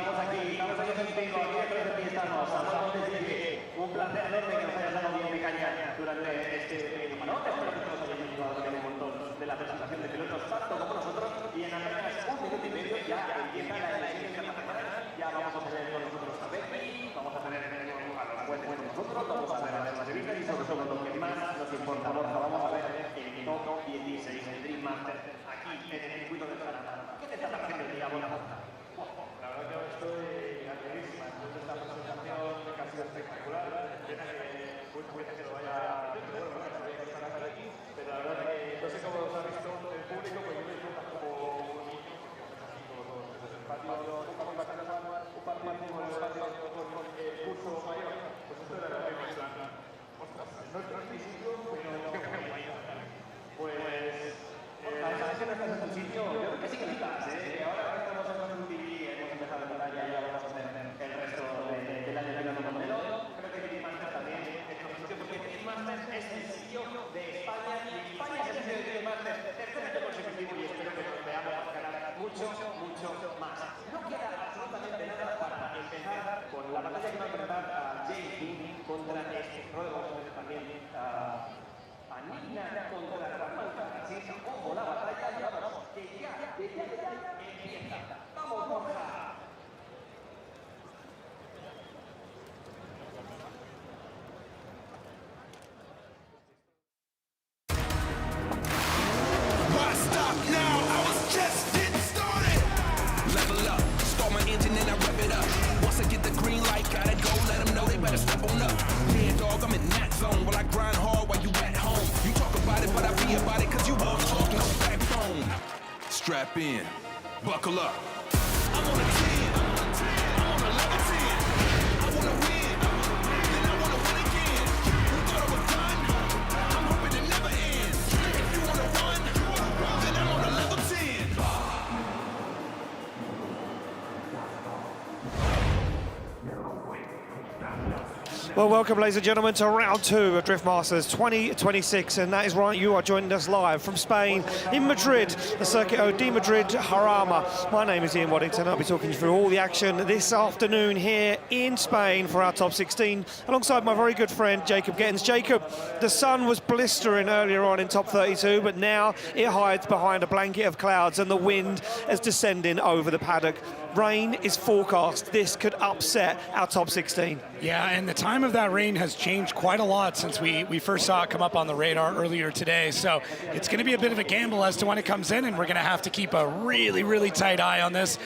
estamos aquí contigo, aquí estamos, hablamos de ti. Un placer enorme que nos hayas dado bien de caña durante este maratón. Espero que todos hayáis disfrutado también un montón de la presentación de pilotos, tanto como nosotros. Y en apenas un minuto y medio ya empieza la elección internacional. Ya vamos a tener con nosotros a Becky, vamos a tener a los jueces con nosotros, vamos a ver a las entrevistas y sobre todo lo que más nos importa, Borja, vamos a ver el Top 16, el Dream Master, aquí en el circuito del Jarama. ¿Qué te está pareciendo el día, Borja? La verdad que ahora estoy encansadísima, después de esta presentación que ha sido espectacular, pena que que lo vaya a hacer, pero bueno, sabía que estar aquí, pero la verdad que no sé cómo os ha visto el público, pues yo me disfruta como un niño, porque desde el patio, un partido con el curso mayor, pues esto era lo que me iba a no es físico, pero qué guay. Pues... ¿Sabes que no estás en tu sitio? Yo creo que sí que estás, Ahora que estamos en un TV, hemos empezado a empezar ya vamos a hacer el resto del año de la modelo. Creo que Dream Master también es nuestro sitio, porque Dream Master es el sitio de España, y España es el sitio de Dream Master, tercer año consecutivo, y espero que nos veamos ganar mucho más. No queda absolutamente nada para empezar con la batalla que va a enfrentar a James Dean contra este Rodrigo, también a Nina contra Rafael. Así es como la batalla, ya vamos, que ya empieza. ¡Vamos, Borja! Why stop now? I was just getting started. Level up, start my engine and I rev it up. Once I get the green light, gotta go, let them know they better step on up. Yeah, dog, I'm in that zone. While I grind hard while you at home. You talk about it, but I be about it, cause you won't talk, no backbone. Strap in, buckle up. I'm on a 10, I'm on a level 10. I wanna win, then I wanna win again. You thought I was done? I'm hoping it never ends. If you wanna run, then I'm on a level 10. Well, welcome, ladies and gentlemen, to round two of Drift Masters 2026, and that is right, you are joining us live from Spain, in Madrid, the Circuito del Jarama. My name is Ian Waddington. I'll be talking you through all the action this afternoon here in Spain for our top 16, alongside my very good friend Jacob Gettins. Jacob, the sun was blistering earlier on in top 32, but now it hides behind a blanket of clouds and the wind is descending over the paddock. Rain is forecast. This could upset our top 16. Yeah, and the time of that rain has changed quite a lot since we first saw it come up on the radar earlier today. So it's going to be a bit of a gamble as to when it comes in, and we're going to have to keep a really tight eye on this.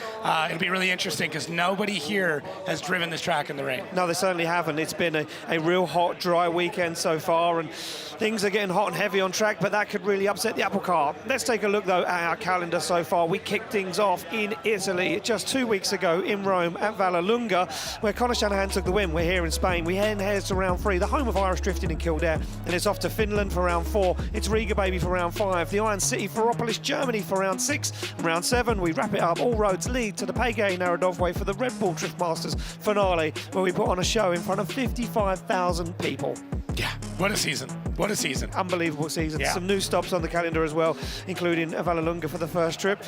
It'll be really interesting because nobody here has driven this track in the rain. No, they certainly haven't. It's been a real hot, dry weekend so far, and things are getting hot and heavy on track, but that could really upset the apple cart. Let's take a look, though, at our calendar so far. We kicked things off in Italy just 2 weeks ago in Rome at Vallelunga, where Conor Shanahan took the win. We're here in Spain. We then head to round 3, the home of Irish drifting in Kildare, and it's off to Finland for round 4. It's Riga, baby, for round 5. The Iron City, Ferropolis, Germany for round 6. And round 7, we wrap it up. All roads lead to the Pagay Narodovway for the Red Bull Drift Masters finale, where we put on a show in front of 55,000 people. Yeah, what a season. What a season. Unbelievable season. Yeah. Some new stops on the calendar as well, including Vallelunga for the first trip.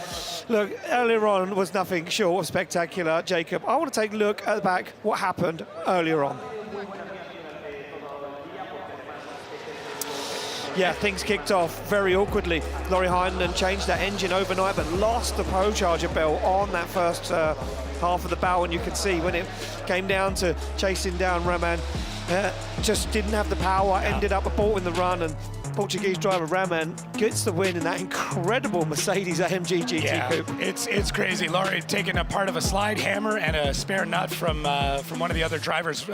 Look, earlier on was nothing short of spectacular, Jacob. I want to take a look at the back, what happened earlier on. Yeah, things kicked off very awkwardly. Laurie Heinen changed that engine overnight, but lost the ProCharger belt on that first half of the bow, and you could see when it came down to chasing down Raman, just didn't have the power, ended up aborting the run, and Portuguese driver Raman gets the win in that incredible Mercedes AMG GT Coupe. It's crazy. Laurie taking a part of a slide hammer and a spare nut from one of the other drivers'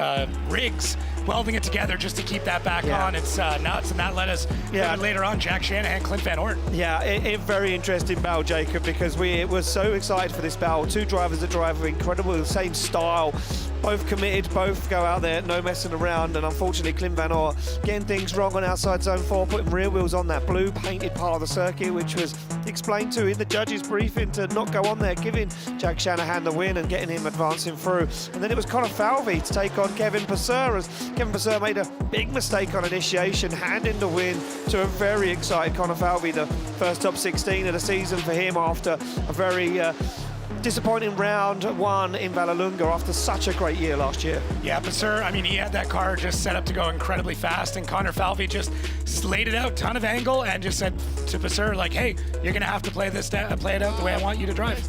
rigs, welding it together just to keep that back on. It's nuts, and that led us later on, Jack Shanahan, Clint Van Orton. Yeah, a very interesting battle, Jacob, because we were so excited for this battle. Two drivers that drive incredible, same style, both committed, both go out there, no messing around, and unfortunately Clint Van Orton getting things wrong on outside zone 4, putting rear wheels on that blue painted part of the circuit, which was explained to in the judges briefing to not go on there, giving Jack Shanahan the win and getting him advancing through. And then it was Conor Falvey to take on Kevin Purser, as Kevin Purser made a big mistake on initiation, handing the win to a very excited Conor Falvey, the first top 16 of the season for him after a very disappointing round one in Vallelunga after such a great year last year. Yeah, Passer, I mean, he had that car just set up to go incredibly fast, and Connor Falvey just laid it out, ton of angle, and just said to Passer, like, hey, you're going to have to play it out the way I want you to drive.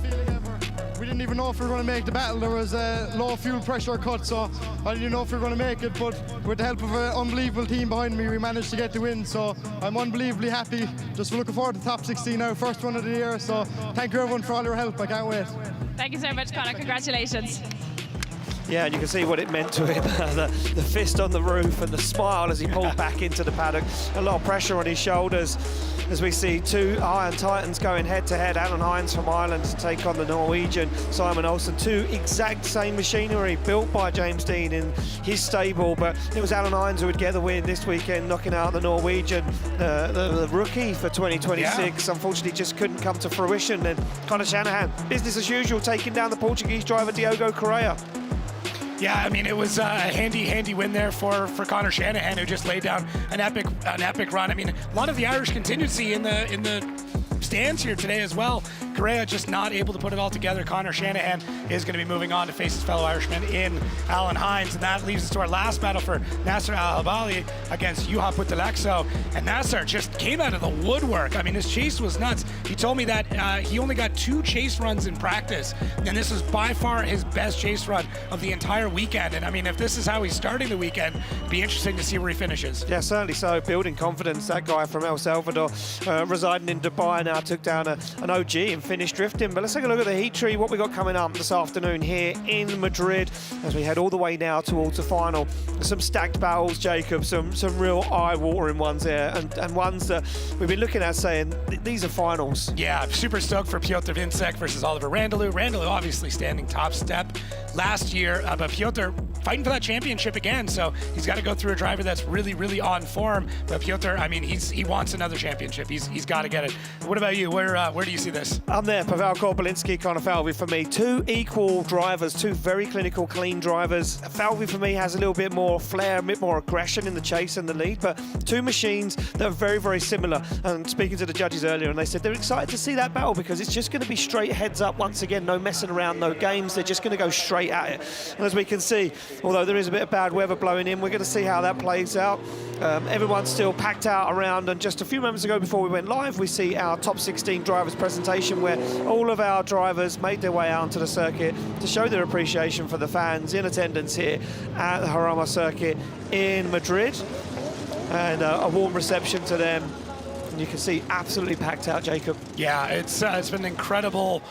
We didn't even know if we were going to make the battle. There was a low fuel pressure cut, so I didn't know if we were going to make it, but with the help of an unbelievable team behind me, we managed to get the win, so I'm unbelievably happy. Just looking forward to the top 16 now, first one of the year, so thank you everyone for all your help. I can't wait. Thank you so much, Connor. Congratulations. Yeah, and you can see what it meant to him. the fist on the roof and the smile as he pulled back into the paddock. A lot of pressure on his shoulders as we see two Iron Titans going head-to-head. Alan Hines from Ireland to take on the Norwegian Simon Olsen. Two exact same machinery built by James Dean in his stable, but it was Alan Hines who would get the win this weekend, knocking out the Norwegian, the rookie for 2026. Yeah. Unfortunately, just couldn't come to fruition. And Connor Shanahan, business as usual, taking down the Portuguese driver Diogo Correa. Yeah, I mean, it was a handy win there for Connor Shanahan, who just laid down an epic run. I mean, a lot of the Irish contingency in the stands here today as well. Correa just not able to put it all together. Connor Shanahan is going to be moving on to face his fellow Irishman in Alan Hines, and that leaves us to our last battle for Nasser Al-Habali against Juha Putelexo. And Nasser just came out of the woodwork. I mean, his chase was nuts. He told me that he only got 2 chase runs in practice, and this was by far his best chase run of the entire weekend. And I mean, if this is how he's starting the weekend, it'd be interesting to see where he finishes. Yeah, certainly so. Building confidence. That guy from El Salvador, residing in Dubai now, took down an OG and finished drifting. But let's take a look at the heat tree, what we got coming up this afternoon here in Madrid as we head all the way now towards the final. Some stacked battles, Jacob, some real eye-watering ones there, and ones that we've been looking at saying these are finals. Yeah, super stoked for Piotr Vincek versus Oliver Randalou. Randalou obviously standing top step last year, but Piotr fighting for that championship again, so he's got to go through a driver that's really on form. But Piotr, I mean, he wants another championship. He's got to get it. What about you? Where do you see this? I'm there. Pavel Korpolinski, Connor Falvey for me. 2 equal drivers, 2 very clinical, clean drivers. Falvey for me has a little bit more flair, a bit more aggression in the chase and the lead, but 2 machines that are very similar. And speaking to the judges earlier, and they said they're excited to see that battle because it's just going to be straight heads up once again. No messing around, no games. They're just going to go straight at it. And as we can see, although there is a bit of bad weather blowing in, we're going to see how that plays out. Everyone's still packed out around, and just a few moments ago before we went live, we see our top 16 drivers presentation where all of our drivers made their way out onto the circuit to show their appreciation for the fans in attendance here at the Jarama circuit in Madrid, and a warm reception to them. And you can see absolutely packed out, Jacob. Yeah, it's been an incredible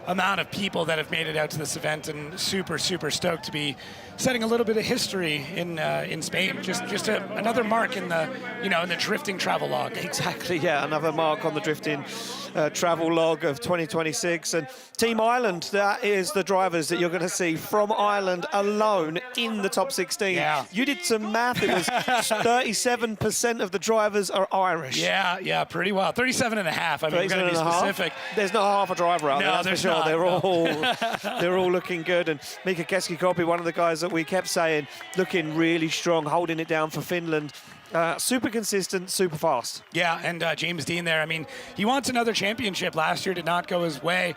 amount of people that have made it out to this event, and super stoked to be setting a little bit of history in Spain. Just another mark in the in the drifting travel log. Exactly, yeah, another mark on the drifting travel log of 2026. And Team Ireland, that is the drivers that you're going to see from Ireland alone in the top 16. Yeah. You did some math. It was 37% of the drivers are Irish. Yeah, pretty well. 37 and a half. I mean, we're going to be specific. There's not half a driver out there. No, that's there's for sure. not. They're all looking good. And Mika Keski-Kopi, one of the guys that we kept saying, looking really strong, holding it down for Finland. Super consistent, super fast. Yeah, and James Dean there, I mean, he wants another championship. Last year did not go his way,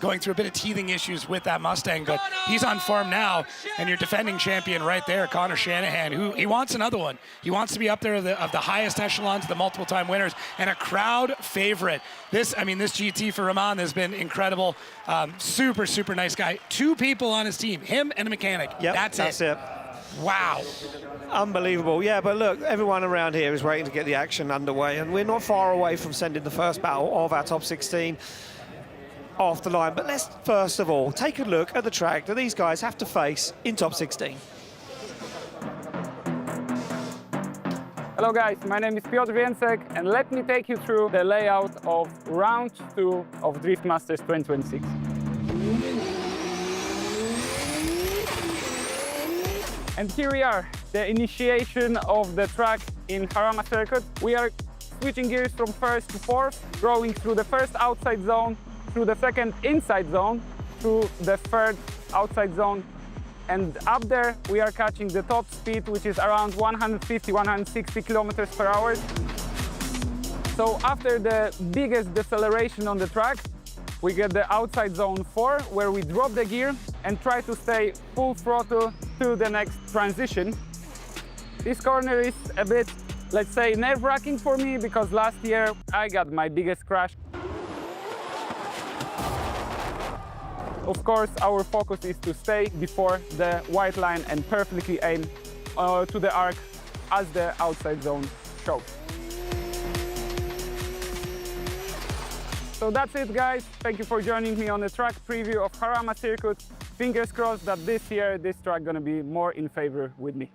going through a bit of teething issues with that Mustang, but he's on form now, and your defending champion right there, Connor Shanahan, who he wants another one. He wants to be up there of the highest echelons, the multiple-time winners, and a crowd favorite. This GT for Roman has been incredible. Super nice guy. 2 people on his team, him and a mechanic. Yep, that's it. Wow. Unbelievable. Yeah, but look, everyone around here is waiting to get the action underway, and we're not far away from sending the first battle of our top 16 off the line. But let's first of all take a look at the track that these guys have to face in top 16. Hello guys, my name is Piotr Vincek, and let me take you through the layout of round 2 of Drift Masters 2026. And here we are, the initiation of the track in Jarama circuit. We are switching gears from first to fourth, going through the first outside zone, through the second inside zone, through the third outside zone. And up there, we are catching the top speed, which is around 150, 160 kilometers per hour. So after the biggest deceleration on the track, we get the outside zone 4, where we drop the gear and try to stay full throttle to the next transition. This corner is a bit, let's say, nerve-wracking for me, because last year I got my biggest crash. Of course, our focus is to stay before the white line and perfectly aim to the arc as the outside zone shows. So that's it, guys. Thank you for joining me on the track preview of Jarama Circuit. Fingers crossed that this year this track gonna be more in favor with me.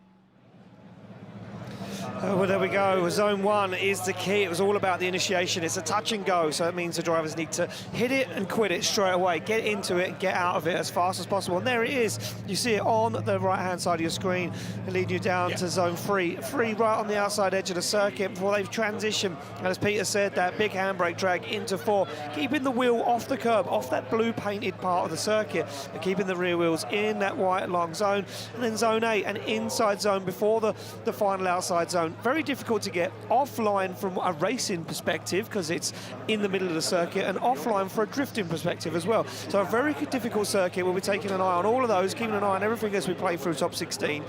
Well, there we go. Zone 1 is the key. It was all about the initiation. It's a touch and go, so it means the drivers need to hit it and quit it straight away. Get into it and get out of it as fast as possible. And there it is. You see it on the right-hand side of your screen, leading you down to Zone 3. 3 right on the outside edge of the circuit before they've transitioned. And as Peter said, that big handbrake drag into 4, keeping the wheel off the curb, off that blue painted part of the circuit, and keeping the rear wheels in that white long zone. And then Zone 8, an inside zone before the final outside zone. Very difficult to get offline from a racing perspective because it's in the middle of the circuit, and offline for a drifting perspective as well. So a very difficult circuit. We'll be taking an eye on all of those, keeping an eye on everything as we play through top 16.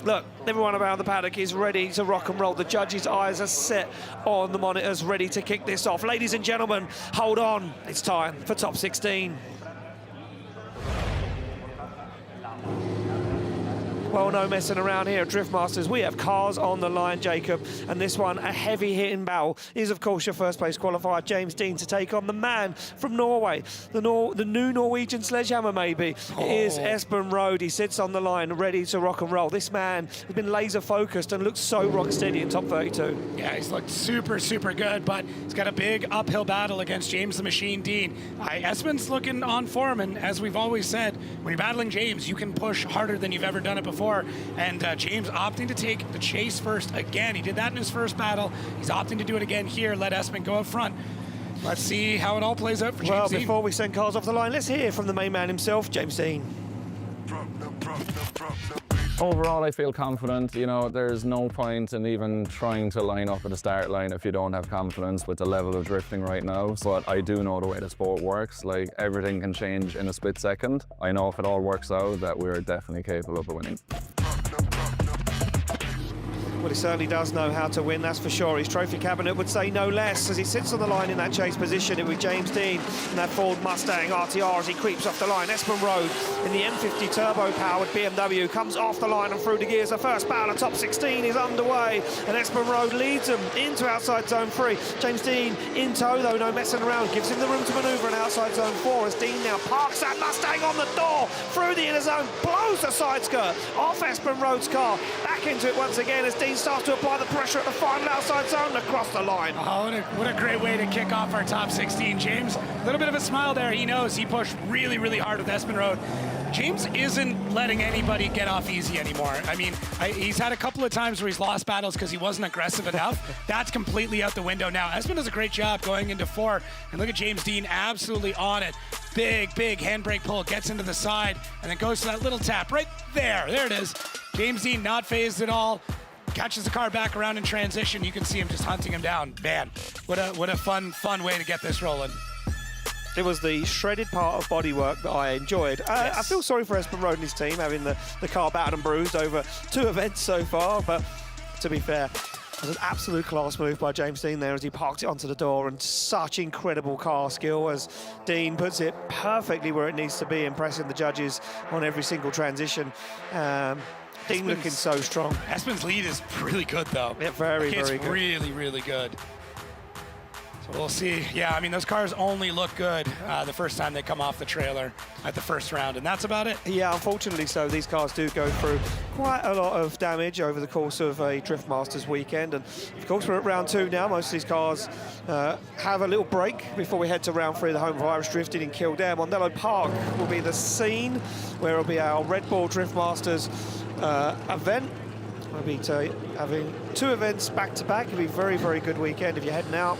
Look, everyone around the paddock is ready to rock and roll. The judges' eyes are set on the monitors, ready to kick this off. Ladies and gentlemen, hold on. It's time for top 16. Well, no messing around here at Drift Masters. We have cars on the line, Jacob, and this one, a heavy-hitting battle, is, of course, your first-place qualifier, James Dean, to take on the man from Norway, the new Norwegian sledgehammer, maybe. It is Espen Road. He sits on the line, ready to rock and roll. This man has been laser-focused and looks so rock-steady in top 32. Yeah, he's looked super, super good, but he's got a big uphill battle against James the Machine Dean. Espen's looking on form, and as we've always said, when you're battling James, you can push harder than you've ever done it before. And James opting to take the chase first again. He did that in his first battle. He's opting to do it again here. Let Espen go up front. Let's see how it all plays out for James Dean. Well, before we send cars off the line, let's hear from the main man himself, James Dean. Overall, I feel confident. You know, there's no point in even trying to line up at the start line if you don't have confidence with the level of drifting right now. But I do know the way the sport works. Like, everything can change in a split second. I know if it all works out that we're definitely capable of winning. Well, he certainly does know how to win, that's for sure. His trophy cabinet would say no less as he sits on the line in that chase position. It with James Dean and that Ford Mustang RTR as he creeps off the line. Espen Road in the M50 turbo-powered BMW comes off the line and through the gears. The first battle of top 16 is underway, and Espen Road leads them into outside zone 3. James Dean in tow, though, no messing around. Gives him the room to manoeuvre in outside zone 4 as Dean now parks that Mustang on the door through the inner zone, blows the side skirt off Espen Road's car. Back into it once again as Dean starts to apply the pressure at the final outside zone across the line. Oh, what a great way to kick off our top 16, James. A little bit of a smile there. He knows he pushed really, really hard with Espen Road. James isn't letting anybody get off easy anymore. I mean, he's had a couple of times where he's lost battles because he wasn't aggressive enough. That's completely out the window now. Espen does a great job going into 4. And look at James Dean absolutely on it. Big handbrake pull, gets into the side, and then goes to that little tap right there. There it is. James Dean not phased at all. Catches the car back around in transition. You can see him just hunting him down. Man, what a fun way to get this rolling. It was the shredded part of bodywork that I enjoyed. Yes. I feel sorry for Espen Road and his team having the car battered and bruised over 2 events so far, but to be fair, it was an absolute class move by James Dean there as he parked it onto the door, and such incredible car skill as Dean puts it perfectly where it needs to be, impressing the judges on every single transition. Dean looking so strong. Espen's lead is really good, though. Yeah, very good. It's really, really good. So we'll see. Yeah, I mean, those cars only look good the first time they come off the trailer at the first round, and that's about it. Yeah, unfortunately so. These cars do go through quite a lot of damage over the course of a Drift Masters weekend, and of course we're at round 2 now. Most of these cars have a little break before we head to round 3, the home of Irish drifting in Kildare. Mondello Park will be the scene where it'll be our Red Bull Drift Masters event. We'll be having 2 events back-to-back. It'll be a very, very good weekend. If you're heading out,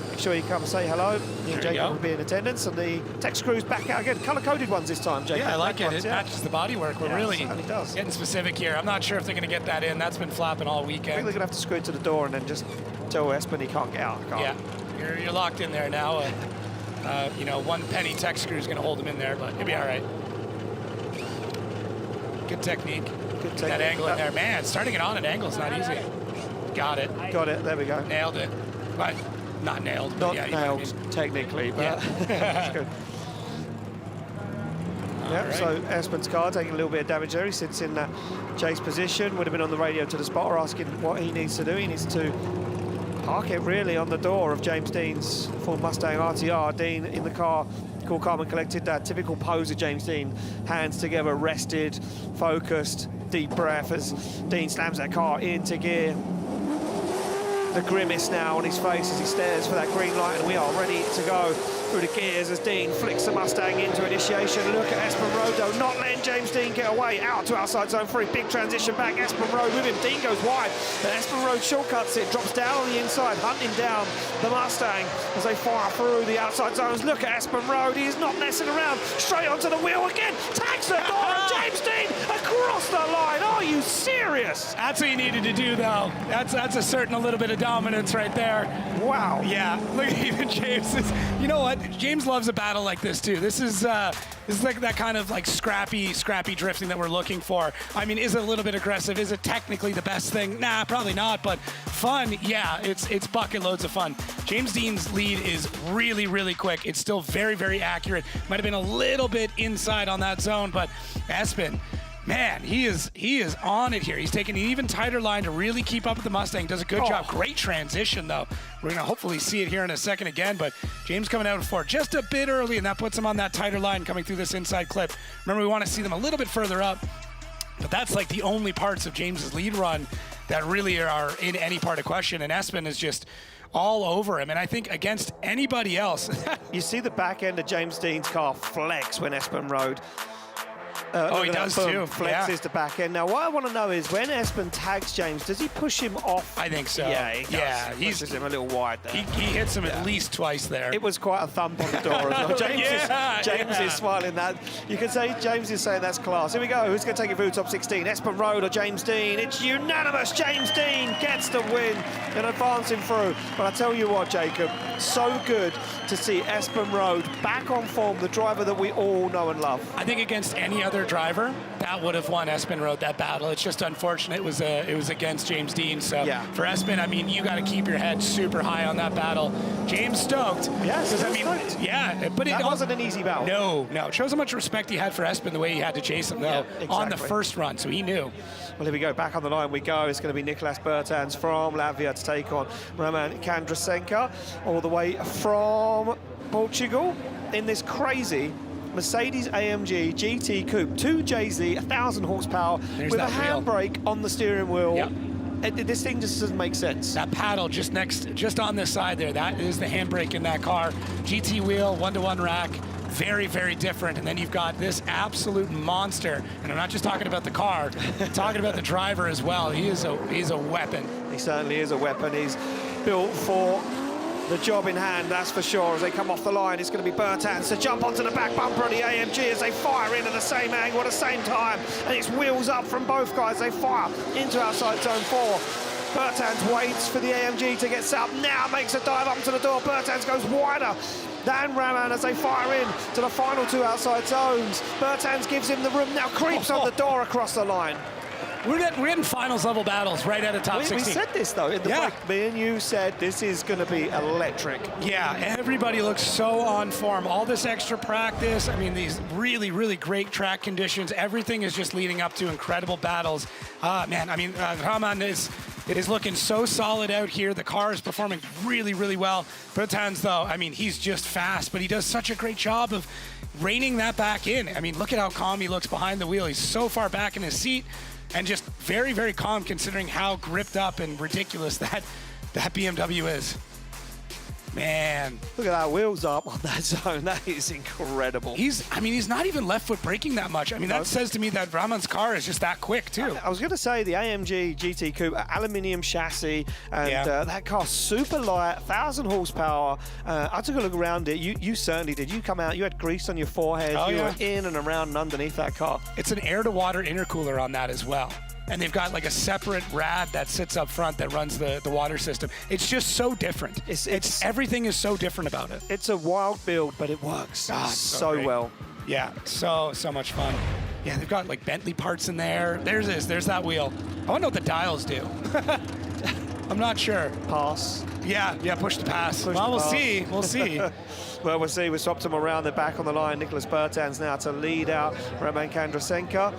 make sure you come and say hello. Me and Jacob will be in attendance, and the text crew's back out again. Colour-coded ones this time, Jacob. Yeah, I like it. Ones, it matches the bodywork. We're really getting specific here. I'm not sure if they're going to get that in. That's been flapping all weekend. I think they're going to have to screw to the door and then just tell Espen he can't get out. Yeah, you're locked in there now. You know, one penny tech screw is going to hold him in there, but he'll be all right. Good technique. Good technique. That angle in there. Man, starting it on an angle is not easy. Got it. Got it. There we go. Nailed it. But not nailed. Not yeah, you know what I nailed, mean. technically, but Yeah. it's good. Yep, right. so Espen's car taking a little bit of damage there. He sits in that chase position. Would have been on the radio to the spotter asking what he needs to do. He needs to park it really on the door of James Dean's Ford Mustang RTR. Dean in the car, cool, calm and collected. That typical pose of James Dean. Hands together, rested, focused, deep breath as Dean slams that car into gear. The grimace now on his face as he stares for that green light, and we are ready to go through the gears as Dean flicks the Mustang into initiation. Look at Espen Road though, not letting James Dean get away. Out to outside zone 3, big transition back. Espen Road with him, Dean goes wide, and Espen Road shortcuts it, drops down on the inside, hunting down the Mustang as they fire through the outside zones. Look at Espen Road, he is not messing around, straight onto the wheel again, tags the door, and James Dean across the line. Are you serious? That's what you needed to do, though. That's asserting a little bit of dominance right there. Wow. Yeah, look at even James. You know what? James loves a battle like this too. This is like that kind of like scrappy drifting that we're looking for. I mean, is it a little bit aggressive? Is it technically the best thing? Nah, probably not. But fun, yeah, it's bucket loads of fun. James Dean's lead is really, really quick. It's still very, very accurate. Might have been a little bit inside on that zone, but Espen, man, he is on it here. He's taking an even tighter line to really keep up with the Mustang. Does a good job. Great transition, though. We're going to hopefully see it here in a second again, but James coming out of 4 just a bit early, and that puts him on that tighter line coming through this inside clip. Remember, we want to see them a little bit further up, but that's like the only parts of James's lead run that really are in any part of question, and Espen is just all over him, and I think against anybody else. You see the back end of James Dean's car flex when Espen Road he does too. Flexes the back end. Now, what I want to know is when Espen tags James, does he push him off? I think so. Yeah, he does. Yeah, He pushes him a little wide there. He hits him at least twice there. It was quite a thump on the door as well. James is smiling that. You can say James is saying that's class. Here we go. Who's going to take it through top 16? Espen Road or James Dean? It's unanimous. James Dean gets the win and advancing through. But I tell you what, Jacob, so good to see Espen Road back on form, the driver that we all know and love. I think against any other driver, that would have won Espen Road that battle. It's just unfortunate it was against James Dean. So for Espen, I mean, you got to keep your head super high on that battle. James stoked. Yes, I mean, yeah, but that wasn't an easy battle. No. It shows how much respect he had for Espen, the way he had to chase him though on the first run. So he knew. Well, here we go. Back on the line we go. It's going to be Nicolas Bertans from Latvia to take on Roman Kandrasenka, all the way from Portugal in this crazy Mercedes AMG GT Coupe 2JZ, 1,000 horsepower, with a handbrake on the steering wheel. Yep. This thing just doesn't make sense. That paddle just on this side there, that is the handbrake in that car. GT wheel, 1-to-1 rack, very, very different. And then you've got this absolute monster. And I'm not just talking about the car, I'm talking about the driver as well. He's a weapon. He certainly is a weapon. He's built for the job in hand, that's for sure. As they come off the line, it's going to be Bertans to jump onto the back bumper of the AMG as they fire in at the same angle at the same time. And it's wheels up from both guys. They fire into outside zone 4. Bertans waits for the AMG to get set up. Now makes a dive up to the door. Bertans goes wider than Raman as they fire in to the final 2 outside zones. Bertans gives him the room, now creeps on the door across the line. We're getting finals level battles right out of top 16. We said this though in the break. Me and you said this is going to be electric. Yeah, everybody looks so on form. All this extra practice. I mean, these really, really great track conditions. Everything is just leading up to incredible battles. Man, I mean, Raman is looking so solid out here. The car is performing really, really well. Bertans, though, I mean, he's just fast, but he does such a great job of reining that back in. I mean, look at how calm he looks behind the wheel. He's so far back in his seat. And just very, very calm considering how gripped up and ridiculous that BMW is. Man. Look at that wheels up on that zone. That is incredible. He's not even left foot braking that much. I mean, that says to me that Raman's car is just that quick, too. I was going to say the AMG GT Coupe, aluminium chassis, and that car super light, 1,000 horsepower. I took a look around it. You certainly did. You come out, you had grease on your forehead. You were in and around and underneath that car. It's an air-to-water intercooler on that as well. and they've got like a separate rad that sits up front that runs the water system. It's just so different. It's everything is so different about it. It's a wild build, but it works so well. Yeah, so much fun. Yeah, they've got like Bentley parts in there. There's that wheel. I want to know what the dials do. I'm not sure. Pass. Yeah, push to pass. We'll see. We'll see. Well, we'll see. We swapped them around. They're back on the line. Nicholas Bertans now to lead out Roman Kondrasenko.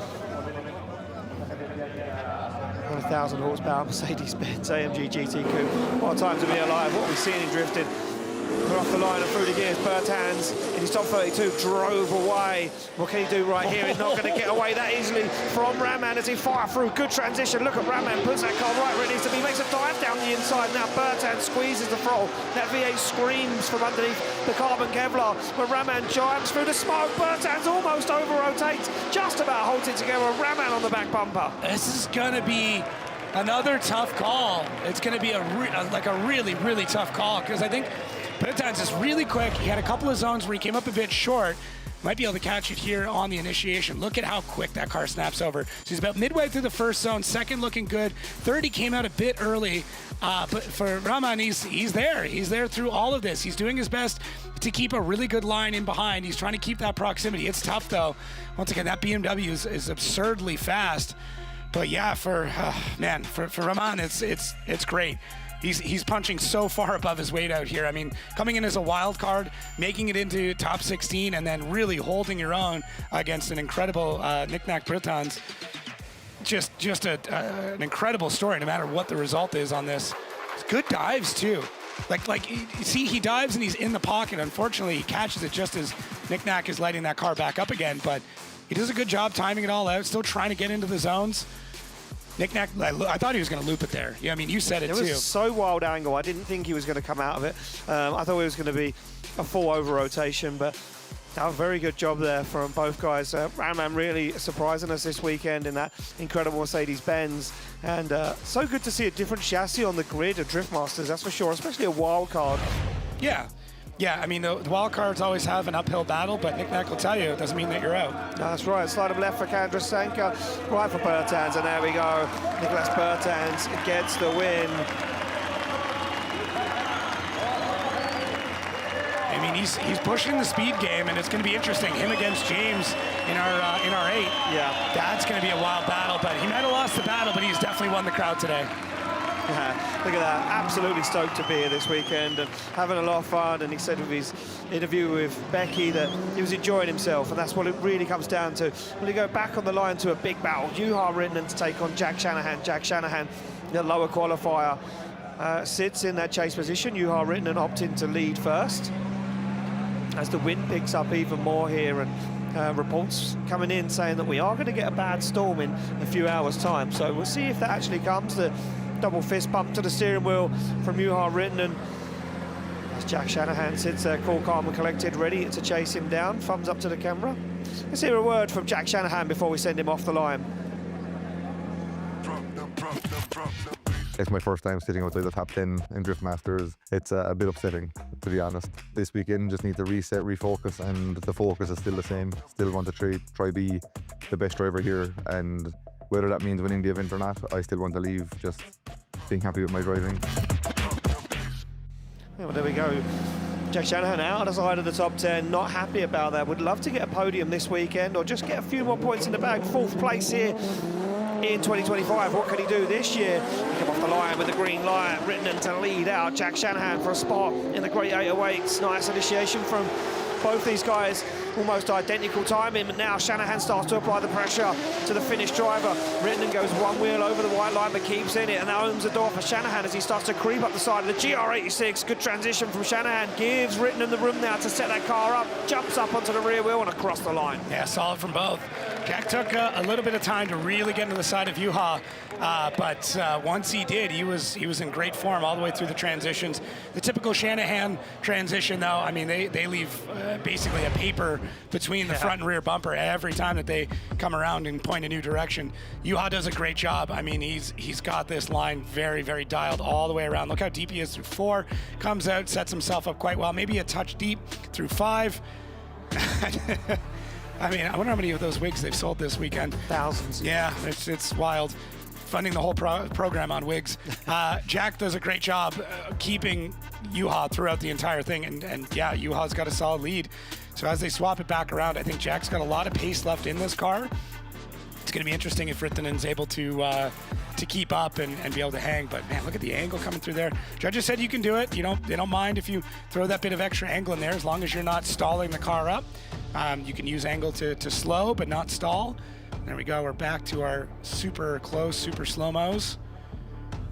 1,000 horsepower Mercedes-Benz AMG GT Coupe. What a time to be alive. What we've seen in drifting. We're off the line and through the gears. Bertans in his top 32 drove away. What can he do right here? He's not going to get away that easily from Raman as he fire through. Good transition. Look at Raman, puts that car right where it needs to be. Makes a dive down the inside. Now Bertans squeezes the throttle. That V8 screams from underneath the carbon Kevlar. But Raman jumps through the smoke. Bertans almost over-rotates. Just about holds it together. Raman on the back bumper. This is going to be another tough call. It's going to be a really, really tough call because I think Bertans is really quick. He had a couple of zones where he came up a bit short. Might be able to catch it here on the initiation. Look at how quick that car snaps over. So he's about midway through the first zone, second looking good. Third, he came out a bit early. But for Raman, he's there. He's there through all of this. He's doing his best to keep a really good line in behind. He's trying to keep that proximity. It's tough, though. Once again, that BMW is absurdly fast. But yeah, for Raman, it's great. He's punching so far above his weight out here. I mean, coming in as a wild card, making it into top 16, and then really holding your own against an incredible Knick-Knack Britons. Just an incredible story, no matter what the result is on this. Good dives too. Like see, he dives and he's in the pocket. Unfortunately, he catches it just as Knick-Knack is lighting that car back up again. But he does a good job timing it all out. Still trying to get into the zones. Knick-Knack, I thought he was going to loop it there. Yeah, I mean, you said it too. It was so wild angle. I didn't think he was going to come out of it. I thought it was going to be a full over rotation, but a very good job there from both guys. Raman really surprising us this weekend in that incredible Mercedes-Benz. And so good to see a different chassis on the grid of Drift Masters, that's for sure, especially a wild card. Yeah, I mean, the wild cards always have an uphill battle, but Knick-Knack will tell you it doesn't mean that you're out. No, that's right. Slide him left for Kondrasenko, right for Bertans, and there we go. Nicholas Bertans gets the win. I mean, he's pushing the speed game, and it's going to be interesting. Him against James in our 8. Yeah, that's going to be a wild battle. But he might have lost the battle, but he's definitely won the crowd today. Yeah, look at that. Absolutely stoked to be here this weekend and having a lot of fun. And he said with his interview with Becky that he was enjoying himself, and that's what it really comes down to. When you go back on the line to a big battle, Juha Rinnan to take on Jack Shanahan. Jack Shanahan, the lower qualifier, sits in that chase position. Juha Rinnan opting to lead first. As the wind picks up even more here, and reports coming in saying that we are going to get a bad storm in a few hours' time. So we'll see if that actually comes. The double fist bump to the steering wheel from Juha Rinnan. As Jack Shanahan sits there, cool, calm and collected, ready to chase him down. Thumbs up to the camera. Let's hear a word from Jack Shanahan before we send him off the line. It's my first time sitting outside the top 10 in Drift Masters. It's a bit upsetting, to be honest. This weekend just need to reset, refocus, and the focus is still the same. Still want to try be the best driver here, and whether that means winning the event or not, I still want to leave just being happy with my driving. Yeah, well, there we go. Jack Shanahan out of the side of the top 10, not happy about that. Would love to get a podium this weekend or just get a few more points in the bag. 4th place here in 2025. What can he do this year? He come off the line with the green light, Rinnan to lead out. Jack Shanahan for a spot in the Great 808s. Nice initiation from both these guys, almost identical timing, but now Shanahan starts to apply the pressure to the Finnish driver. Rinnan goes one wheel over the white line but keeps in it, and that opens the door for Shanahan as he starts to creep up the side of the GR86. Good transition from Shanahan, gives Rinnan the room now to set that car up, jumps up onto the rear wheel and across the line. Yeah, solid from both. Jack took a little bit of time to really get into the side of Juha, but once he did, he was in great form all the way through the transitions. The typical Shanahan transition, though, I mean, they leave basically a paper between the front and rear bumper every time that they come around and point a new direction. Juha does a great job. I mean, he's got this line very, very dialed all the way around. Look how deep he is through 4, comes out, sets himself up quite well, maybe a touch deep through 5. I mean, I wonder how many of those wigs they've sold this weekend. Thousands. Yeah, it's wild. funding the whole program on wigs. Jack does a great job keeping Juha throughout the entire thing, and yeah, Juha's got a solid lead. So as they swap it back around, I think Jack's got a lot of pace left in this car. It's going to be interesting if Rittinen's able to keep up and be able to hang. But man, look at the angle coming through there. Judges said you can do it. They don't mind if you throw that bit of extra angle in there, as long as you're not stalling the car up. You can use angle to slow, but not stall. There we go. We're back to our super close, super slow-mos.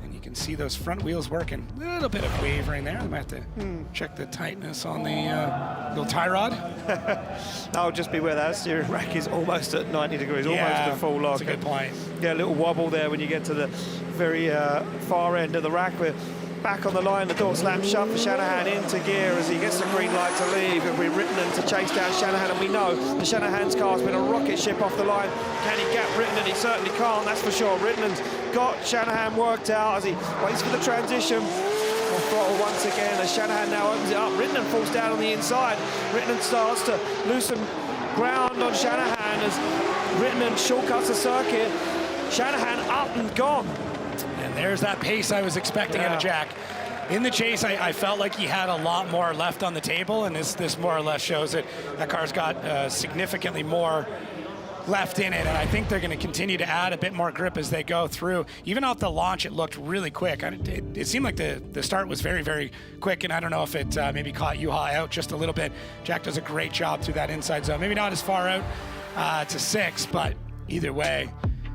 And you can see those front wheels working. A little bit of wavering there. I might have to check the tightness on the little tie rod. I'll just be where that steering rack is almost at 90 degrees, almost at full lock. That's a good point. Yeah, a little wobble there when you get to the very far end of the rack. We're back on the line, the door slams shut for Shanahan into gear as he gets the green light to leave. It'll be Rittinen to chase down Shanahan, and we know the Shanahan's car's been a rocket ship off the line. Can he gap Rittinen? He certainly can't, that's for sure. Rittinen's got Shanahan worked out as he waits for the transition. On throttle once again as Shanahan now opens it up. Rittinen falls down on the inside. Rittinen starts to loosen ground on Shanahan as Rittinen shortcuts the circuit. Shanahan up and gone. And there's that pace I was expecting out of Jack. In the chase, I felt like he had a lot more left on the table, and this more or less shows it. That car's got significantly more left in it, and I think they're going to continue to add a bit more grip as they go through. Even off the launch, it looked really quick. It seemed like the start was very, very quick, and I don't know if it maybe caught Juha out just a little bit. Jack does a great job through that inside zone. Maybe not as far out to 6, but either way,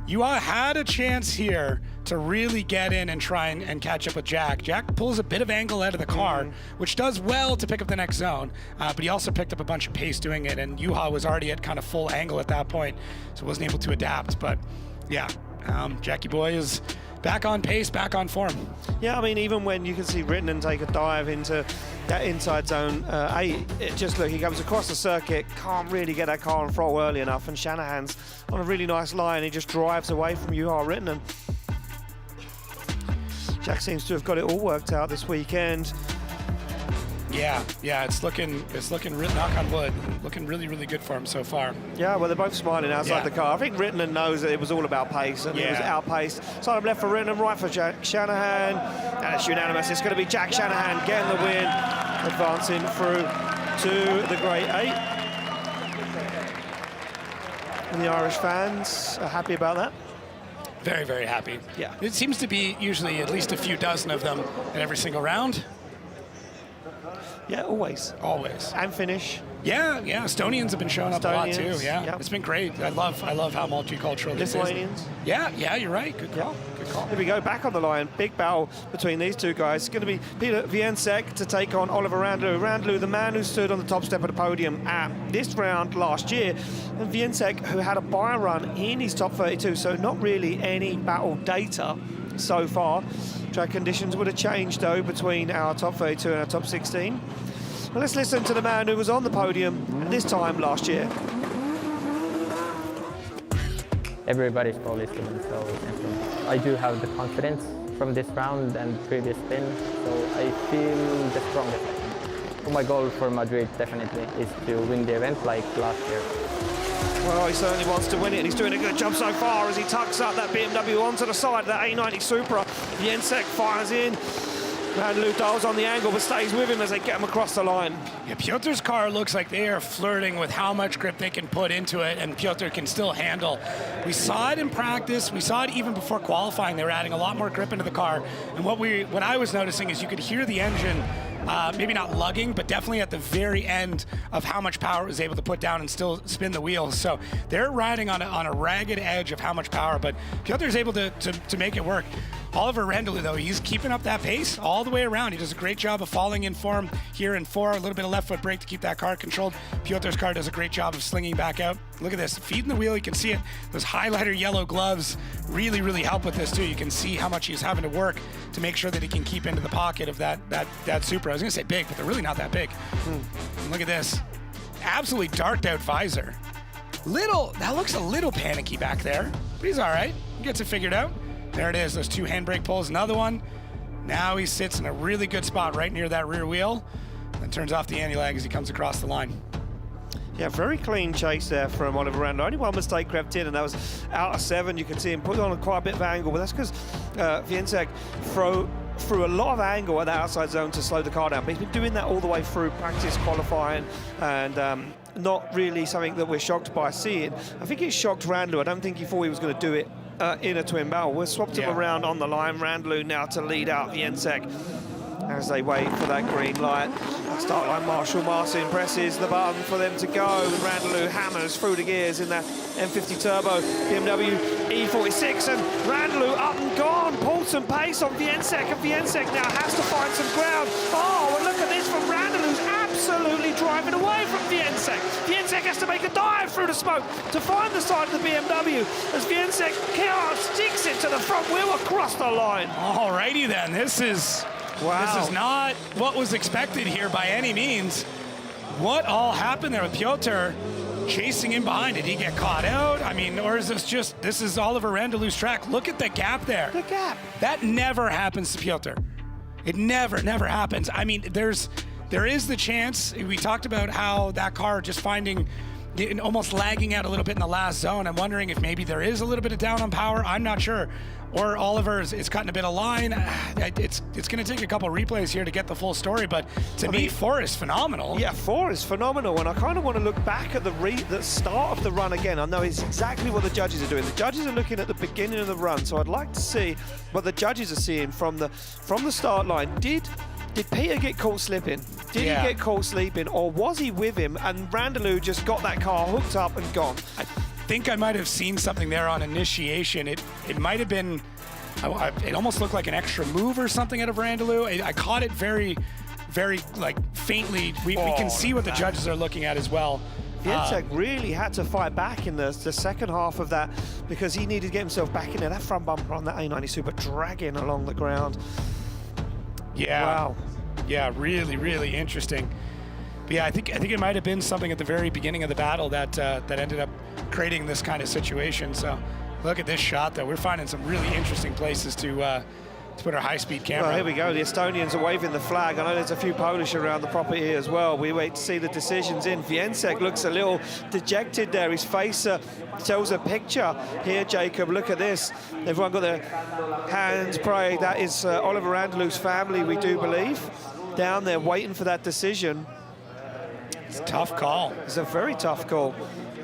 Juha had a chance here to really get in and try and catch up with Jack. Jack pulls a bit of angle out of the car, which does well to pick up the next zone, but he also picked up a bunch of pace doing it, and Juha was already at kind of full angle at that point, so wasn't able to adapt. But yeah, Jackie boy is back on pace, back on form. Yeah, I mean, even when you can see Rittinen take a dive into that inside zone, he comes across the circuit, can't really get that car on throttle early enough, and Shanahan's on a really nice line. He just drives away from Juha Rittinen. Jack seems to have got it all worked out this weekend. Yeah, it's looking knock on wood, looking really, really good for him so far. Yeah, well, they're both smiling outside the car. I think Rittinen knows that it was all about pace, and it was outpaced. Side of left for Rittinen, right for Jack Shanahan, and it's unanimous. It's going to be Jack Shanahan getting the win, advancing through to the Grade 8. And the Irish fans are happy about that. Very, very happy. Yeah. It seems to be usually at least a few dozen of them in every single round. Yeah, always. Always. And finish. Yeah, Estonians have been showing up a lot too. Yeah, It's been great. I love how multicultural this is. Lithuanians. Yeah, you're right. Good call. Good call. Here we go, back on the line. Big battle between these two guys. It's going to be Peter Wiensek to take on Oliver Randlew. Randlew, the man who stood on the top step of the podium at this round last year, and Wiensek, who had a bye run in his top 32, so not really any battle data so far. Track conditions would have changed though between our top 32 and our top 16. Well, let's listen to the man who was on the podium this time last year. Everybody's goal is to win, so I do have the confidence from this round and previous spin, so I feel the strongest. So my goal for Madrid definitely is to win the event like last year. Well, he certainly wants to win it, and he's doing a good job so far as he tucks up that BMW onto the side of that A90 Supra. Wiensek fires in. Randlew dials on the angle, but stays with him as they get him across the line. Yeah, Piotr's car looks like they are flirting with how much grip they can put into it, and Piotr can still handle. We saw it in practice. We saw it even before qualifying. They were adding a lot more grip into the car. And what I was noticing is you could hear the engine, maybe not lugging, but definitely at the very end of how much power it was able to put down and still spin the wheels. So they're riding on a ragged edge of how much power, but Piotr's able to make it work. Oliver Randlew, though, he's keeping up that pace all the way around. He does a great job of falling in form here in 4, a little bit of left foot brake to keep that car controlled. Piotr's car does a great job of slinging back out. Look at this, feeding the wheel, you can see it. Those highlighter yellow gloves really, really help with this too. You can see how much he's having to work to make sure that he can keep into the pocket of that Supra. I was gonna say big, but they're really not that big. And look at this, absolutely darked out visor. That looks a little panicky back there, but he's all right. He gets it figured out. There it is, those 2 handbrake pulls, another one. Now he sits in a really good spot right near that rear wheel and turns off the anti-lag as he comes across the line. Yeah, very clean chase there from Oliver Randall. Only one mistake crept in, and that was out of 7. You can see him put on quite a bit of angle, but that's because Wiecek threw a lot of angle at the outside zone to slow the car down. But he's been doing that all the way through practice, qualifying, and not really something that we're shocked by seeing. I think it shocked Randall. I don't think he thought he was going to do it in a twin battle. We've swapped him around on the line. Randall now to lead out Wiecek as they wait for that green light. Start line Marshall Martin presses the button for them to go. Randall hammers through the gears in that M50 Turbo BMW E46, and Randall up and gone. Pulled some pace on Wiecek, and Wiecek now has to find some ground. Oh, and look at this from Randall, who's absolutely driving away from Wiecek. Wiecek has to make a dive through the smoke to find the side of the BMW as Wiecek sticks it to the front wheel across the line. Alrighty then, this is not what was expected here by any means. What all happened there with Piotr chasing in behind? Did he get caught out? I mean, or is this is Oliver Randall's track? Look at the gap there. The gap. That never happens to Piotr. It never happens. I mean, there is the chance. We talked about how that car just finding, almost lagging out a little bit in the last zone. I'm wondering if maybe there is a little bit of down on power. I'm not sure. Or Oliver is cutting a bit of line. It's going to take a couple replays here to get the full story, but to me, 4 is phenomenal. Yeah, 4 is phenomenal, and I kind of want to look back at the start of the run again. I know it's exactly what the judges are doing. The judges are looking at the beginning of the run, so I'd like to see what the judges are seeing from the start line. Did Peter get caught slipping? Did he get caught sleeping, or was he with him and Randall just got that car hooked up and gone? I think I might have seen something there on initiation. It might have been, it almost looked like an extra move or something out of Randall. I caught it very, very like faintly. We can see what the judges are looking at as well. Wiecek really had to fight back in the second half of that because he needed to get himself back in there. That front bumper on that A90 Super dragging along the ground. Yeah. Wow. Yeah, really interesting. But yeah, I think it might have been something at the very beginning of the battle that ended up creating this kind of situation. So look at this shot, though. We're finding some really interesting places to put our high-speed camera. Well, here we go. The Estonians are waving the flag. I know there's a few Polish around the property as well. We wait to see the decisions in. Wiecek looks a little dejected there. His face tells a picture here, Jacob. Look at this. Everyone got their hands prayed. That is Oliver Randall's family, we do believe, down there waiting for that decision. It's a tough call. It's a very tough call.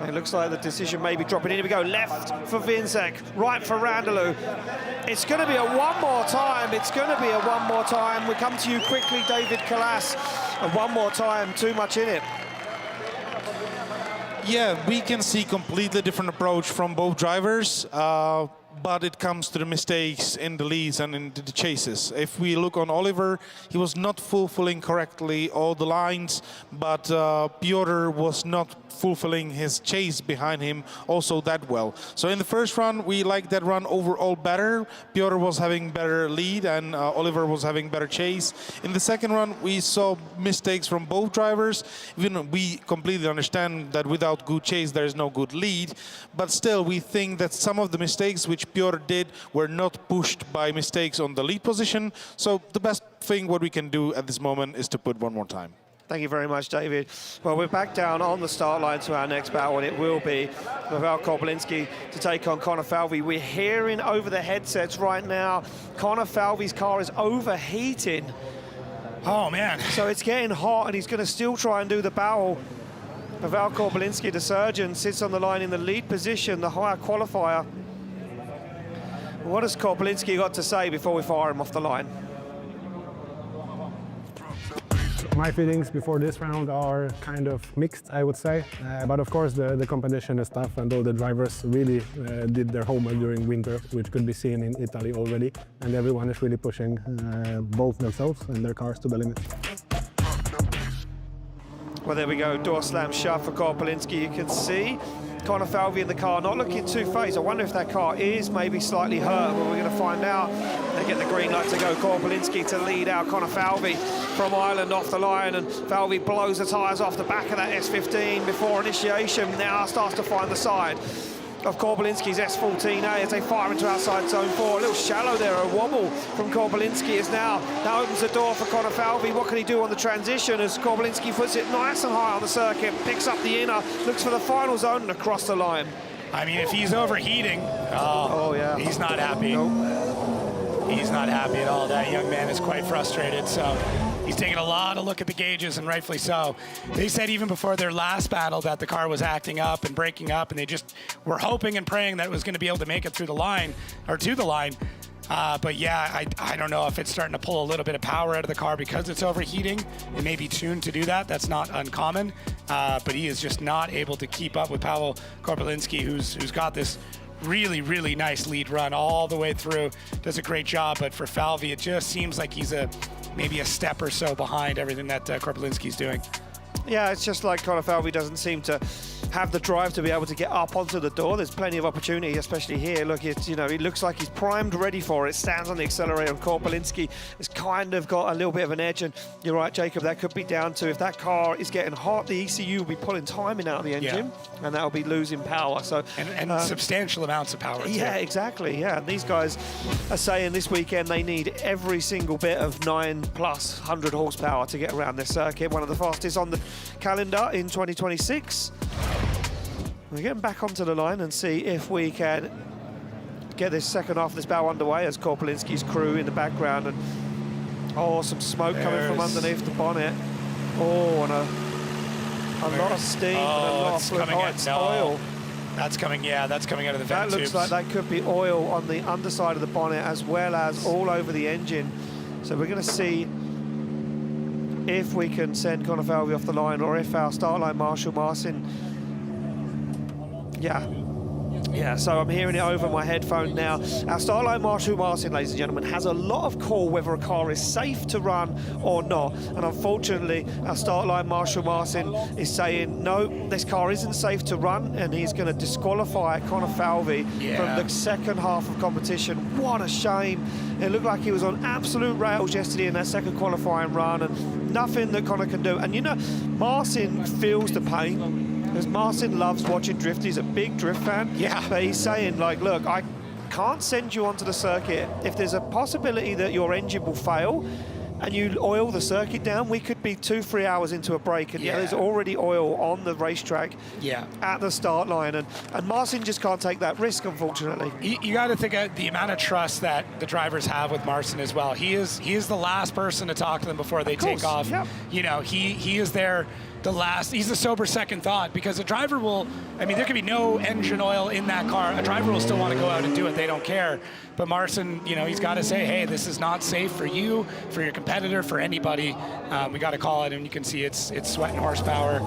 It looks like the decision may be dropping in. Here we go, left for Wiecek, right for Randall. It's going to be a one more time. It's going to be a one more time. We come to you quickly, David Kalas. And one more time, too much in it. Yeah, we can see completely different approach from both drivers. But it comes to the mistakes in the leads and in the chases. If we look on Oliver, he was not fulfilling correctly all the lines, but Piotr was not fulfilling his chase behind him also that well. So in the first run, we liked that run overall better. Piotr was having better lead and Oliver was having better chase. In the second run, we saw mistakes from both drivers. Even we completely understand that without good chase, there is no good lead. But still, we think that some of the mistakes which Piotr did were not pushed by mistakes on the lead position. So the best thing what we can do at this moment is to put one more time. Thank you very much, David. Well, we're back down on the start line to our next battle, and it will be Pavel Kobylinski to take on Connor Falvey. We're hearing over the headsets right now, Connor Falvey's car is overheating. Oh, man. So it's getting hot, and he's going to still try and do the battle. Pavel Kobylinski, the surgeon, sits on the line in the lead position, the higher qualifier. What has Kobylinski got to say before we fire him off the line? My feelings before this round are kind of mixed, I would say. But of course, the competition is tough, and all the drivers really did their homework during winter, which could be seen in Italy already. And everyone is really pushing both themselves and their cars to the limit. Well, there we go. Door slam shut for Kobylinski. You can see Connor Falvey in the car, not looking too phased. I wonder if that car is maybe slightly hurt, but we're going to find out. They get the green light to go. Kobylinski to lead out Connor Falvey from Ireland off the line, and Falvey blows the tyres off the back of that S15 before initiation. Now starts to find the side. of Korpelinski's S14A as they fire into outside zone 4. A little shallow there, a wobble from Korpelinski is now. That opens the door for Connor Falvey. What can he do on the transition as Korpelinski puts it nice and high on the circuit, picks up the inner, looks for the final zone and across the line. I mean, if he's overheating, yeah, he's not happy. Nope. He's not happy at all. That young man is quite frustrated, so he's taking a lot of look at the gauges, and rightfully so. They said even before their last battle that the car was acting up and breaking up, and they just were hoping and praying that it was going to be able to make it through the line, or to the line. But yeah, I don't know if it's starting to pull a little bit of power out of the car because it's overheating. It may be tuned to do that. That's not uncommon. But he is just not able to keep up with Pavel Korpelinski, who's got this really, really nice lead run all the way through. Does a great job, but for Falvey, it just seems like he's maybe a step or so behind everything that Korpelinski's doing. Yeah, it's just like Connor Falvey doesn't seem to have the drive to be able to get up onto the door. There's plenty of opportunity, especially here. Look, it's, you know, it looks like he's primed, ready for it. Stands on the accelerator, and Korpelinski has kind of got a little bit of an edge. And you're right, Jacob, that could be down to if that car is getting hot, the ECU will be pulling timing out of the engine, and that'll be losing power. So and substantial amounts of power. Yeah, exactly. Yeah, and these guys are saying this weekend they need every single bit of 9+ 100 horsepower to get around this circuit. One of the fastest on the calendar in 2026. We're getting back onto the line and see if we can get this second half of this battle underway as Korpelinski's crew in the background, and some smoke coming from underneath the bonnet. And a lot of steam and a lot of fluid. It's oil. That's coming out of the vent tubes. Looks like that could be oil on the underside of the bonnet as well as all over the engine. So we're going to see if we can send Connor Falvey off the line, or if our start line marshal Marcin. Yeah, so I'm hearing it over my headphone now. Our start line marshal Marcin, ladies and gentlemen, has a lot of call whether a car is safe to run or not. And unfortunately, our start line marshal Marcin is saying, no, this car isn't safe to run, and he's going to disqualify Connor Falvey from the second half of competition. What a shame. It looked like he was on absolute rails yesterday in that second qualifying run, and nothing that Connor can do. And you know, Marcin feels the pain, because Marcin loves watching drift. He's a big drift fan. Yeah. But he's saying, like, look, I can't send you onto the circuit. If there's a possibility that your engine will fail and you oil the circuit down, we could be 2-3 hours into a break, and there's already oil on the racetrack at the start line, and Marcin just can't take that risk, unfortunately. You got to think of the amount of trust that the drivers have with Marcin as well. He is the last person to talk to them before they take off. Yep. You know, he is there. He's the sober second thought, because a driver will, I mean, there could be no engine oil in that car. A driver will still want to go out and do it. They don't care. But Marcin, you know, he's got to say, hey, this is not safe for you, for your competitor, for anybody. We got to call it, and you can see it's sweating horsepower.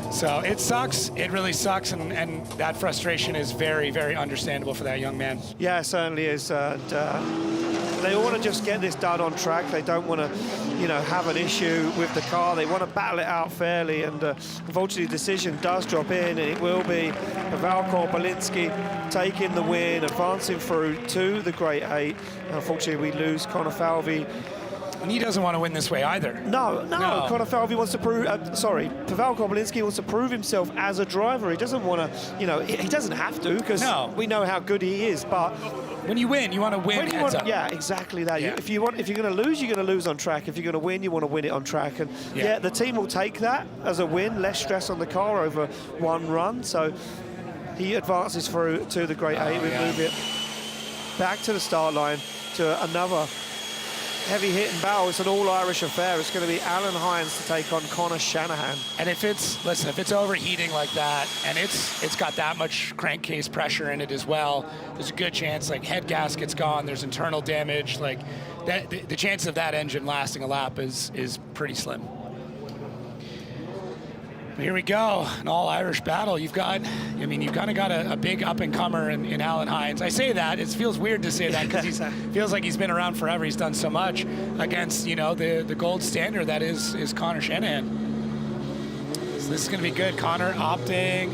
So it sucks. It really sucks, and that frustration is very, very understandable for that young man. Yeah, it certainly is. They want to just get this done on track. They don't want to, you know, have an issue with the car. They want to battle it out fairly, and unfortunately the decision does drop in, and it will be Pavel Korpelinski taking the win, advancing through to the Great 8. Unfortunately, we lose Connor Falvey. And he doesn't want to win this way either. No. Connor Falvey wants to prove, Pavel Korpelinski wants to prove himself as a driver. He doesn't want to, you know, he doesn't have to, because we know how good he is, but when you win, you want to win. Yeah, exactly that. Yeah. If you're going to lose, you're going to lose on track. If you're going to win, you want to win it on track. And the team will take that as a win, less stress on the car over one run. So he advances through to the Great 8. We move it back to the start line to another heavy hitting battle. It's an all-Irish affair. It's going to be Alan Hines to take on Connor Shanahan. And if it's overheating like that, and it's got that much crankcase pressure in it as well, there's a good chance, like, head gasket's gone, there's internal damage, like that. The chance of that engine lasting a lap is pretty slim. Here we go, an all-Irish battle. You've kind of got a big up-and-comer in Alan Hines. I say that, it feels weird to say that, because he feels like he's been around forever. He's done so much against, you know, the gold standard that is Connor Shanahan. So this is going to be good. Connor opting,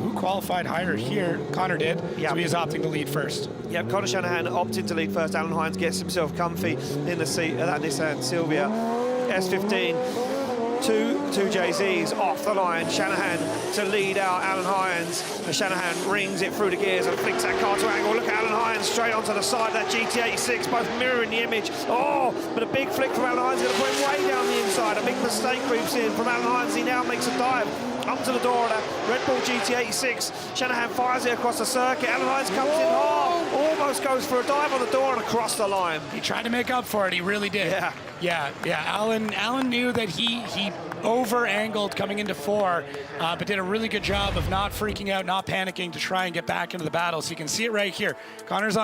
who qualified higher here? Connor did, so he is opting to lead first. Yep, Connor Shanahan opted to lead first. Alan Hines gets himself comfy in the seat of that Nissan Silvia S15. two JZs off the line. Shanahan to lead out Alan Hines. And Shanahan rings it through the gears and flicks that car to angle. Look at Alan Hines straight onto the side of that GT86, both mirroring the image. Oh, but a big flick from Alan Hines, going to put him way down the inside. A big mistake creeps in from Alan Hines. He now makes a dive up to the door of that Red Bull GT86. Shanahan fires it across the circuit. Alan Hines comes in hard, almost goes for a dive on the door and across the line. He tried to make up for it. He really did. Yeah. Alan knew that he over-angled coming into 4, but did a really good job of not freaking out, not panicking to try and get back into the battle. So you can see it right here. Connor's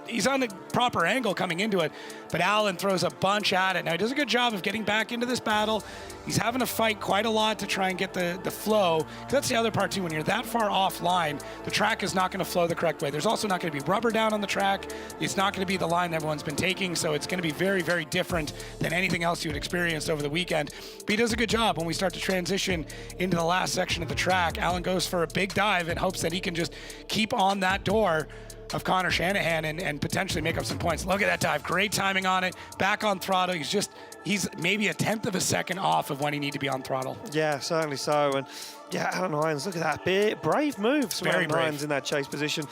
he's on a proper angle coming into it, but Alan throws a bunch at it. Now he does a good job of getting back into this battle. He's having to fight quite a lot to try and get the flow. That's the other part too. When you're that far offline, the track is not going to flow the correct way. There's also not going to be rubber down on the track. It's not going to be the line that everyone's been taking. So it's going to be very, very different than anything else you had experienced over the weekend. But he does a good job when we start to transition into the last section of the track. Alan goes for a big dive in hopes that he can just keep on that door of Connor Shanahan and potentially make up some points. Look at that dive. Great timing on it. Back on throttle. He's maybe a 1/10 of a second off of when he need to be on throttle. Yeah, certainly so. And yeah, Alan Hines, look at that. Brave moves from Alan Hines in that chase position.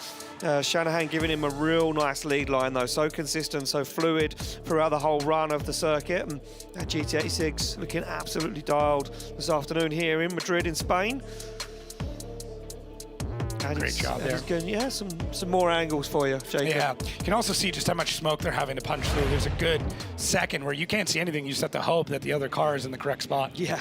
Shanahan giving him a real nice lead line, though. So consistent, so fluid throughout the whole run of the circuit. And that GT86 looking absolutely dialed this afternoon here in Madrid in Spain. And great job there. Yeah, some more angles for you, Jacob. Yeah, you can also see just how much smoke they're having to punch through. There's a good second where you can't see anything. You just have to hope that the other car is in the correct spot. Yeah.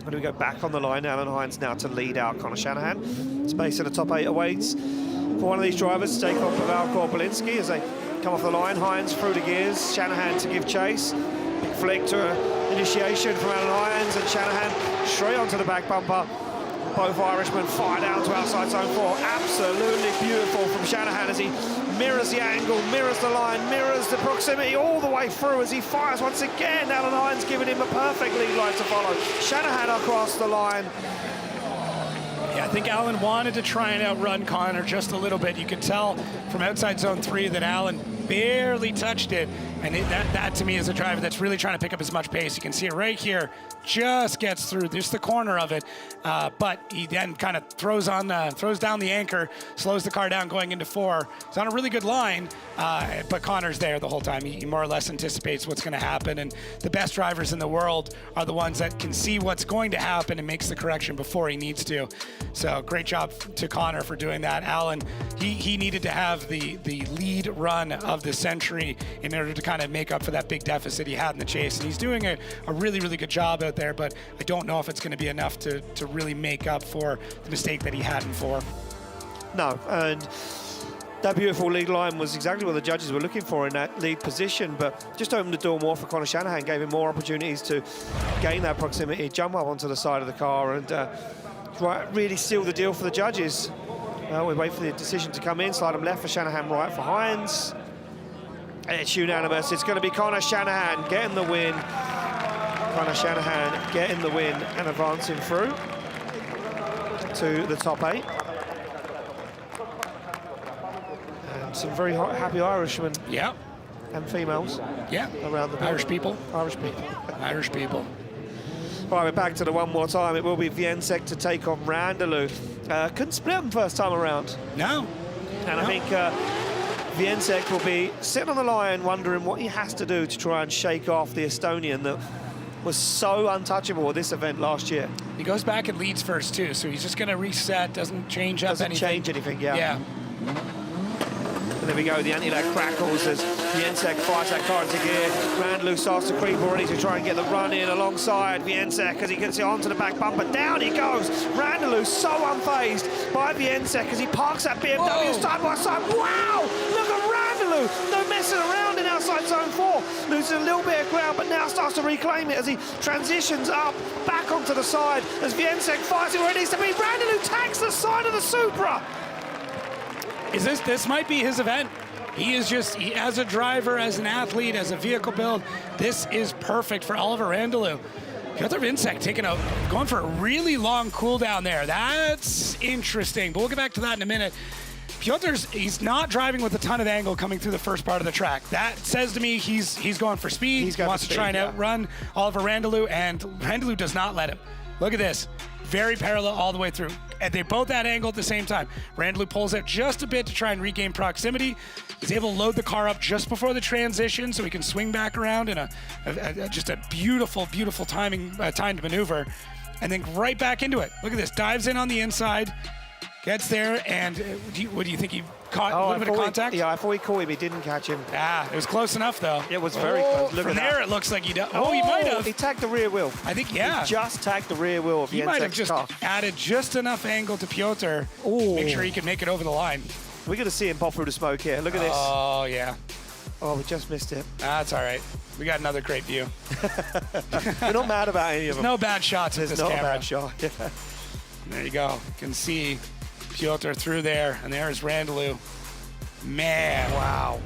When we go back on the line, Alan Hines now to lead out Connor Shanahan. Space in the top 8 awaits for one of these drivers to take on Pavel Korpolinski as they come off the line. Hines through the gears, Shanahan to give chase. Big flick to initiation from Alan Hines, and Shanahan straight onto the back bumper. Both Irishmen fire down to outside zone 4. Absolutely beautiful from Shanahan as he mirrors the angle, mirrors the line, mirrors the proximity all the way through as he fires once again. Alan Hines giving him a perfect lead line to follow. Shanahan across the line. Yeah, I think Alan wanted to try and outrun Connor just a little bit. You could tell from outside zone 3 that Alan barely touched it. And that to me is a driver that's really trying to pick up as much pace. You can see it right here, just gets through just the corner of it. But he then kind of throws down the anchor, slows the car down going into 4. It's on a really good line, but Connor's there the whole time. He more or less anticipates what's going to happen. And the best drivers in the world are the ones that can see what's going to happen and makes the correction before he needs to. So great job to Connor for doing that. Alan, he needed to have the lead run of the century in order to kind of make up for that big deficit he had in the chase. And he's doing a really, really good job out there, but I don't know if it's going to be enough to really make up for the mistake that he had in 4. No, and that beautiful lead line was exactly what the judges were looking for in that lead position, but just opened the door more for Connor Shanahan, gave him more opportunities to gain that proximity, jump up onto the side of the car, and really seal the deal for the judges. We wait for the decision to come in, slide him left for Shanahan, right for Hines. It's unanimous. It's going to be Connor Shanahan getting the win. Connor Shanahan getting the win and advancing through to the top 8. And some very happy Irishmen. Yeah. And females. Yeah. Around the Irish people. Irish people. Irish people. Right, we're back to the one more time. It will be Viensek to take on Randalou. Couldn't split them first time around. No. And I think Viensek will be sitting on the line wondering what he has to do to try and shake off the Estonian that was so untouchable at this event last year. He goes back and leads first too, so he's just going to reset, doesn't change up anything. Doesn't change anything, yeah. Yeah. And there we go, the anti-lag crackles as Viensek fires that car into gear. Randalou starts to creep already to try and get the run in alongside Viensek as he gets it onto the back bumper. Down he goes. Randalou so unfazed by Viensek as he parks that BMW side by side. Wow! Look at Randalou! No messing around in outside zone 4. Loses a little bit of ground, but now starts to reclaim it as he transitions up, back onto the side as Viensek fires it where it needs to be. Randalou tags the side of the Supra. This might be his event. As a driver, as an athlete, as a vehicle build, this is perfect for Oliver Randalou. Piotr Viensek going for a really long cool down there. That's interesting, but we'll get back to that in a minute. he's not driving with a ton of angle coming through the first part of the track. That says to me he's going for speed. He wants to try and outrun Oliver Randalou, and Randalou does not let him. Look at this. Very parallel all the way through. And they both that angle at the same time. Randalou pulls out just a bit to try and regain proximity. He's able to load the car up just before the transition so he can swing back around in just a beautiful, beautiful timed maneuver. And then right back into it. Look at this. Dives in on the inside. Gets there, and what do you think? He caught a little bit of contact? I thought he caught him. He didn't catch him. Ah, it was close enough, though. It was very close. Look from at there, that. it looks like he does. Oh, he might have. He tagged the rear wheel. I think, yeah. He just tagged the rear wheel of He might have just car. added just enough angle to Piotr to make sure he could make it over the line. We're going to see him pop through the smoke here. Look at this. Oh, yeah. Oh, we just missed it. That's all right. We got another great view. We're not mad about any of them. No bad shots with this camera. There's not a bad shot. Yeah. There you go. You can see Piotr through there, and there's Randalou. Man, wow.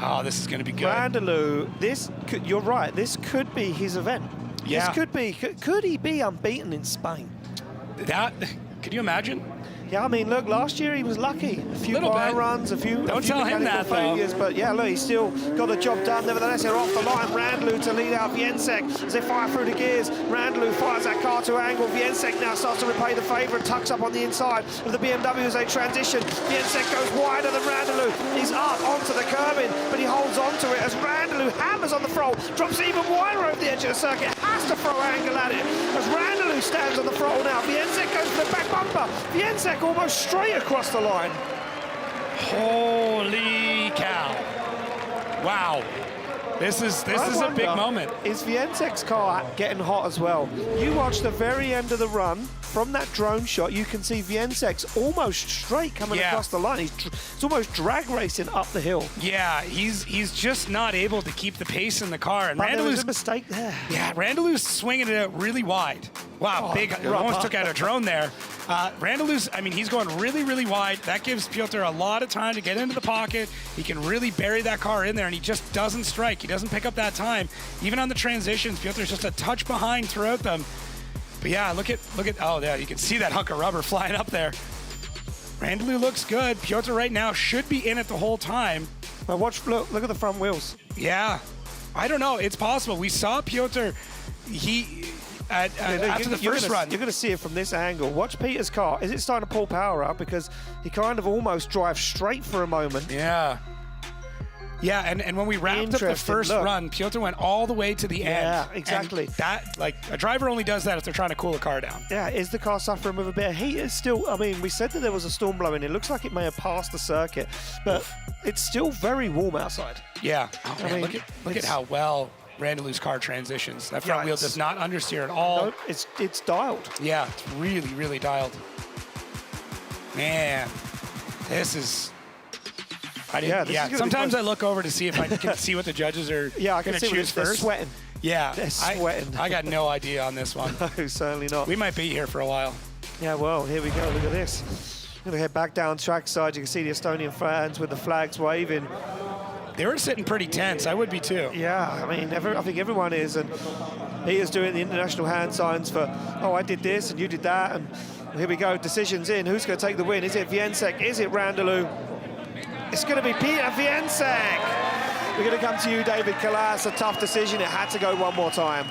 Oh, this is going to be good. Randalou, you're right, this could be his event. Yeah. This could be, could he be unbeaten in Spain? Could you imagine? Yeah, I mean, look, last year he was lucky. A few bar runs, a few mechanical failures, but yeah, look, he still got the job done. Nevertheless, they're off the line. Randalou to lead out Viensek as they fire through the gears. Randalou fires that car to angle. Viensek now starts to repay the favour and tucks up on the inside of the BMW as they transition. Viensek goes wider than Randalou. He's up onto the curbing, but he holds onto it as Randalou hammers on the throttle, drops even wider over the edge of the circuit, has to throw angle at it as Randalou stands on the throttle now. Viensek goes for the back bumper. Viensek almost straight across the line. Holy cow. Wow. This is a big moment. Is Viensek's car getting hot as well? You watch the very end of the run, from that drone shot, you can see Viensek's almost straight coming across the line. It's almost drag racing up the hill. Yeah, he's just not able to keep the pace in the car. And but Randalou's there was a mistake there. Yeah, Randalou's swinging it out really wide. Wow, big, almost took out a drone there. Randalou's, I mean, he's going really, really wide. That gives Piotr a lot of time to get into the pocket. He can really bury that car in there, and he just doesn't strike. He doesn't pick up that time. Even on the transitions, Piotr's just a touch behind throughout them. But yeah, look at, oh yeah, you can see that hunk of rubber flying up there. Randalou looks good. Piotr right now should be in it the whole time. But look at the front wheels. Yeah, I don't know. It's possible. We saw Piotr, after the first run. You're going to see it from this angle. Watch Peter's car. Is it starting to pull power up? Because he kind of almost drives straight for a moment. Yeah. Yeah, and when we wrapped up the first run, Piotr went all the way to the end. Yeah, exactly. And that, like, a driver only does that if they're trying to cool a car down. Yeah, is the car suffering with a bit of heat? It's still, I mean, we said that there was a storm blowing. It looks like it may have passed the circuit, but it's still very warm outside. Yeah. Oh, man, look at how well Randalou's car transitions. That front wheel does not understeer at all. No, it's dialed. Yeah, it's really, really dialed. Man, this is... Sometimes I look over to see if I can see what the judges are going to choose first. They're sweating. Yeah, they're sweating. I got no idea on this one. No, certainly not. We might be here for a while. Yeah, well, here we go. Look at this. Going to head back down trackside. You can see the Estonian fans with the flags waving. They were sitting pretty tense. I would be too. Yeah, I mean, I think everyone is. And Peter's doing the international hand signs for, oh, I did this and you did that. And here we go. Decisions in. Who's going to take the win? Is it Viensek? Is it Randalou? It's going to be Peter Viensek. We're going to come to you, David Kalas. A tough decision. It had to go one more time.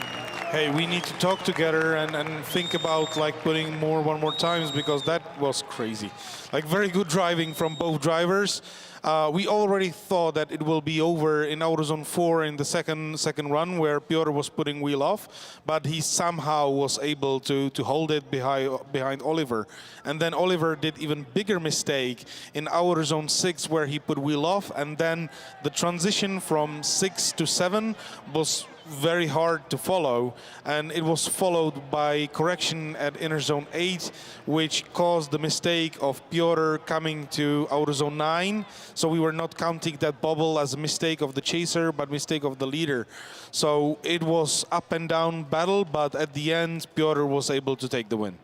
Hey, we need to talk together and think about like putting one more times, because that was crazy. Like, very good driving from both drivers. We already thought that it will be over in AutoZone 4 in the second run, where Piotr was putting wheel off, but he somehow was able to hold it behind Oliver. And then Oliver did even bigger mistake in AutoZone 6, where he put wheel off, and then the transition from 6 to 7 was very hard to follow, and it was followed by correction at inner zone 8, which caused the mistake of Piotr coming to outer zone 9. So we were not counting that bubble as a mistake of the chaser, but mistake of the leader. So it was up and down battle, but at the end Piotr was able to take the win.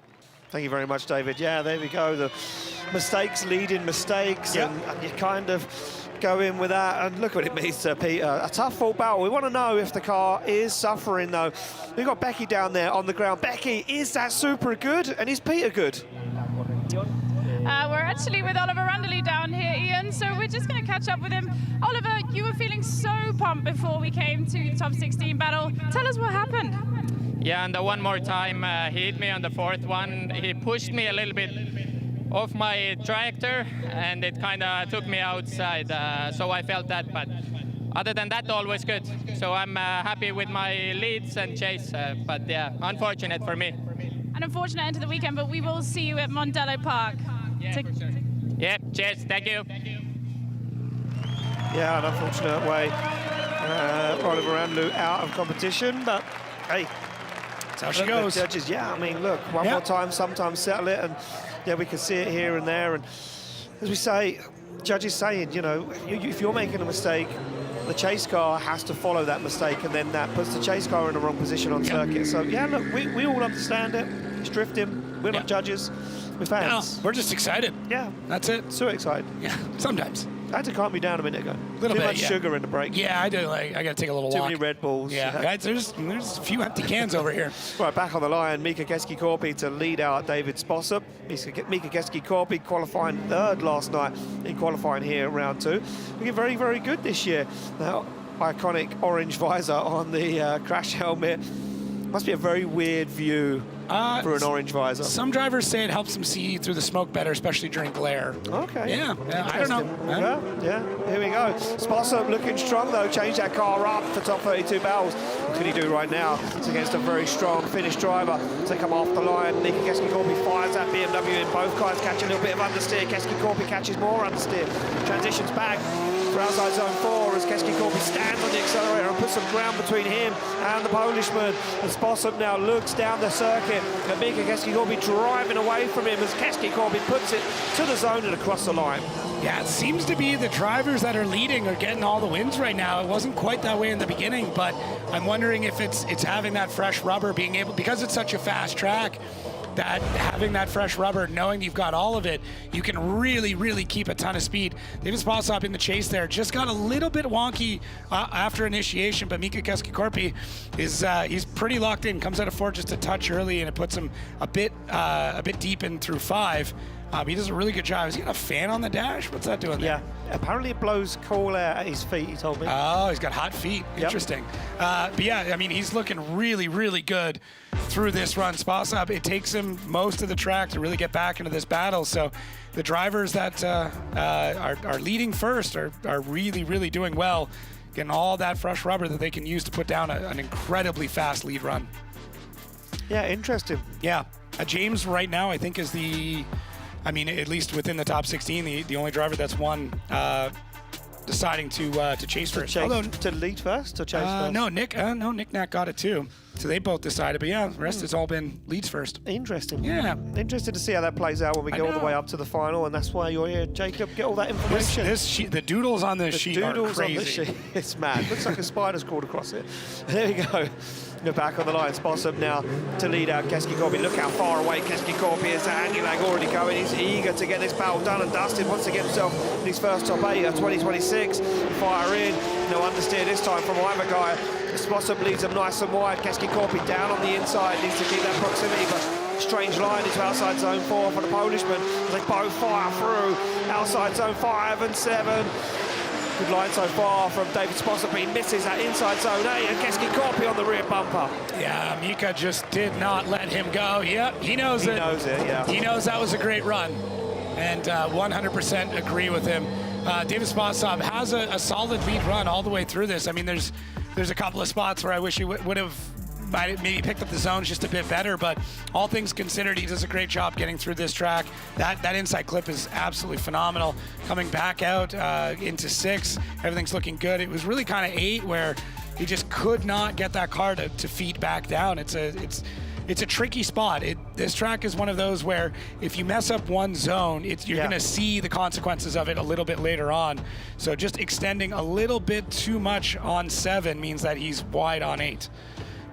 Thank you very much, David. Yeah, there we go. The mistakes leading mistakes, and you kind of go in with that. And look what it means to Peter. A tough fought battle. We want to know if the car is suffering, though. We've got Becky down there on the ground. Becky, is that super good? And is Peter good? We're actually with Oliver Randeley down here, Ian, so we're just going to catch up with him. Oliver, you were feeling so pumped before we came to the top 16 battle. Tell us what happened. Yeah, and the one more time he hit me on the fourth one. He pushed me a little bit off my trajectory, and it kind of took me outside, so I felt that, but other than that, always good. So I'm happy with my leads and chase, but yeah, unfortunate for me. An unfortunate end to the weekend, but we will see you at Mondello Park. Yeah, for sure. Yeah, cheers, thank you. Yeah, an unfortunate way. Oliver Randeley out of competition, but hey, that's how she goes. The judges, yeah, I mean, look, one more time, sometimes settle it, and yeah, we can see it here and there. And as we say, judges saying, you know, if you're making a mistake, the chase car has to follow that mistake, and then that puts the chase car in the wrong position on circuit. So yeah, look, we all understand it. It's drifting. We're not judges. We're fans. No, we're just excited. Yeah, that's it. So excited. Yeah, sometimes. I had to calm me down a minute ago. Little Too bit, much sugar in the break. Yeah, I do. Like, I got to take a little Too walk. many Red Bulls. Yeah, there's a few empty cans over here. Right, back on the line, Mika Keski-Korpi to lead out David Spossop. Mika Keski-Korpi qualifying third last night in qualifying here round 2. Looking very, very good this year. Now, iconic orange visor on the crash helmet. Must be a very weird view for an orange visor. Some drivers say it helps them see through the smoke better, especially during glare. Okay. Yeah, I don't know. Yeah, here we go. Spossop looking strong though, changed that car up for top 32 battles. What can he do right now? It's against a very strong Finnish driver. So they come off the line. Mika Keski-Korpi fires that BMW in. Both cars catch a little bit of understeer. Keski-Korpi catches more understeer. Transitions back for outside zone 4 as Keski-Korpi stands on the accelerator and puts some ground between him and the Polishman. And Spossop now looks down the circuit. And Mika Keski-Korpi driving away from him as Keski-Korpi puts it to the zone and across the line. Yeah, it seems to be the drivers that are leading are getting all the wins right now. It wasn't quite that way in the beginning, but I'm wondering if it's having that fresh rubber, being able, because it's such a fast track, that having that fresh rubber, knowing you've got all of it, you can really, really keep a ton of speed. David Spossop in the chase there just got a little bit wonky after initiation, but Mika Keski-Korpi is he's pretty locked in. Comes out of 4 just a touch early, and it puts him a bit deep in through 5. He does a really good job. Has he got a fan on the dash? What's that doing there? Yeah, apparently it blows cool air at his feet, he told me. Oh, he's got hot feet. Interesting. But yeah, I mean, he's looking really, really good through this run. Spossop, it takes him most of the track to really get back into this battle. So the drivers that are leading first are really, really doing well, getting all that fresh rubber that they can use to put down an incredibly fast lead run. Yeah, interesting. Yeah. James right now, I think, is at least within the top 16, the only driver that's won deciding to chase first. To lead first or chase first? No, Nick Nack got it too. So they both decided, but yeah, the rest has all been leads first. Interesting. Yeah. Interested to see how that plays out when we go all the way up to the final, and that's why you're here, Jacob. Get all that information. This sheet, the doodles on this sheet are crazy. On this sheet, it's mad. Looks like a spider's crawled across it. There we go. You're back on the line. Spossop now to lead out Keski-Korpi. Look how far away Keski-Korpi is. Angulag already going. He's eager to get this battle done and dusted. Wants to get himself in his first top 8 of 2026. Fire in. No understeer this time from either guy. Spossop leads them nice and wide. Keski-Korpi down on the inside. Needs to keep that proximity, but strange line into outside zone 4 for the Polishman. They both fire through outside zone 5 and 7. Good line so far from David Spossop. He misses that inside zone 8, and Keski-Korpi on the rear bumper. Yeah, Mika just did not let him go. Yep, he knows it. He knows it, yeah. He knows that was a great run, and 100% agree with him. David Spossop has a solid lead run all the way through this. I mean, there's a couple of spots where I wish he would have maybe picked up the zones just a bit better, but all things considered, he does a great job getting through this track. That inside clip is absolutely phenomenal. Coming back out into 6, everything's looking good. It was really kind of 8 where he just could not get that car to feed back down. It's a tricky spot. This track is one of those where if you mess up one zone, you're going to see the consequences of it a little bit later on. So just extending a little bit too much on 7 means that he's wide on 8.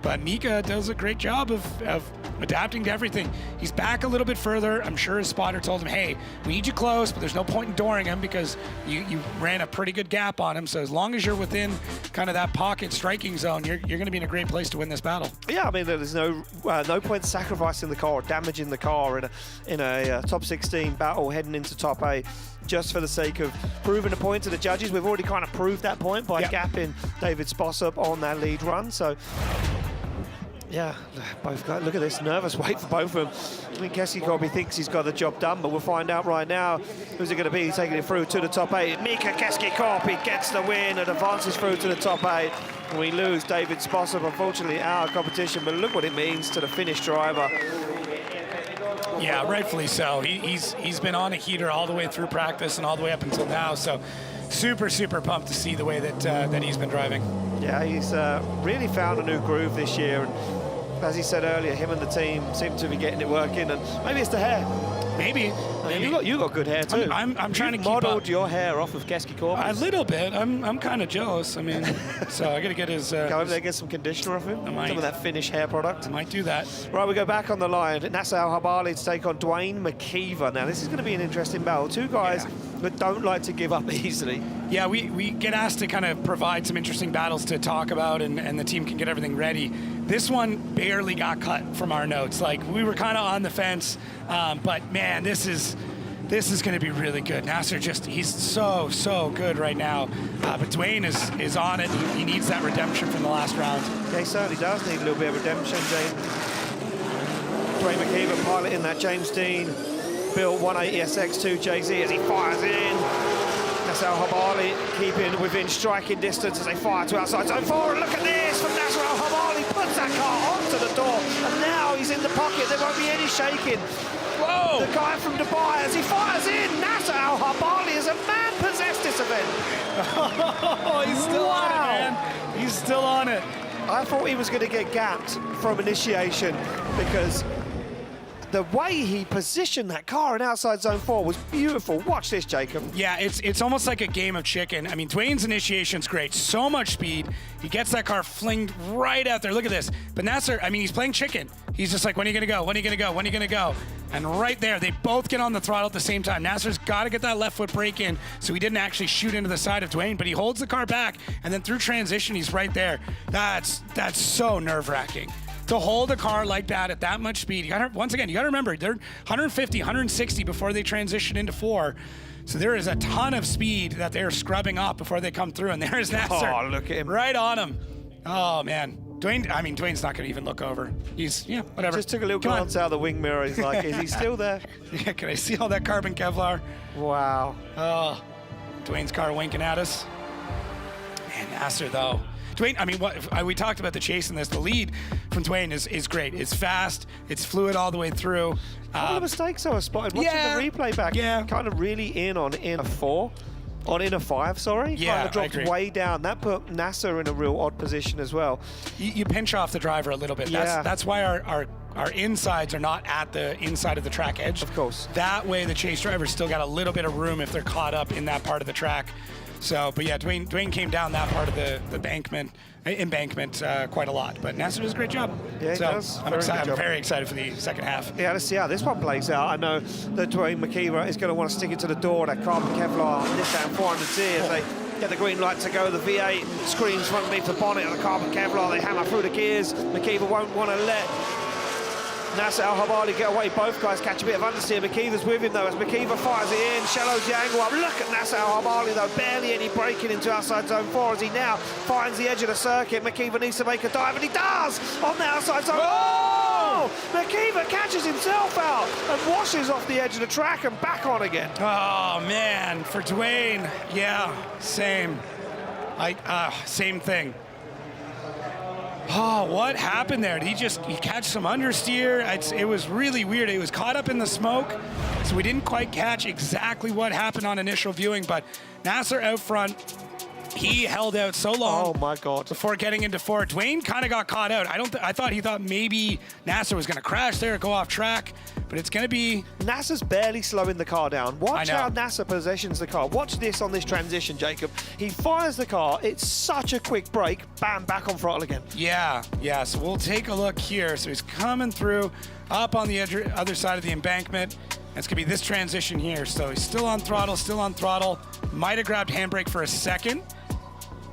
But Mika does a great job of adapting to everything. He's back a little bit further. I'm sure his spotter told him, hey, we need you close, but there's no point in dooring him because you ran a pretty good gap on him. So as long as you're within kind of that pocket striking zone, you're going to be in a great place to win this battle. Yeah, I mean, there's no point sacrificing the car or damaging the car in a top 16 battle heading into top 8 just for the sake of proving a point to the judges. We've already kind of proved that point by gapping David Spossop on that lead run. So yeah, both guys, look at this nervous wait for both of them. I mean, Keski thinks he's got the job done, but we'll find out right now. Who's it going to be taking it through to the top 8? Mika Keski gets the win and advances through to the top 8. We lose David Spossop, unfortunately, out of competition, but look what it means to the Finnish driver. Yeah, rightfully so. He's been on a heater all the way through practice and all the way up until now, so super pumped to see the way that he's been driving. Yeah, he's really found a new groove this year, and as he said earlier, him and the team seem to be getting it working, and maybe it's the hair. Maybe. I mean, you got good hair too. I'm trying to keep modelled your hair off of Keski A little bit. I'm kind of jealous. I mean, so I got to get his. Go over there, get some conditioner off him. Some of that Finnish hair product. I might do that. Right, we go back on the line. Nasser Al-Habali to take on Dwayne McKeever. Now, this is going to be an interesting battle. Two guys that don't like to give up easily. Yeah, we get asked to kind of provide some interesting battles to talk about, and the team can get everything ready. This one barely got cut from our notes. Like, we were kind of on the fence, but man, this is going to be really good. Nasser he's so good right now. But Dwayne is on it. He needs that redemption from the last round. Yeah, he certainly does need a little bit of redemption. Dwayne McKeever piloting that James Dean built 180 SX2 JZ as he fires in. Nasser Al-Habali keeping within striking distance as they fire to outside zone 4. And look at this from Nasser Al-Habali. Puts that car onto the door. And now he's in the pocket. There won't be any shaking. Whoa! The guy from Dubai as he fires in. Nasser Al-Habali is a man possessed this event. Oh, he's still on it, man. He's still on it. I thought he was going to get gapped from initiation because the way he positioned that car in outside zone 4 was beautiful. Watch this, Jacob. Yeah, it's almost like a game of chicken. I mean, Dwayne's initiation's great. So much speed. He gets that car flinged right out there. Look at this. But Nasser, I mean, he's playing chicken. He's just like, when are you going to go? When are you going to go? When are you going to go? And right there, they both get on the throttle at the same time. Nasser's got to get that left foot brake in, so he didn't actually shoot into the side of Dwayne, but he holds the car back, and then through transition, he's right there. That's so nerve-wracking. To hold a car like that at that much speed, once again, you got to remember, they're 150, 160 before they transition into 4. So there is a ton of speed that they're scrubbing up before they come through, and there's Nasser. Oh, look at him. Right on him. Oh, man. Dwayne's not going to even look over. He's, whatever. Just took a little glance out the wing mirror. He's like, is he still there? Yeah, can I see all that carbon Kevlar? Wow. Oh, Dwayne's car winking at us. Man, Nasser, though. Dwayne, I mean, we talked about the chase in this. The lead from Dwayne is great. It's fast. It's fluid all the way through. A couple of mistakes I was spotted watching the replay back. Yeah. Kind of really in a 4. On in a 5, sorry. Yeah, kind of dropped I agree. way down. That put Nasser in a real odd position as well. You pinch off the driver a little bit. Yeah. That's why our insides are not at the inside of the track edge. Of course. That way the chase driver's still got a little bit of room if they're caught up in that part of the track. So, but yeah, Dwayne came down that part of the embankment quite a lot. But Nasser does a great job. Yeah, he does. I'm excited. I'm very excited for the second half. Yeah, let's see how this one plays out. I know that Dwayne McKeever is going to want to stick it to the door, that carbon Kevlar Nissan 400Z as they get the green light to go. The V8 screams front beneath the bonnet of the carbon Kevlar. They hammer through the gears. McKeever won't want to let Nasser Al-Habali get away. Both guys catch a bit of understeer. McKeever's with him though as McKeever fires it in, shallows the angle up. Look at Nasser Al-Habali though, barely any braking into outside zone 4 as he now finds the edge of the circuit. McKeever needs to make a dive and he does on the outside zone. Oh! McKeever catches himself out and washes off the edge of the track and back on again. Oh man, for Dwayne, yeah, same. Same thing. Oh, what happened there? Did he catch some understeer? It was really weird. It was caught up in the smoke, so we didn't quite catch exactly what happened on initial viewing, but Nasser out front, He held out so long. Oh my God! Before getting into fourth, Dwayne kind of got caught out. I thought maybe Nasser was going to crash there, go off track, but it's going to be. Nasser's barely slowing the car down. Watch how Nasser positions the car. Watch this on this transition, Jacob. He fires the car. It's such a quick brake. Bam, back on throttle again. Yeah. So we'll take a look here. So he's coming through up on the other side of the embankment. It's going to be this transition here. So he's still on throttle. Might have grabbed handbrake for a second.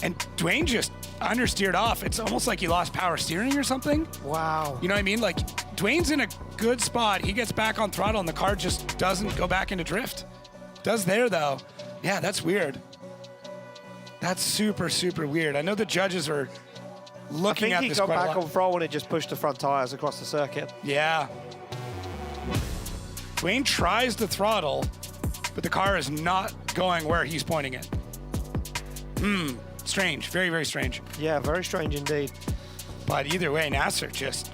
And Dwayne just understeered off. It's almost like he lost power steering or something. Wow. You know what I mean? Like, Dwayne's in a good spot. He gets back on throttle and the car just doesn't go back into drift. Does there, though. Yeah, that's weird. That's super, super weird. I know the judges are looking at this quite a lot. I think he got back on throttle and it just pushed the front tires across the circuit. Yeah. Dwayne tries to throttle, but the car is not going where he's pointing it. Strange. Very, very strange. Yeah, very strange indeed. But either way, Nasser just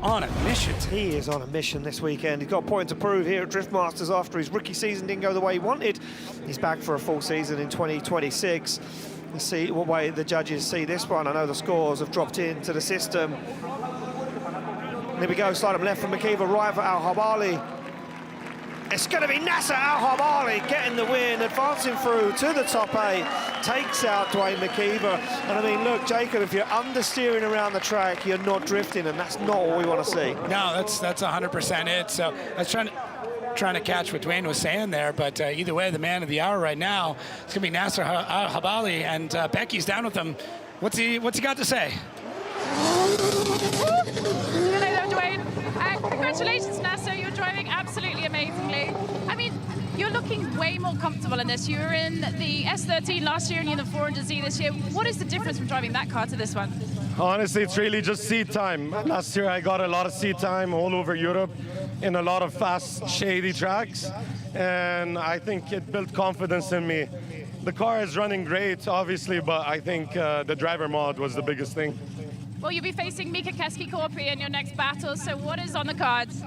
on a mission. He is on a mission this weekend. He's got a point to prove here at Drift Masters after his rookie season didn't go the way he wanted. He's back for a full season in 2026. Let's see what way the judges see this one. I know the scores have dropped into the system. There we go, slide him left from McKeever, right for Al-Habali. It's going to be Nasser Al-Habali getting the win, advancing through to the top 8, takes out Dwayne McKeever. And I mean, look, Jacob, if you're understeering around the track, you're not drifting, and that's not what we want to see. No, that's 100% it. So I was trying to catch what Dwayne was saying there, but either way, the man of the hour right now, it's going to be Nasser Al-Habali, and Becky's down with him. What's he got to say? Hello, Dwayne. Congratulations, Nasser. You're driving absolutely amazingly. I mean, you're looking way more comfortable in this. You were in the S13 last year and you're in the 400Z this year. What is the difference from driving that car to this one? Honestly, it's really just seat time. Last year I got a lot of seat time all over Europe in a lot of fast, shady tracks, and I think it built confidence in me. The car is running great, obviously, but I think the driver mod was the biggest thing. Well, you'll be facing Mika Keski-Korpi in your next battle, so what is on the cards?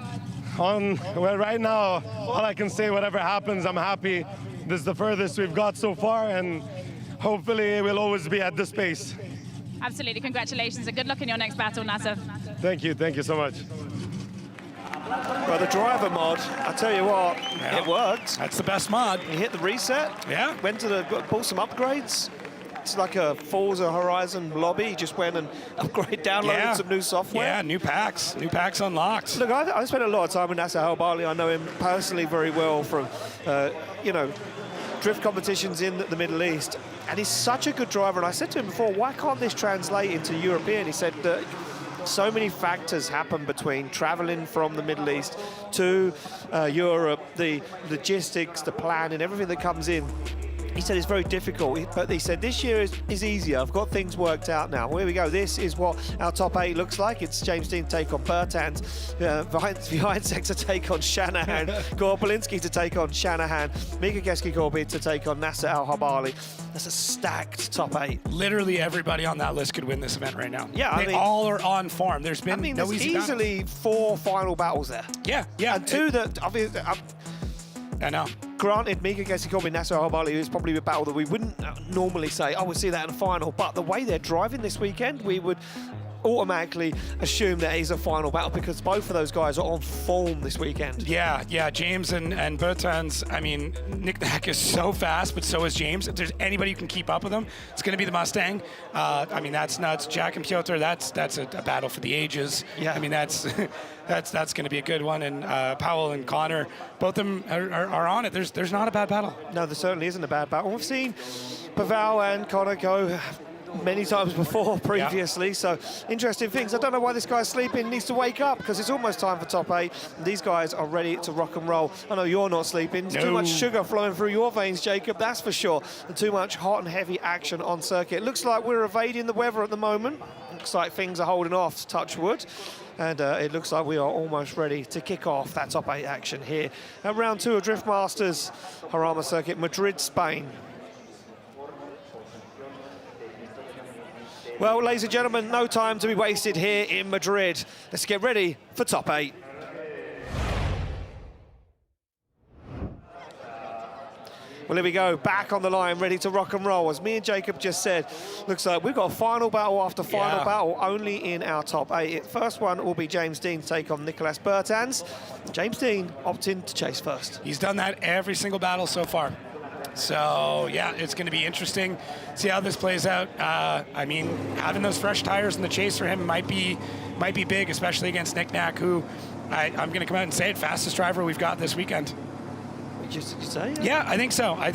Well, right now, all I can say, whatever happens, I'm happy. This is the furthest we've got so far, and hopefully we'll always be at this pace. Absolutely, congratulations, and good luck in your next battle, Nasser. Thank you so much. Well, the driver mod, I tell you what, it worked. That's the best mod. He hit the reset, went to bought some upgrades. It's like a Forza Horizon lobby. He just went and downloaded some new software. Yeah, new packs unlocked. Look, I spent a lot of time with Nasser Al-Habali. I know him personally very well from, drift competitions in the Middle East. And he's such a good driver. And I said to him before, why can't this translate into European? He said that so many factors happen between traveling from the Middle East to Europe, the logistics, the planning, everything that comes in. He said it's very difficult, but he said this year is easier. I've got things worked out now. Here we go. This is what our top 8 looks like. It's James Dean take on Bertans, Viansek to take on Shanahan, Gorbalinski to take on Shanahan, Mika Keski-Korpi to take on Nasser Al-Habali. That's a stacked top 8. Literally everybody on that list could win this event right now. Yeah, they all are on form. There's been no there's easy easily battles. 4 final battles there. Yeah. And 2 that obviously. I know. Granted, Mika Keski-Korpi, Nasser Al-Habali is probably a battle that we wouldn't normally say, we'll see that in the final. But the way they're driving this weekend, we would automatically assume that is a final battle because both of those guys are on form this weekend. Yeah, James and Bertans, I mean, Nick Nack is so fast, but so is James. If there's anybody who can keep up with him, it's going to be the Mustang. I mean, that's nuts. Jack and Piotr, that's a battle for the ages. Yeah. I mean, that's going to be a good one. And Powell and Connor, both of them are on it. There's not a bad battle. No, there certainly isn't a bad battle. We've seen Pavel and Connor go many times before previously, so interesting things. I don't know why this guy's sleeping, needs to wake up because it's almost time for top 8. These guys are ready to rock and roll. I know you're not sleeping. There's too much sugar flowing through your veins, Jacob, that's for sure. And too much hot and heavy action on circuit. Looks like we're evading the weather at the moment. Looks like things are holding off, touch wood. And it looks like we are almost ready to kick off that top 8 action here at round 2 of Drift Masters, Jarama Circuit, Madrid, Spain. Well, ladies and gentlemen, no time to be wasted here in Madrid. Let's get ready for top 8. Well, here we go, back on the line, ready to rock and roll. As me and Jacob just said, looks like we've got a final battle after final battle, only in our top 8. First one will be James Dean's take on Nicolas Bertans. James Dean opting to chase first. He's done that every single battle so far. So, yeah, it's going to be interesting. See how this plays out. I mean, having those fresh tires in the chase for him might be big, especially against Nick Knack, who I'm going to come out and say it, fastest driver we've got this weekend. Just say it? Yeah, I think so. I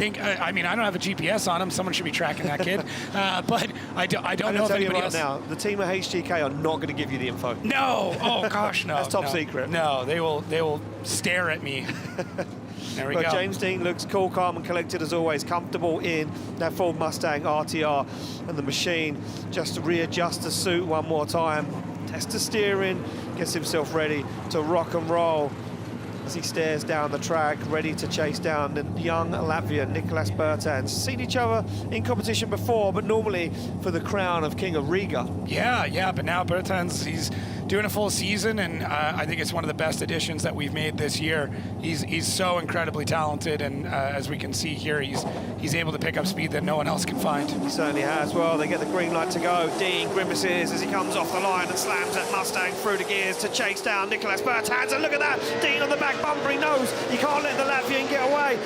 mean, I don't have a GPS on him. Someone should be tracking that kid. But I don't know if anybody else. Now, the team at HGK are not going to give you the info. No. Oh gosh, no. That's top secret. No, they will stare at me. There we go. James Dean looks cool, calm and collected as always, comfortable in that Ford Mustang RTR, and the machine just to readjust the suit one more time, test the steering, gets himself ready to rock and roll as he stares down the track, ready to chase down the young Latvian Nicolas Bertans. Seen each other in competition before, but normally for the crown of King of Riga. Yeah, but now Bertans, he's doing a full season, and I think it's one of the best additions that we've made this year. He's so incredibly talented, and as we can see here, he's able to pick up speed that no one else can find. He certainly has. Well, they get the green light to go. Dean grimaces as he comes off the line and slams that Mustang through the gears to chase down Nicolas Bertans. And look at that, Dean on the back bumper. He knows he can't let the Latvian get away.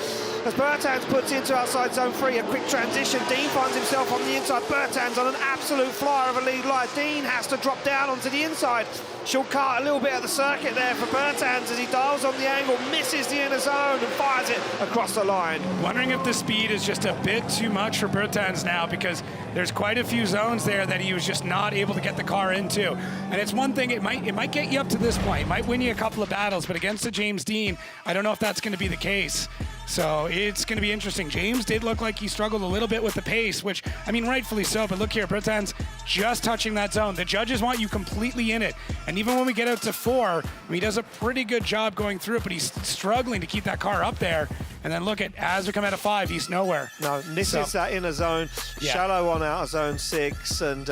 As Bertans puts into outside zone 3, a quick transition. Dean finds himself on the inside. Bertans on an absolute flyer of a lead line. Dean has to drop down onto the inside. Shortcut a little bit of the circuit there for Bertans as he dials on the angle, misses the inner zone and fires it across the line. Wondering if the speed is just a bit too much for Bertans now, because there's quite a few zones there that he was just not able to get the car into. And it's one thing, it might get you up to this point, it might win you a couple of battles, but against a James Dean, I don't know if that's going to be the case. So it's going to be interesting. James did look like he struggled a little bit with the pace, which, I mean, rightfully so, but look here, Bertans just touching that zone. The judges want you completely in it. And even when we get out to 4, I mean, he does a pretty good job going through it, but he's struggling to keep that car up there. And then look at, as we come out of 5, he's nowhere. No, this is that inner zone, shallow on out of zone 6, and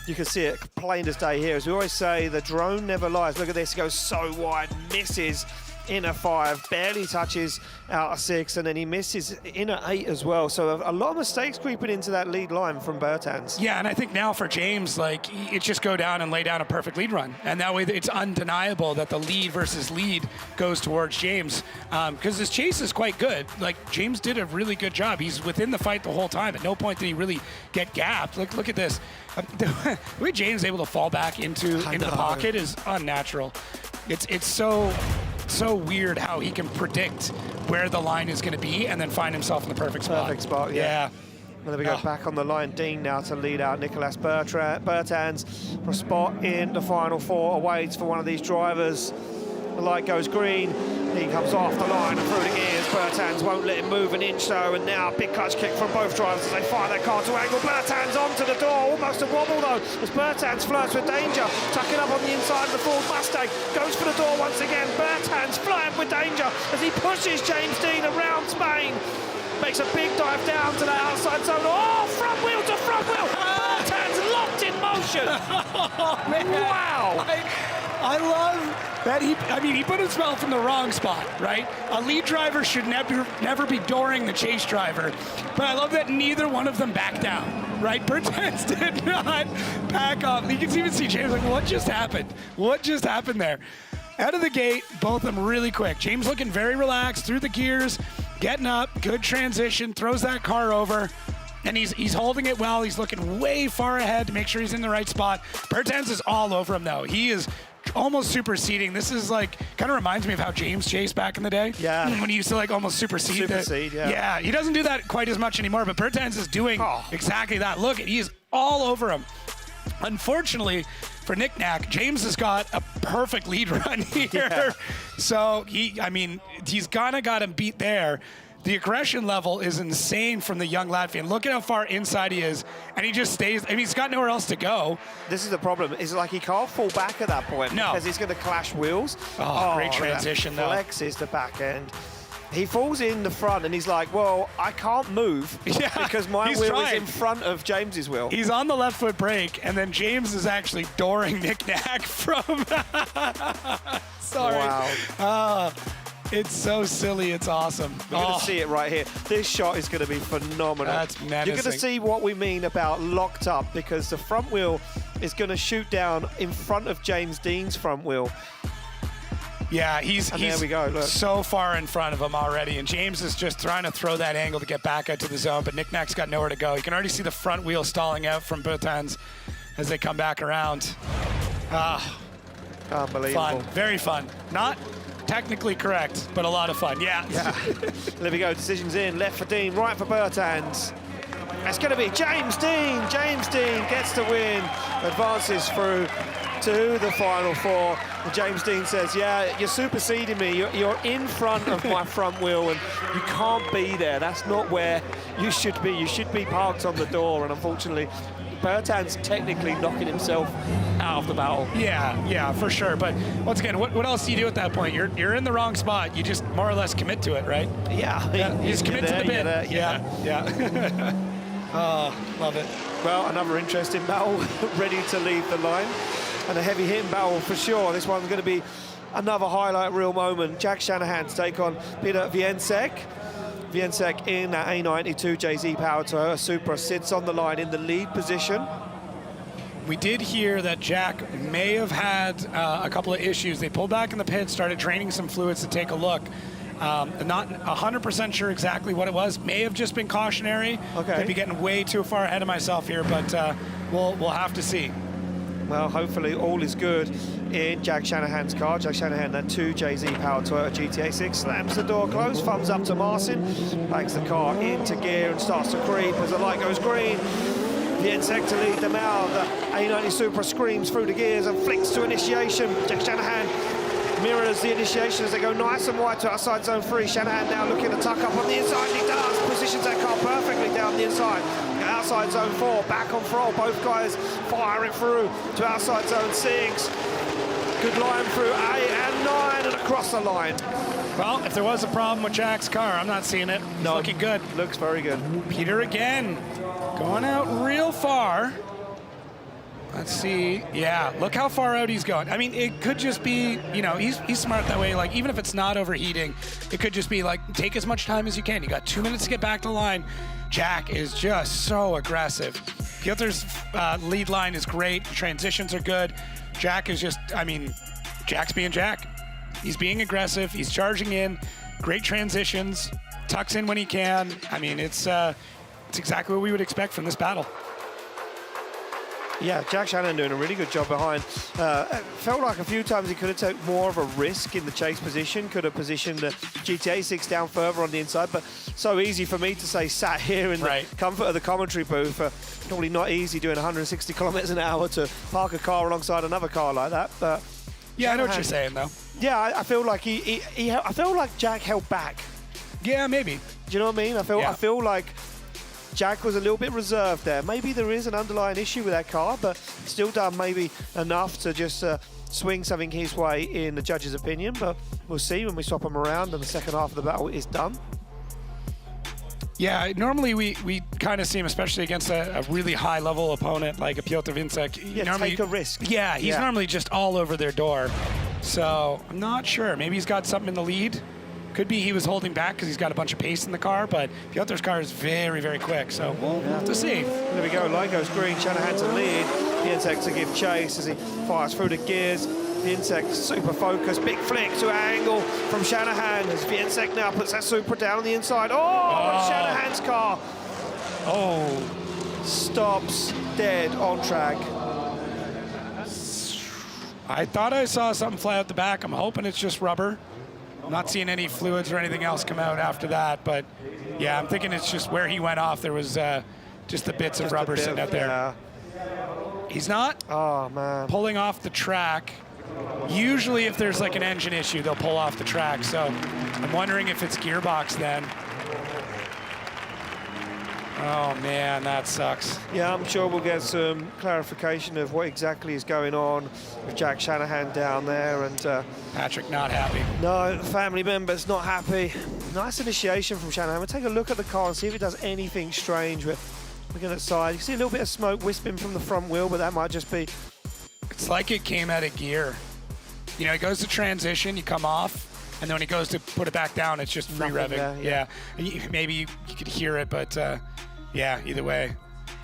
you can see it plain as day here. As we always say, the drone never lies. Look at this, he goes so wide, misses inner 5, barely touches out of 6, and then he misses inner 8 as well. So a lot of mistakes creeping into that lead line from Bertans. Yeah, and I think now for James, like, it's just go down and lay down a perfect lead run. And that way it's undeniable that the lead versus lead goes towards James, because his chase is quite good. Like, James did a really good job. He's within the fight the whole time. At no point did he really get gapped. Look at this. The way James is able to fall back into the pocket is unnatural. It's so weird how he can predict where the line is going to be and then find himself in the perfect spot. Perfect spot, yeah. And then we go back on the line. Dean now to lead out Nicolas Bertans for a spot in the final 4. Awaits for one of these drivers. The light goes green. He comes off the line and through the gears. Bertans won't let him move an inch though, and now big clutch kick from both drivers as they fire their car to angle. Bertans onto the door, almost a wobble though, as Bertans flirts with danger, tucking up on the inside of the Ford Mustang, goes for the door once again. Bertans flying with danger as he pushes James Dean around Spain. Makes a big dive down to that outside zone. Oh, front wheel to front wheel! Bertans locked in motion! Oh, man. Wow! I love that he put himself in the wrong spot, right? A lead driver should never be dooring the chase driver, but I love that neither one of them backed down, right? Bertans did not back off. You can even see James like, what just happened? What just happened there? Out of the gate, both of them really quick. James looking very relaxed through the gears, getting up, good transition, throws that car over. And he's holding it well. He's looking way far ahead to make sure he's in the right spot. Bertans is all over him, though. He is almost superseding. This is like, kind of reminds me of how James chased back in the day. Yeah. When he used to like almost supersede. Yeah. Yeah, he doesn't do that quite as much anymore, but Bertans is doing exactly that. Look, he is all over him. Unfortunately for Nick Knack, James has got a perfect lead run here. Yeah. So he's got him beat there. The aggression level is insane from the young Latvian. Look at how far inside he is, and he just stays. I mean, he's got nowhere else to go. This is the problem. It's like he can't fall back at that point because he's going to clash wheels. Great transition, though. Flexes the back end. He falls in the front, and he's like, well, I can't move because my wheel is in front of James's wheel. He's on the left foot brake, and then James is actually dooring Nick Knack from... Sorry. Wow. It's so silly, it's awesome. We're going to see it right here. This shot is going to be phenomenal. That's menacing. You're going to see what we mean about locked up, because the front wheel is going to shoot down in front of James Dean's front wheel. Yeah, he's there we go, look. So far in front of him already, and James is just trying to throw that angle to get back out to the zone, but Nick Nack's got nowhere to go. You can already see the front wheel stalling out from Bertans as they come back around. Unbelievable. Fun, very fun. Not technically correct, but a lot of fun, yeah. There we go, decisions in, left for Dean, right for Bertans. It's going to be James Dean. James Dean gets the win, advances through to the final four. And James Dean says, yeah, you're superseding me. You're in front of my front wheel, and you can't be there. That's not where you should be. You should be parked on the door, and unfortunately, Bertan's technically knocking himself out of the battle. Yeah, for sure. But once again, what else do you do at that point? You're in the wrong spot. You just more or less commit to it, right? Yeah. You just commit to the bit. Yeah. Oh, love it. Well, another interesting battle ready to leave the line, and a heavy hitting battle for sure. This one's going to be another highlight reel moment. Jack Shanahan to take on Peter Więcek. Więcek in that A92 JZ Power Toyota Supra sits on the line in the lead position. We did hear that Jack may have had a couple of issues. They pulled back in the pit, started draining some fluids to take a look. Not 100% sure exactly what it was. May have just been cautionary. Okay. Could be getting way too far ahead of myself here, but we'll have to see. Well, hopefully all is good in Jack Shanahan's car. Jack Shanahan, that 2 JZ Power Toyota GTA6, slams the door closed, thumbs up to Marcin, bangs the car into gear and starts to creep as the light goes green. Więcek to lead them out. The A90 Supra screams through the gears and flicks to initiation. Jack Shanahan mirrors the initiation as they go nice and wide to outside zone 3. Shanahan now looking to tuck up on the inside, and he does. Positions that car perfectly down the inside. Outside zone 4, back on throttle. Both guys firing through to outside zone 6. Good line through 8 and 9 and across the line. Well, if there was a problem with Jack's car, I'm not seeing it. It's looking good. Looks very good. Peter again, going out real far. Let's see. Yeah, look how far out he's going. I mean, it could just be, he's smart that way. Like, even if it's not overheating, it could just be like, take as much time as you can. You got 2 minutes to get back to the line. Jack is just so aggressive. Piotr's lead line is great. Transitions are good. Jack is just, Jack's being Jack. He's being aggressive. He's charging in. Great transitions. Tucks in when he can. It's exactly what we would expect from this battle. Yeah, Jack Shanahan doing a really good job behind. Felt like a few times he could have taken more of a risk in the chase position, could have positioned the GTA 6 down further on the inside, but so easy for me to say sat here in the comfort of the commentary booth. Probably not easy doing 160 kilometers an hour to park a car alongside another car like that. But yeah, I know what you're saying, though. Yeah, I feel like I feel like Jack held back. Yeah, maybe. Do you know what I mean? I feel like Jack was a little bit reserved there. Maybe there is an underlying issue with that car, but still done maybe enough to just swing something his way in the judge's opinion. But we'll see when we swap him around and the second half of the battle is done. Yeah, normally we kind of see him, especially against a really high-level opponent like a Piotr Więcek. Yeah, take a risk. Yeah, he's normally just all over their door. So I'm not sure. Maybe he's got something in the lead. Could be he was holding back because he's got a bunch of pace in the car, but Piotr's car is very, very quick, so we'll have to see. There we go, light goes green, Shanahan to lead, Więcek to give chase as he fires through the gears. Więcek super focused, big flick to angle from Shanahan as Więcek now puts that Supra down on the inside. Oh, Shanahan's car stops dead on track. I thought I saw something fly out the back. I'm hoping it's just rubber. I'm not seeing any fluids or anything else come out after that, but yeah, I'm thinking it's just where he went off. There was just the bits of rubber sitting out there. Yeah. He's not pulling off the track. Usually if there's like an engine issue, they'll pull off the track. So I'm wondering if it's gearbox then. Oh man, that sucks. Yeah, I'm sure we'll get some clarification of what exactly is going on with Jack Shanahan down there. And Patrick not happy. No, family members not happy. Nice initiation from Shanahan. We'll take a look at the car and see if it does anything strange. We're looking at the side. You can see a little bit of smoke wisping from the front wheel, but that might just be... It's like it came out of gear. It goes to transition, you come off, and then when he goes to put it back down, it's just free revving. There, yeah. Maybe you could hear it, but yeah, either way.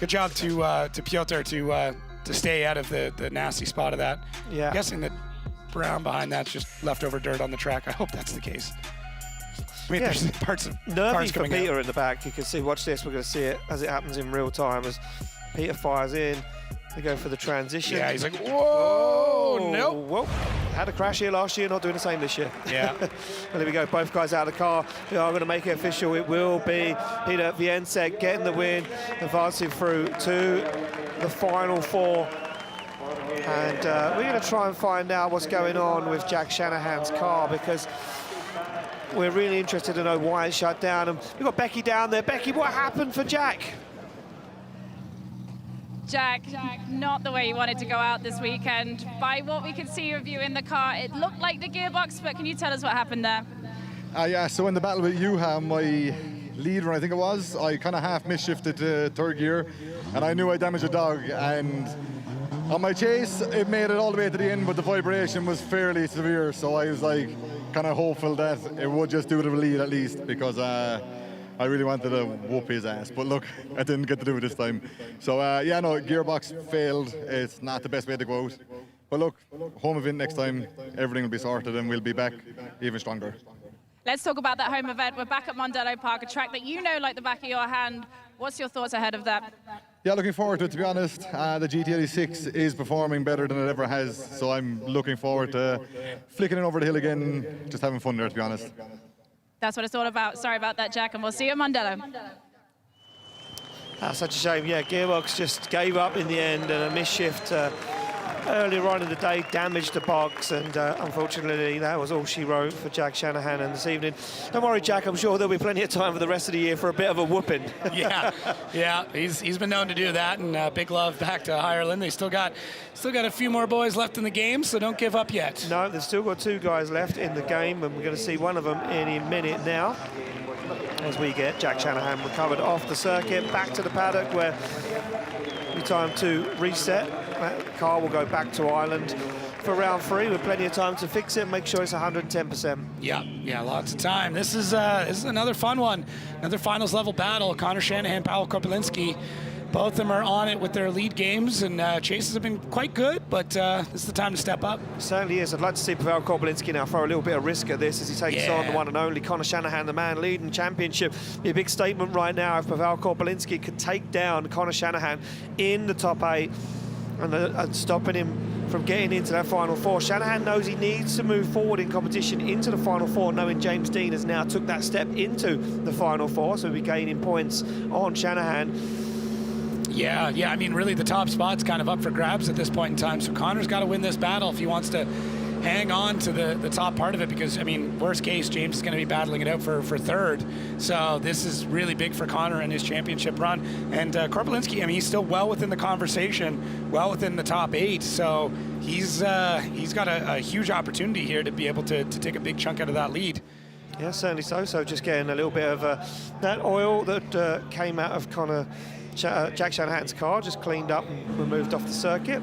Good job to Piotr to stay out of the nasty spot of that. Yeah. I'm guessing that brown behind that's just leftover dirt on the track. I hope that's the case. I mean, there's parts of nervy cars for coming Peter out. in the back. You can see, watch this, we're going to see it as it happens in real time as Peter fires in. They go for the transition. Yeah, he's like, whoa, nope. Whoa. Had a crash here last year, not doing the same this year. Yeah. Well, there we go, both guys out of the car. We are going to make it official. It will be Peter Vienczek getting the win, advancing through to the final 4. And we're going to try and find out what's going on with Jack Shanahan's car, because we're really interested to know why it's shut down. And we've got Becky down there. Becky, what happened for Jack? Jack, not the way you wanted to go out this weekend. By what we could see of you in the car, it looked like the gearbox, but can you tell us what happened there? Yeah, so in the battle with Juha, my lead run, I think it was, I kind of half misshifted to third gear, and I knew I damaged a dog, and on my chase, it made it all the way to the end, but the vibration was fairly severe, so I was like kind of hopeful that it would just do the lead at least, because I really wanted to whoop his ass, but look, I didn't get to do it this time. So yeah, no, gearbox failed. It's not the best way to go out. But look, home event next time, everything will be sorted and we'll be back even stronger. Let's talk about that home event. We're back at Mondello Park, a track that you know like the back of your hand. What's your thoughts ahead of that? Yeah, looking forward to it, to be honest. The GT86 is performing better than it ever has, so I'm looking forward to flicking it over the hill again, just having fun there, to be honest. That's what it's all about. Sorry about that, Jack, and we'll see you at Mondello. That's such a shame. Yeah, gearbox just gave up in the end, and a misshift earlier on in the day damaged the box, and unfortunately that was all she wrote for Jack Shanahan this evening. Don't worry, Jack, I'm sure there'll be plenty of time for the rest of the year for a bit of a whooping. yeah, he's been known to do that, and big love back to Ireland. They still got a few more boys left in the game, so don't give up yet. No, they've still got 2 guys left in the game, and we're going to see one of them any minute now, as we get Jack Shanahan recovered off the circuit, back to the paddock where it'll be time to reset. That car will go back to Ireland for round 3 with plenty of time to fix it and make sure it's 110%. Yeah, lots of time. This is another fun one, another finals level battle. Connor Shanahan, Pavel Korpelinski, both of them are on it with their lead games, and chases have been quite good, but this is the time to step up. It certainly is. I'd like to see Pavel Korpelinski now throw a little bit of risk at this as he takes on the one and only Connor Shanahan, the man leading the championship. Be a big statement right now if Pavel Korpelinski could take down Connor Shanahan in the top 8 and stopping him from getting into that final 4. Shanahan knows he needs to move forward in competition into the final 4, knowing James Dean has now took that step into the final 4, so he'll be gaining points on Shanahan. Yeah, I mean, really the top spot's kind of up for grabs at this point in time, so Connor's got to win this battle if he wants to hang on to the top part of it, because, I mean, worst case, James is going to be battling it out for third, so this is really big for Connor and his championship run. And Korpelinski, I mean, he's still well within the conversation, well within the top 8, so he's got a huge opportunity here to be able to take a big chunk out of that lead. Yeah, certainly so. So just getting a little bit of that oil that came out of Jack Shanahan's car, just cleaned up and removed off the circuit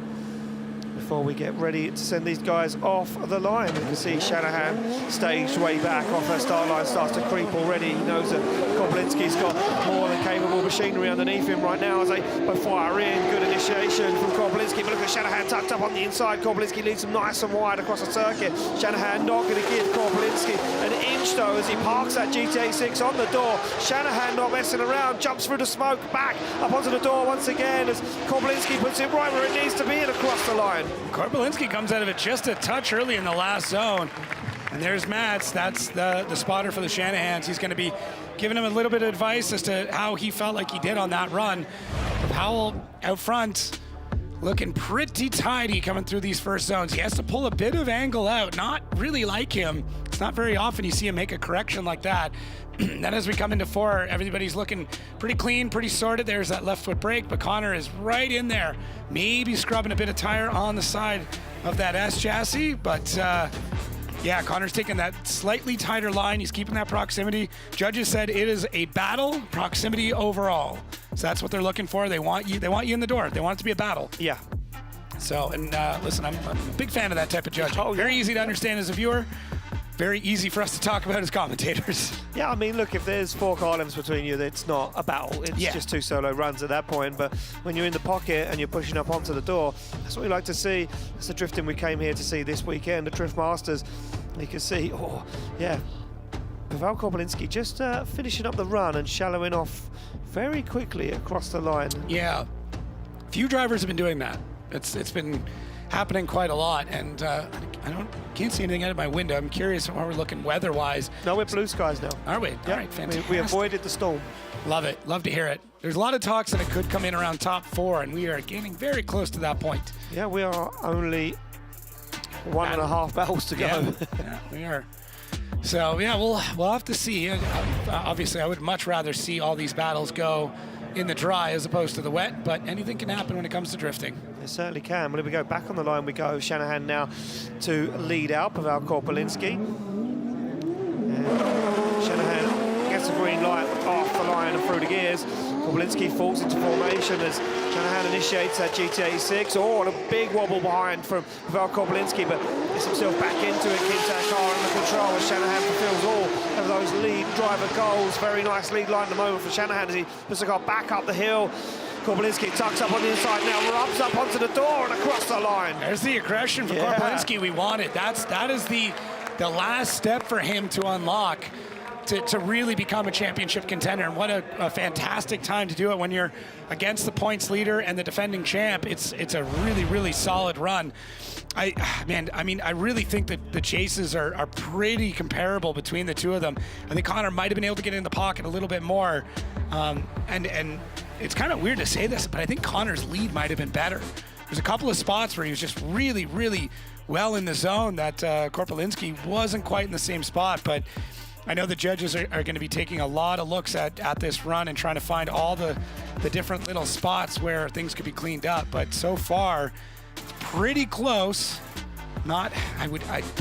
before we get ready to send these guys off the line. You can see Shanahan staged way back off her start line, starts to creep already. He knows that Korpelinski's got more than capable machinery underneath him right now as they both fire in. Good initiation from Korpelinski, but look at Shanahan tucked up on the inside. Korpelinski leads him nice and wide across the circuit. Shanahan not going to give Korpelinski an inch though as he parks that GTA6 on the door. Shanahan not messing around, jumps through the smoke, back up onto the door once again as Korpelinski puts it right where it needs to be and across the line. Korpelinski comes out of it just a touch early in the last zone. And there's Mats, that's the spotter for the Shanahans. He's going to be giving him a little bit of advice as to how he felt like he did on that run. Powell out front, looking pretty tidy coming through these first zones. He has to pull a bit of angle out, not really like him. It's not very often you see him make a correction like that. Then as we come into 4, everybody's looking pretty clean, pretty sorted. There's that left foot brake, but Connor is right in there. Maybe scrubbing a bit of tire on the side of that S chassis, but yeah, Connor's taking that slightly tighter line. He's keeping that proximity. Judges said it is a battle, proximity overall. So that's what they're looking for. They want you in the door. They want it to be a battle. Yeah. So, and listen, I'm a big fan of that type of judging. Very easy to understand as a viewer. very easy for us to talk about as commentators. Yeah, I mean, look, if there's 4 car lengths between you, it's not a battle. It's just 2 solo runs at that point. But when you're in the pocket and you're pushing up onto the door, that's what we like to see. It's the drifting we came here to see this weekend, the Drift Masters. You can see, Pavel Korpelinski just finishing up the run and shallowing off very quickly across the line. Yeah, few drivers have been doing that. It's been happening quite a lot, and can't see anything out of my window. I'm curious how we're looking weather-wise. No, we're blue skies now. Are we? Yep. All right, fantastic. We avoided the storm. Love it. Love to hear it. There's a lot of talks that it could come in around top 4, and we are getting very close to that point. Yeah, we are only 1.5 battles to go. Yeah, we are. So yeah, we'll have to see. Obviously, I would much rather see all these battles go in the dry as opposed to the wet, but anything can happen when it comes to drifting. It certainly can. Well, if we go back on the line, we go Shanahan now to lead out Pavel Korpelinski. And Shanahan gets a green light off the line and through the gears. Korpelinski falls into formation as Shanahan initiates that GT86. Oh, and a big wobble behind from Pavel Korpelinski, but gets himself back into it, keeps that car under control as Shanahan fulfills all of those lead driver goals. Very nice lead line at the moment for Shanahan as he puts the car back up the hill. Korpelinski tucks up on the inside now, rubs up onto the door and across the line. There's the aggression for Korpelinski we wanted. That is the last step for him to unlock to really become a championship contender. And what a fantastic time to do it when you're against the points leader and the defending champ. It's a really, really solid run. I really think that the chases are pretty comparable between the two of them. I think Connor might have been able to get in the pocket a little bit more. And it's kind of weird to say this, but I think Connor's lead might have been better. There's a couple of spots where he was just really, really well in the zone that Korpelinski wasn't quite in the same spot. But I know the judges are going to be taking a lot of looks at this run and trying to find all the different little spots where things could be cleaned up. But so far, it's pretty close. Part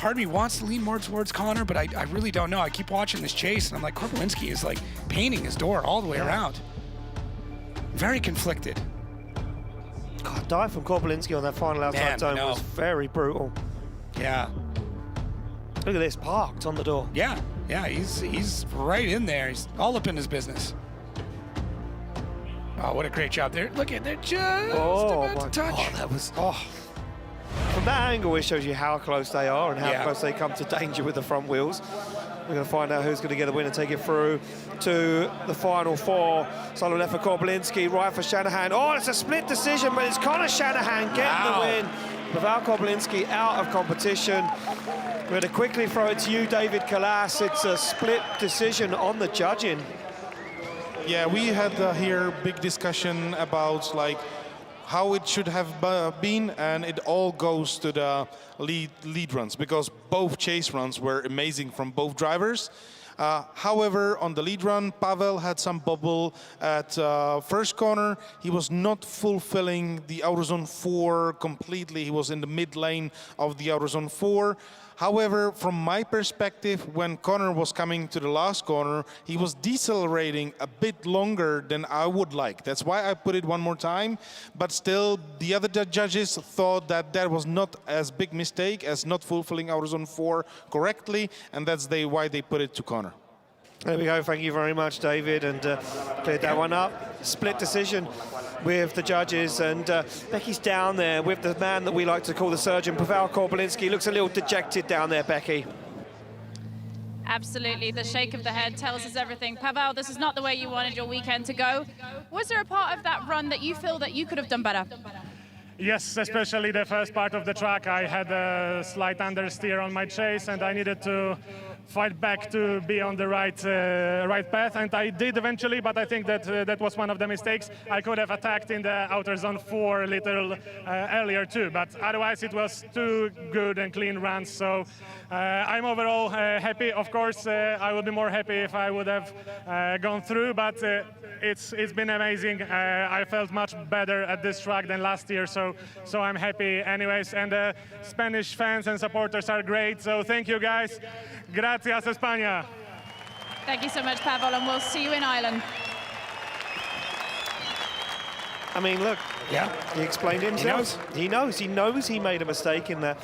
of me wants to lean more towards Connor, but I really don't know. I keep watching this chase, and I'm like, Korpelinski is like painting his door all the way around. Very conflicted. God, dive from Korpelinski on that final outside zone was very brutal. Yeah. Look at this, parked on the door. Yeah, he's right in there. He's all up in his business. Oh, what a great job there. Look at, they're just about to touch. God, that was... From that angle, it shows you how close they are and how close they come to danger with the front wheels. We're going to find out who's going to get the win and take it through to the final 4. Solo left for Korpelinski, right for Shanahan. Oh, it's a split decision, but it's Connor Shanahan getting the win. Pavel Korpelinski out of competition. We're going to quickly throw it to you, David Kalas. It's a split decision on the judging. Yeah, we had here big discussion about how it should have been, and it all goes to the lead runs because both chase runs were amazing from both drivers. However, on the lead run, Pavel had some bubble at first corner. He was not fulfilling the outer zone 4 completely. He was in the mid lane of the outer zone 4. However, from my perspective, when Connor was coming to the last corner, he was decelerating a bit longer than I would like. That's why I put it one more time. But still, the other judges thought that was not as big mistake as not fulfilling outer zone 4 correctly, and that's why they put it to Connor. There we go. Thank you very much, David, and cleared that one up. Split decision with the judges, and Becky's down there with the man that we like to call the surgeon, Pavel Korpelinski. Looks a little dejected down there, Becky. Absolutely, the shake of the head tells us everything. Pavel, this is not the way you wanted your weekend to go. Was there a part of that run that you feel that you could have done better? Yes, especially the first part of the track. I had a slight understeer on my chase, and I needed to fight back to be on the right path, and I did eventually, but I think that that was one of the mistakes. I could have attacked in the outer zone 4 a little earlier too, but otherwise it was 2 good and clean runs, so I'm overall happy. Of course, I would be more happy if I would have gone through, but it's been amazing. I felt much better at this track than last year, so I'm happy anyways, and Spanish fans and supporters are great, so thank you guys. Gracias, España. Thank you so much, Pavel, and we'll see you in Ireland. I mean, look, he explained himself. He knows he made a mistake in the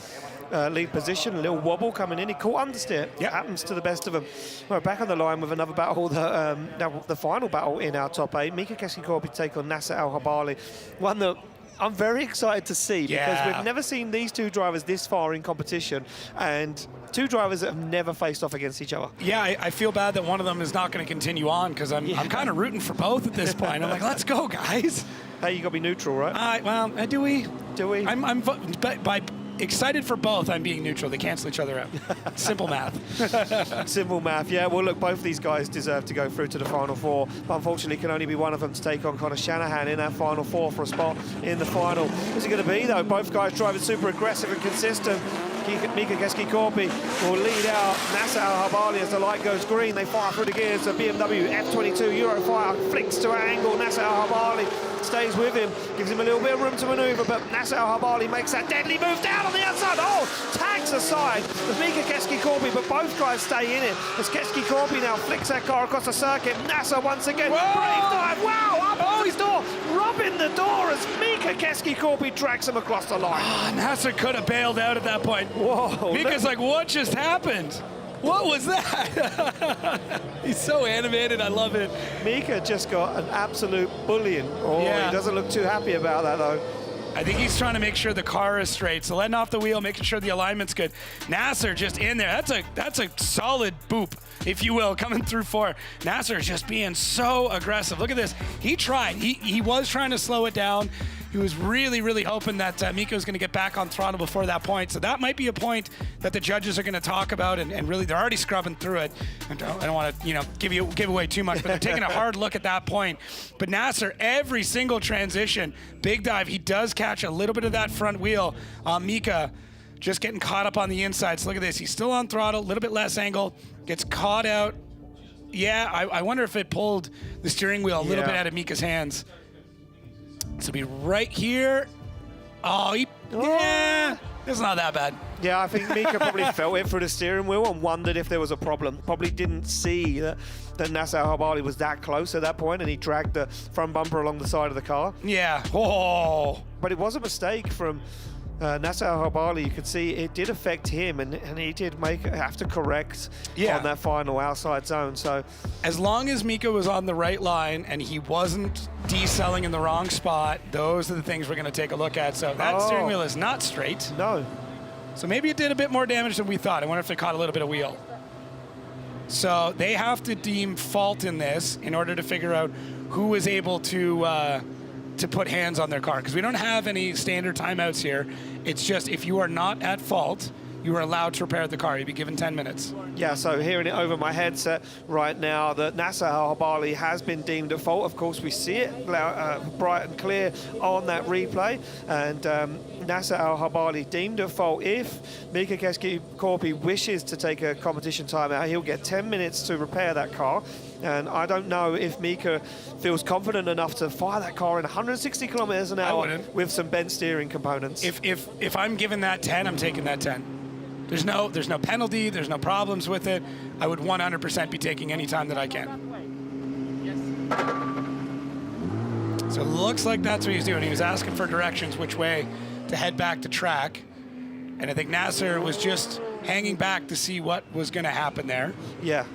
lead position. A little wobble coming in. He caught understeer. Yeah, happens to the best of them. We're back on the line with another battle, the final battle in our top 8. Mika Keski-Korpi take on Nasser Al-Habali. One that I'm very excited to see because we've never seen these two drivers this far in competition, and two drivers that have never faced off against each other. Yeah, I feel bad that one of them is not going to continue on because I'm kind of rooting for both at this point. I'm like, let's go, guys. Hey, you got to be neutral, right? Well, do we? Do we? I'm by excited for both. I'm being neutral. They cancel each other out. Simple math. Simple math, yeah. Well, look, both these guys deserve to go through to the Final Four, but unfortunately can only be one of them to take on Connor Shanahan in that Final Four for a spot in the final. What's it going to be, though? Both guys driving super aggressive and consistent. Mika Keski-Korpi will lead out Nasser Al-Habali as the light goes green. They fire through the gears. The BMW F22 Eurofighter flicks to an angle. Nasser Al-Habali stays with him, gives him a little bit of room to manoeuvre, but Nasser Al-Habali makes that deadly move down on the outside. Oh, tags aside with Mika Keski-Korpi, but both guys stay in it as Keski-Korpi now flicks that car across the circuit. Nasser once again, brave dive, wow, up onto his door, robbing the door as Mika Keski-Korpi drags him across the line. Nasser could have bailed out at that point. Whoa. Mika's like, what just happened? What was that? He's so animated, I love it. Mika just got an absolute bullying. Oh, he doesn't look too happy about that, though. I think he's trying to make sure the car is straight. So letting off the wheel, making sure the alignment's good. Nasser just in there. That's a solid boop, if you will, coming through 4. Nasser just being so aggressive. Look at this. He tried. He was trying to slow it down. He was really, really hoping that Mika was going to get back on throttle before that point. So that might be a point that the judges are going to talk about, and really they're already scrubbing through it. I don't want to, give away too much, but they're taking a hard look at that point. But Nasser, every single transition, big dive, he does catch a little bit of that front wheel. Mika just getting caught up on the inside. So look at this. He's still on throttle, a little bit less angle, gets caught out. Yeah, I wonder if it pulled the steering wheel a little bit out of Mika's hands. So be right here. Yeah, it's not that bad. Yeah, I think Mika probably felt it through the steering wheel and wondered if there was a problem. Probably didn't see that Nasser Al-Habali was that close at that point, and he dragged the front bumper along the side of the car. Yeah. Oh. But it was a mistake from Nasser Al-Habali. You could see it did affect him, and he did have to correct on that final outside zone. So as long as Mika was on the right line and he wasn't decelling in the wrong spot, those are the things we're going to take a look at. So that steering wheel is not straight. No. So maybe it did a bit more damage than we thought. I wonder if it caught a little bit of wheel. So they have to deem fault in this in order to figure out who was able to put hands on their car, because we don't have any standard timeouts here. It's just if you are not at fault, you are allowed to repair the car. You'll be given 10 minutes. Yeah, so hearing it over my headset right now that Nasser Al-Habali has been deemed at fault. Of course, we see it bright and clear on that replay. And Nasser Al-Habali deemed at fault. If Mika Keski-Korpi wishes to take a competition timeout, he'll get 10 minutes to repair that car. And I don't know if Mika feels confident enough to fire that car in 160 kilometers an hour with some bent steering components. If I'm given that 10, I'm taking that 10. There's no penalty, there's no problems with it. I would 100% be taking any time that I can. So it looks like that's what he's doing. He was asking for directions which way to head back to track. And I think Nasser was just hanging back to see what was going to happen there. Yeah.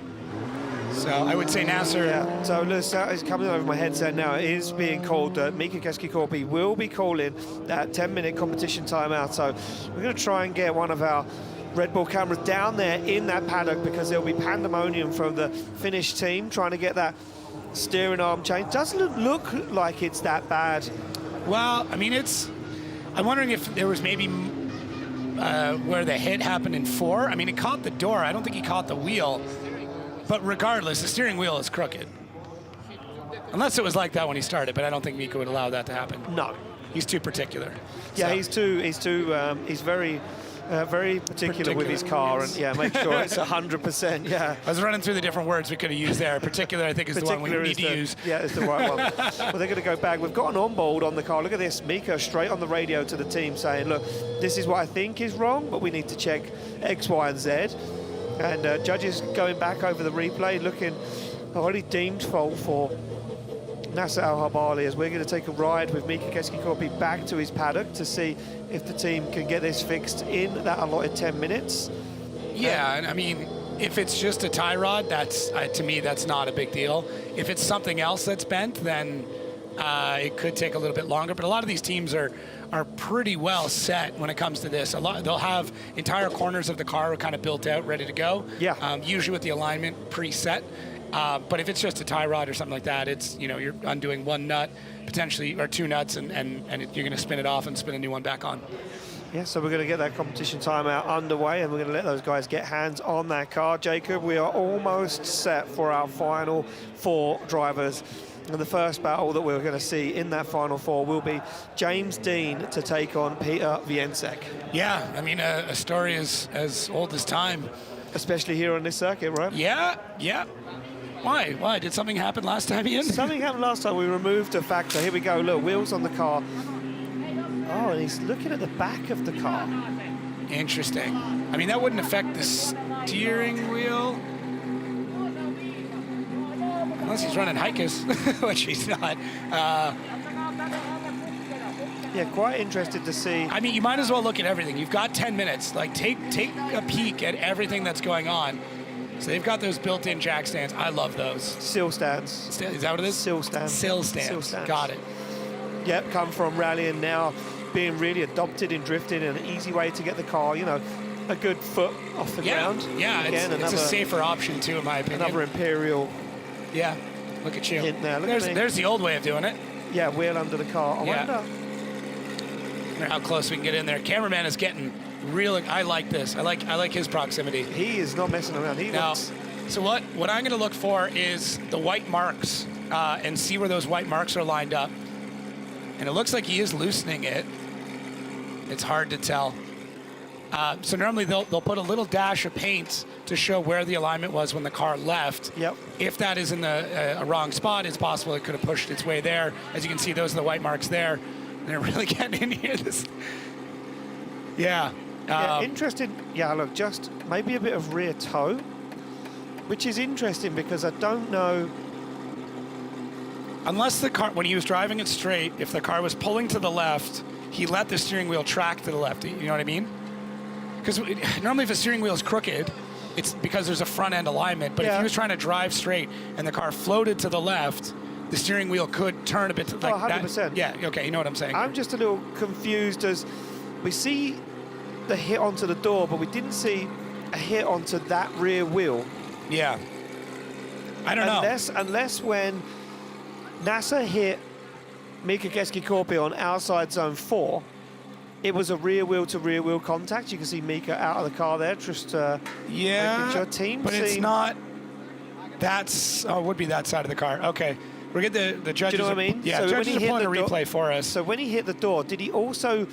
So I would say Nasser. Yeah. So Lewis, is coming over my headset now. It is being called. Mika Keski-Korpi will be calling that 10-minute competition timeout. So we're going to try and get one of our Red Bull cameras down there in that paddock, because there'll be pandemonium from the Finnish team trying to get that steering arm change. Doesn't look like it's that bad. Well, I mean, I'm wondering if there was maybe where the hit happened in 4. I mean, it caught the door. I don't think he caught the wheel. But regardless, the steering wheel is crooked. Unless it was like that when he started, but I don't think Mika would allow that to happen. No. He's too particular. Yeah, so. He's very particular with his car, and make sure it's 100%. Yeah. I was running through the different words we could have used there. Particular, I think, is the one we need to use. Yeah, it's the right one. Well, they're going to go back. We've got an onboard on the car. Look at this. Mika straight on the radio to the team saying, look, this is what I think is wrong, but we need to check X, Y, and Z. And judges going back over the replay, looking already deemed fault for Nasser Al-Habali, as we're going to take a ride with Mika Keski-Korpi back to his paddock to see if the team can get this fixed in that allotted 10 minutes. Yeah, and I mean, if it's just a tie rod, that's to me, that's not a big deal. If it's something else that's bent, then it could take a little bit longer. But a lot of these teams are pretty well set when it comes to this. They'll have entire corners of the car kind of built out, ready to go. Yeah. Usually with the alignment preset. But if it's just a tie rod or something like that, it's, you know, you're undoing one nut, potentially, or two nuts, and you're going to spin it off and spin a new one back on. Yeah, so we're going to get that competition timeout underway, and we're going to let those guys get hands on that car. Jacob, we are almost set for our final 4 drivers. And the first battle that we're going to see in that final 4 will be James Dean to take on Peter Wiensek. Yeah, I mean, a story as old as time. Especially here on this circuit, right? Yeah. Why? Did something happen last time, Ian? Something happened last time. We removed a factor. Here we go. Look, wheels on the car. Oh, and he's looking at the back of the car. Interesting. I mean, that wouldn't affect the steering wheel. Unless he's running hikers, which he's not. Yeah, quite interested to see. I mean, you might as well look at everything. You've got 10 minutes. Like, take a peek at everything that's going on. So they've got those built-in jack stands. I love those. Sill stands. Is that what it is? Sill stands. Sill stands. Got it. Yep, come from rallying now, being really adopted in drifting, and an easy way to get the car, you know, a good foot off the ground. Yeah, again, it's a safer option too, in my opinion. Another Imperial. Yeah, look at you. Hint there. Look there's the old way of doing it. Yeah, wheel under the car. I wonder how close we can get in there. Cameraman is getting real. I like this. I like his proximity. He is not messing around. So what I'm going to look for is the white marks and see where those white marks are lined up. And it looks like he is loosening it. It's hard to tell. So normally they'll put a little dash of paint to show where the alignment was when the car left. Yep. If that is in a wrong spot, it's possible it could have pushed its way there. As you can see, those are the white marks there. And they're really getting in here. Yeah. Interesting. Yeah, look, just maybe a bit of rear toe, which is interesting because I don't know. Unless the car, when he was driving it straight, if the car was pulling to the left, he let the steering wheel track to the left. You know what I mean? Because normally if the steering wheel is crooked, it's because there's a front end alignment. But if he was trying to drive straight and the car floated to the left, the steering wheel could turn a bit to like 100%. that. Yeah, okay, you know what I'm saying. I'm just a little confused as we see the hit onto the door, but we didn't see a hit onto that rear wheel. Yeah. I don't know. Unless when Nasser hit Mika Keski-Korpi on outside zone 4, it was a rear wheel to rear wheel contact. You can see Mika out of the car there, just making sure team. But it's not. It would be that side of the car. Okay. We're getting the judges. Do you know what I mean? Yeah, so judges are pulling a replay for us. So when he hit the door, did he also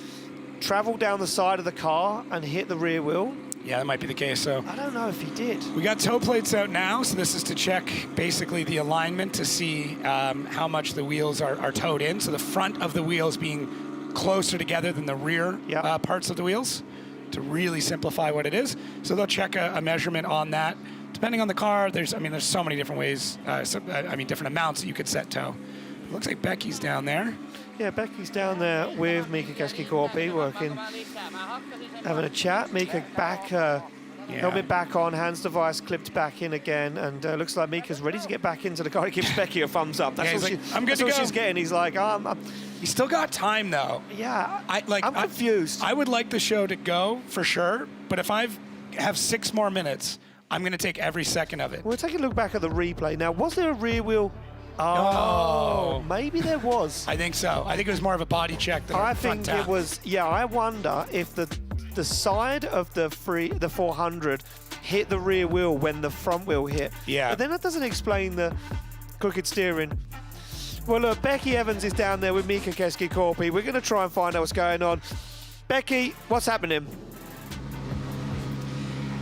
travel down the side of the car and hit the rear wheel? Yeah, that might be the case. So I don't know if he did. We got toe plates out now, so this is to check basically the alignment to see how much the wheels are towed in. So the front of the wheels being closer together than the rear parts of the wheels to really simplify what it is. So they'll check a measurement on that. Depending on the car, there's so many different ways, different amounts that you could set toe. It looks like Becky's down there. Yeah, Becky's down there with Mika Keski-Korpi working, having a chat. Mika back, helmet back on, hands device clipped back in again, and looks like Mika's ready to get back into the car. He gives Becky a thumbs up. That's I'm good to go. She's getting. He's like, he's still got time though. Yeah, I'm confused. I would like the show to go for sure, but if I have 6 more minutes, I'm going to take every second of it. We'll take a look back at the replay. Now, was there a rear wheel? Oh, maybe there was. I think so. I think it was more of a body check than a front tap. It was. Yeah, I wonder if the side of the 400 hit the rear wheel when the front wheel hit. Yeah. But then that doesn't explain the crooked steering. Well, look, Becky Evans is down there with Mika Keski-Korpi. We're going to try and find out what's going on. Becky, what's happening?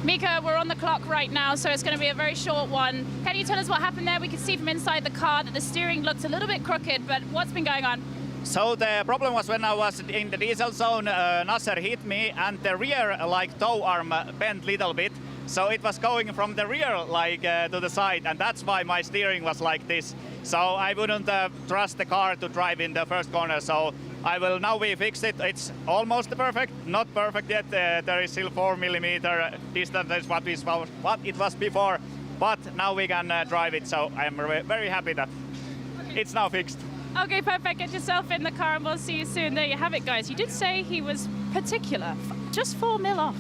Mika, we're on the clock right now, so it's going to be a very short one. Can you tell us what happened there? We can see from inside the car that the steering looked a little bit crooked, but what's been going on? So the problem was when I was in the diesel zone, Nasser hit me and the rear toe arm bent a little bit. so it was going from the rear like to the side, and that's why my steering was like this. So I wouldn't trust the car to drive in the first corner. So now we fixed it. It's almost perfect, not perfect yet. There is still 4mm distance. That's what it was before, but now we can drive it. So I'm very happy that it's now fixed. Okay, perfect. Get yourself in the car and we'll see you soon. There you have it, guys. You did say he was particular. Just 4 mil off.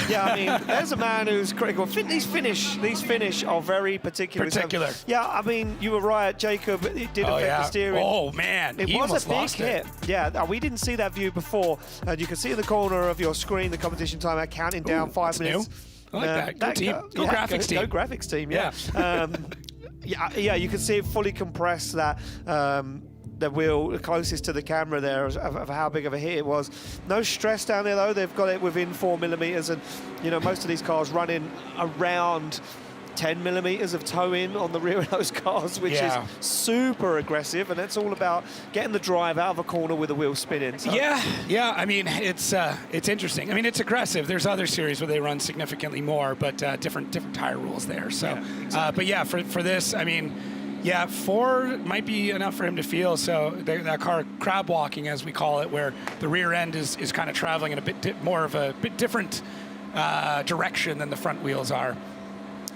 Yeah, I mean, there's a man who's critical. These finish are very particular. Yeah, I mean, you were right, Jacob. It did affect the steering. Oh, man. It was a big hit. Yeah, we didn't see that view before. And you can see in the corner of your screen the competition timer counting down 5 minutes. New. I like that. Go team. Go graphics team. Go graphics team, yeah. Yeah, you can see it fully compressed, that the wheel closest to the camera there of how big of a hit it was. No stress down there though. They've got it within 4mm, and you know, most of these cars running around 10mm of toe in on the rear of those cars, which is super aggressive, and it's all about getting the drive out of a corner with the wheel spinning. So. Yeah. I mean, it's interesting. I mean, it's aggressive. There's other series where they run significantly more, but different tire rules there. So, exactly. But yeah, for this, I mean, yeah, 4 might be enough for him to feel. So that car crab walking, as we call it, where the rear end is kind of traveling in a bit more of a bit different direction than the front wheels are.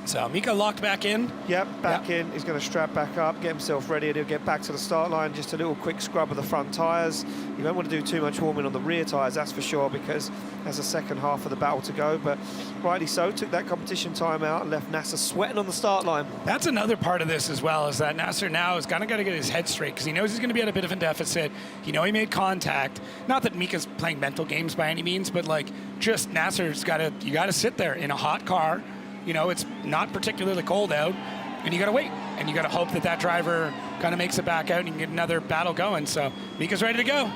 So Mika locked back in. Yep, back in. He's going to strap back up, get himself ready, and he'll get back to the start line. Just a little quick scrub of the front tyres. You don't want to do too much warming on the rear tyres, that's for sure, because there's a second half of the battle to go. But rightly so, took that competition time out and left Nasser sweating on the start line. That's another part of this as well, is that Nasser now is kind of got to get his head straight, because he knows he's going to be at a bit of a deficit. He made contact. Not that Mika's playing mental games by any means, but like, just Nasser's you got to sit there in a hot car. You know, it's not particularly cold out, and you got to wait, and you got to hope that driver kind of makes it back out and you can get another battle going. So Mika's ready to go.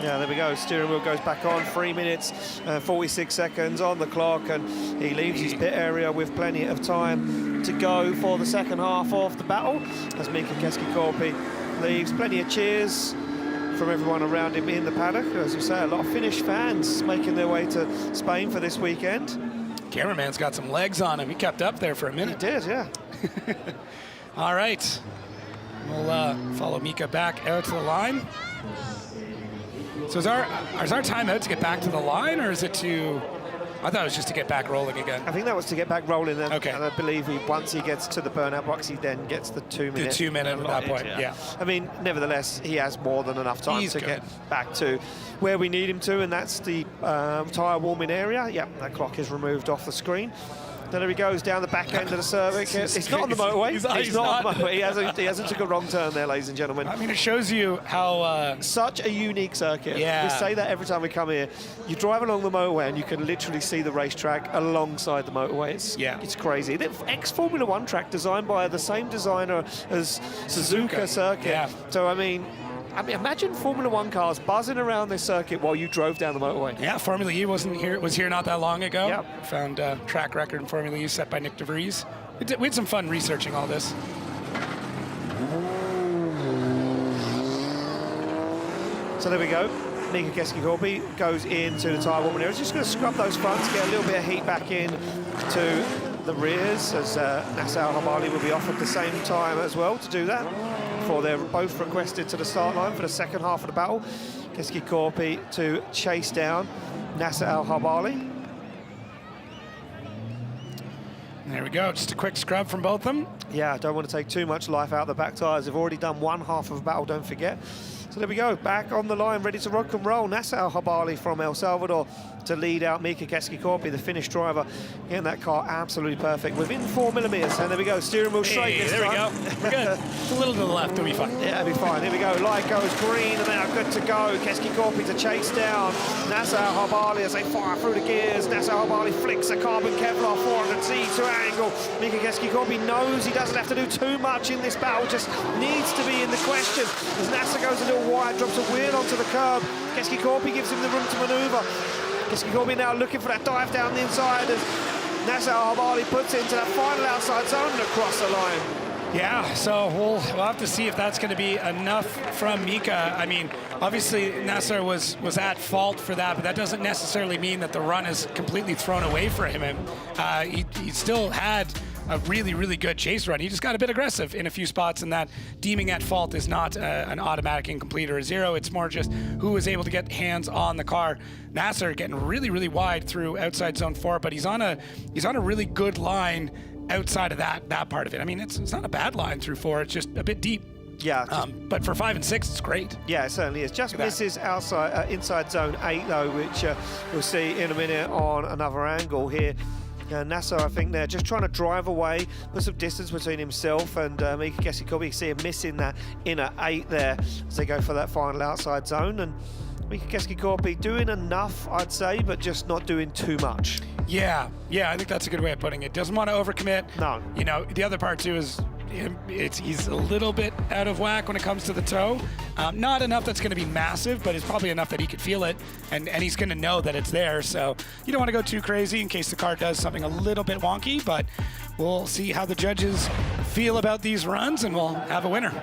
Yeah, there we go. Steering wheel goes back on. 3 minutes, 46 seconds on the clock, and he leaves his pit area with plenty of time to go for the second half of the battle, as Mika Keskikorpi leaves. Plenty of cheers from everyone around him in the paddock. As you say, a lot of Finnish fans making their way to Spain for this weekend. Cameraman's got some legs on him. He kept up there for a minute. He did, yeah. All right. We'll follow Mika back out to the line. So is our time out to get back to the line, or is it to... I thought it was just to get back rolling again. I think that was to get back rolling. And, okay. And I believe once he gets to the burnout box, he then gets the 2 minute. The 2 minute at that point, yeah. I mean, nevertheless, he has more than enough time to get back to where we need him to, and that's the tyre warming area. Yeah, that clock is removed off the screen. There he goes down the back end of the circuit. It's not on the motorway. He's not on the motorway. He hasn't took a wrong turn there, ladies and gentlemen. I mean, it shows you how... Such a unique circuit. Yeah. We say that every time we come here. You drive along the motorway and you can literally see the racetrack alongside the motorway. It's crazy. The ex-Formula One track designed by the same designer as Suzuka circuit. Yeah. So, I mean, imagine Formula One cars buzzing around this circuit while you drove down the motorway. Yeah, Formula E was here not that long ago. Yep. Found a track record in Formula E set by Nick de Vries. We had some fun researching all this. So there we go. Mika Keskikorpi goes into the tyre warming area. Just going to scrub those fronts, get a little bit of heat back in to the rears, as Nasser Al-Habali will be off at the same time as well to do that. Before they're both requested to the start line for the second half of the battle. Keskikorpi to chase down Nasser Al-Habali. There we go, just a quick scrub from both of them. Yeah, don't want to take too much life out of the back tyres. They've already done one half of the battle, don't forget. So there we go, back on the line, ready to rock and roll. Nasser Al-Habali from El Salvador to lead out Mika Keskikorpi, the Finnish driver. Getting that car absolutely perfect within 4mm. And there we go, steering wheel straight this there time. we go. We're good. It's a little to the left, it'll be fine. Yeah, it'll be fine. Here we go. Light goes green and now good to go. Keskikorpi to chase down Nasser Al-Habali as they fire through the gears. Nasser Al-Habali flicks a carbon Kevlar 400Z to angle. Mika Keskikorpi knows he doesn't have to do too much in this battle, just needs to be in the question. As Nasser goes a little wide, drops a wheel onto the curb. Keskikorpi gives him the room to manoeuvre. Keskikorpi now looking for that dive down the inside as Nasser Al-Habali puts it into that final outside zone and across the line. Yeah, so we'll have to see if that's going to be enough from Mika. I mean, obviously Nasser was at fault for that, but that doesn't necessarily mean that the run is completely thrown away for him. He still had a really, really good chase run. He just got a bit aggressive in a few spots, and that deeming at fault is not an automatic incomplete or a zero. It's more just who was able to get hands on the car. Nasser getting really, really wide through outside zone 4, but he's on a really good line outside of that part of it. I mean, it's not a bad line through 4. It's just a bit deep. Yeah. But for 5 and 6, it's great. Yeah, it certainly is. Just misses outside inside zone 8 though, which we'll see in a minute on another angle here. Nasser, I think they're just trying to drive away, put some distance between himself and Mika Keskikopi. You see him missing that inner 8 there as they go for that final outside zone. And Mika Keskikopi doing enough, I'd say, but just not doing too much. Yeah, I think that's a good way of putting it. Doesn't want to overcommit. No. You know, the other part too is he's a little bit out of whack when it comes to the toe. Not enough that's going to be massive, but it's probably enough that he could feel it, and he's going to know that it's there. So you don't want to go too crazy in case the car does something a little bit wonky, but we'll see how the judges feel about these runs, and we'll have a winner.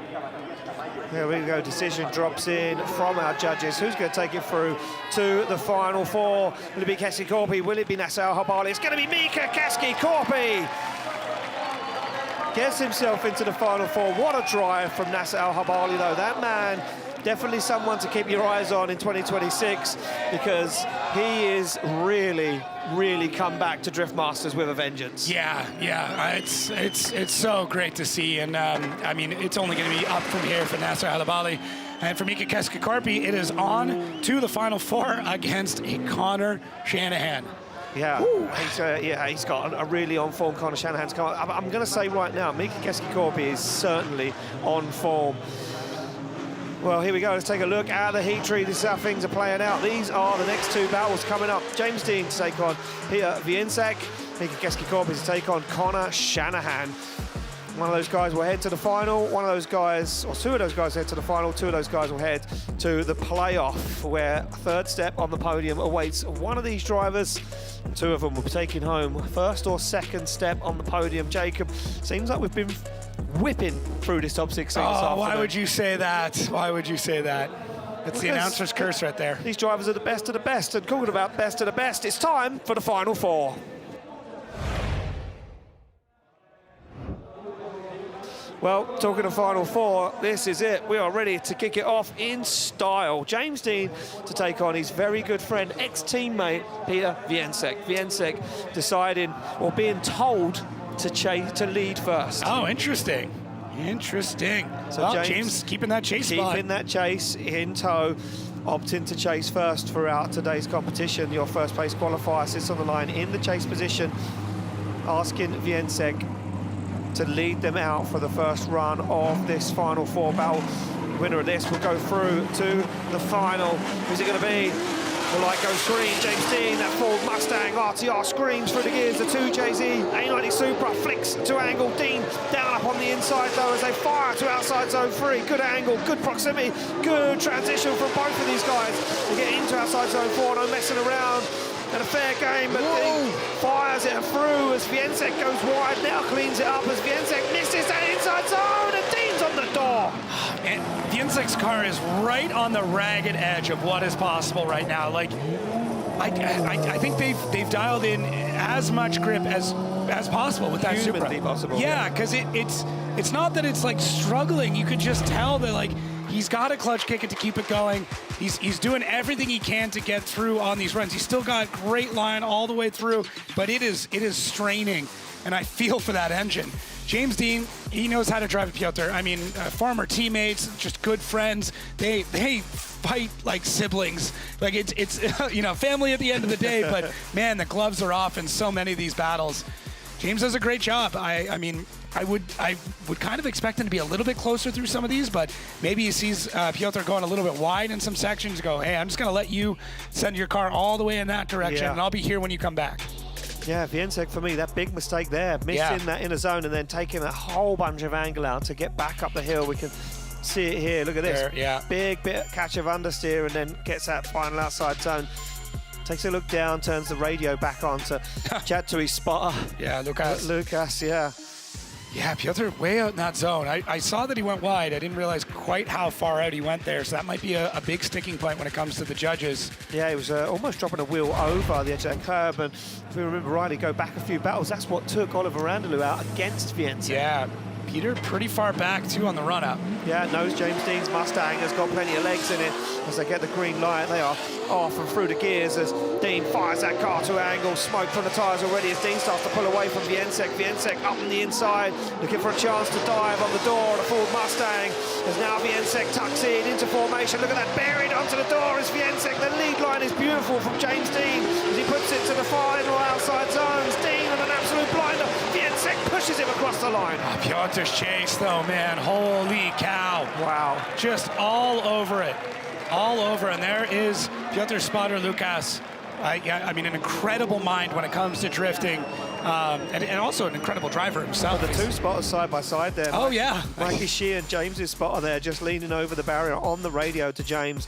There we go, decision drops in from our judges. Who's going to take it through to the final 4? Will it be Keskikopi? Will it be Nasser Al-Habali? It's going to be Mika Keskikopi. Gets himself into the final 4. What a drive from Nasser Al-Habali, though. That man, definitely someone to keep your eyes on in 2026, because he is really come back to Drift Masters with a vengeance. Yeah, it's so great to see, and I mean, it's only going to be up from here for Nasser Al-Habali. And for Mika Keskikopi, it is on to the final 4 against a Connor Shanahan. Yeah, he's got a really on-form Connor Shanahan's car. I'm going to say right now, Mika Keskikopi is certainly on form. Well, here we go. Let's take a look at the heat tree. This is how things are playing out. These are the next 2 battles coming up. James Dean to take on Peter Wiensek. Mika Keskikopi to take on Connor Shanahan. One of those guys will head to the final. One of those guys, or 2 of those guys head to the final. 2 of those guys will head to the playoff, where a 3rd step on the podium awaits one of these drivers. 2 of them will be taking home 1st or 2nd step on the podium. Jacob, seems like we've been whipping through this top 16. Oh, why would you say that? Why would you say that? It's the announcer's curse right there. These drivers are the best of the best, and talking about best of the best, it's time for the final 4. Well, talking of Final 4, this is it. We are ready to kick it off in style. James Dean to take on his very good friend, ex-teammate, Peter Wiensek. Wiensek deciding, or being told, to lead first. Oh, interesting. So well, James keeping that chase spot. Keeping that chase in tow, opting to chase first throughout today's competition. Your first place qualifier sits on the line in the chase position, asking Wiensek to lead them out for the first run of this final 4 battle. Winner of this will go through to the final. Who's it going to be? The light goes green. James Dean, that Ford Mustang RTR screams through the gears. The 2JZ A90 Supra flicks to angle. Dean down up on the inside though as they fire to outside zone 3. Good angle, good proximity, good transition from both of these guys. They get into outside zone 4, no messing around. And a fair game, but Dean fires it through as Wiensek goes wide, now cleans it up as Wiensek misses that inside zone, and Dean's on the door. And Wiensek's car is right on the ragged edge of what is possible right now. Like, I think they've dialed in as much grip as possible with that Supra. Possible. Yeah, because it's not that it's like struggling. You could just tell that like he's got a clutch kick it to keep it going. He's doing everything he can to get through on these runs. He's still got great line all the way through, but it is straining, and I feel for that engine. James Dean, he knows how to drive a Piotr. I mean, former teammates, just good friends. They fight like siblings. Like it's you know, family at the end of the day. But man, the gloves are off in so many of these battles. James does a great job. I mean, I would kind of expect him to be a little bit closer through some of these, but maybe he sees Piotr going a little bit wide in some sections. Go, hey, I'm just going to let you send your car all the way in that direction, and I'll be here when you come back. Yeah, Wiensek, for me, that big mistake there, missing that inner zone and then taking a whole bunch of angle out to get back up the hill. We can see it here. Look at this. There, big bit catch of understeer and then gets that final outside zone. Takes a look down, turns the radio back on to chat to his spotter. Yeah, Lucas. Lucas, yeah. Yeah, Piotr way out in that zone. I saw that he went wide. I didn't realize quite how far out he went there, so that might be a big sticking point when it comes to the judges. Yeah, he was almost dropping a wheel over the edge of that curb, and if we remember rightly, go back a few battles, that's what took Oliver Randalou out against Viensek. Yeah, Peter pretty far back, too, on the run-up. Yeah, knows James Dean's Mustang has got plenty of legs in it. As they get the green light, they are off and through the gears as Dean fires that car to angle. Smoke from the tyres already as Dean starts to pull away from Viensek. Viensek up on the inside, looking for a chance to dive on the door of the Ford Mustang. As now Viensek tucks in into formation. Look at that, buried onto the door is Viensek. The lead line is beautiful from James Dean as he puts it to the final outside zones. Dean with an absolute blinder. Viensek pushes him across the line. Oh, Piotr's chase, though, man. Holy cow. Wow. Just all over it. All over, and there is Piotr Spotter Lucas. I mean, an incredible mind when it comes to drifting, and also an incredible driver himself. The two spotters side by side there. Oh, yeah. Mikey Shea and James's spotter there, just leaning over the barrier on the radio to James.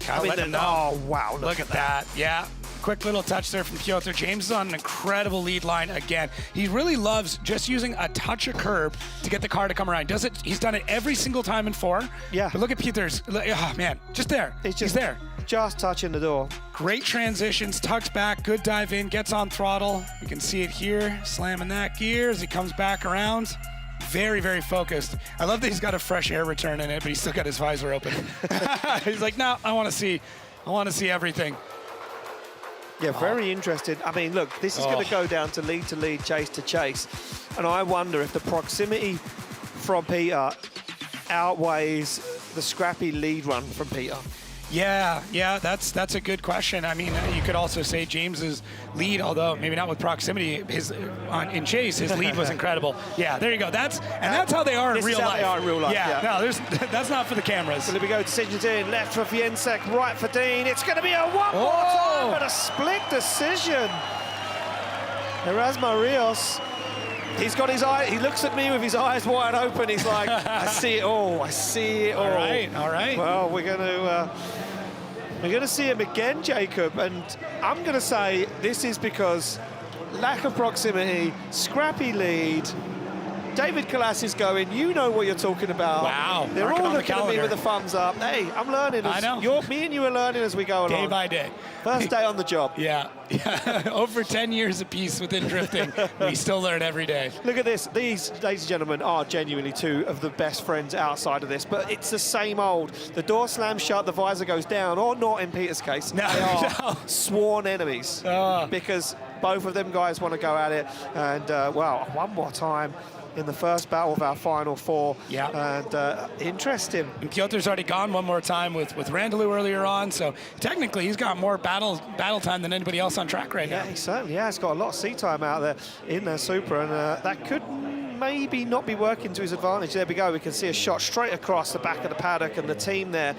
Oh, wow, look at that. Yeah. Quick little touch there from Piotr. James is on an incredible lead line again. He really loves just using a touch of curb to get the car to come around. Does it? He's done it every single time in 4. Yeah. But look at Piotr's. Oh, man, just there. He's there. Just touching the door. Great transitions, tucks back, good dive in, gets on throttle. You can see it here, slamming that gear as he comes back around. Very, very focused. I love that he's got a fresh air return in it, but he's still got his visor open. He's like, no, I want to see everything. Yeah, very interested. I mean, look, this is going to go down to lead, chase to chase. And I wonder if the proximity from Peter outweighs the scrappy lead run from Peter. Yeah, that's a good question. I mean, you could also say James's lead, although maybe not with proximity, in chase, his lead was incredible. Yeah, there you go. That's how they are in real life. They are in real life. Yeah. No, that's not for the cameras. So here we go. Decisions in. Left for Viensek, right for Dean. It's going to be a one more time, but a split decision. Erasmo Rios. He's got his eye. He looks at me with his eyes wide open. He's like, I see it all. I see it all. All right. Well, we're going to see him again, Jacob. And I'm going to say this is because lack of proximity, scrappy lead. David Kalas is going, you know what you're talking about. Wow. They're all looking at me with a thumbs up. Hey, I'm learning. I know. Me and you are learning as we go along. Day by day. First day on the job. Yeah. Over 10 years apiece within drifting. We still learn every day. Look at this. These, ladies and gentlemen, are genuinely two of the best friends outside of this, but it's the same old. The door slams shut, the visor goes down, or not in Peter's case. No, they are sworn enemies because both of them guys want to go at it. And, well, one more time in the first battle of our final 4. Yeah. And interesting. And Piotr's already gone one more time with Randalou earlier on, so technically he's got more battle time than anybody else on track right now. Yeah, he certainly has got a lot of seat time out there in their Supra, and that could maybe not be working to his advantage. There we go. We can see a shot straight across the back of the paddock and the team there.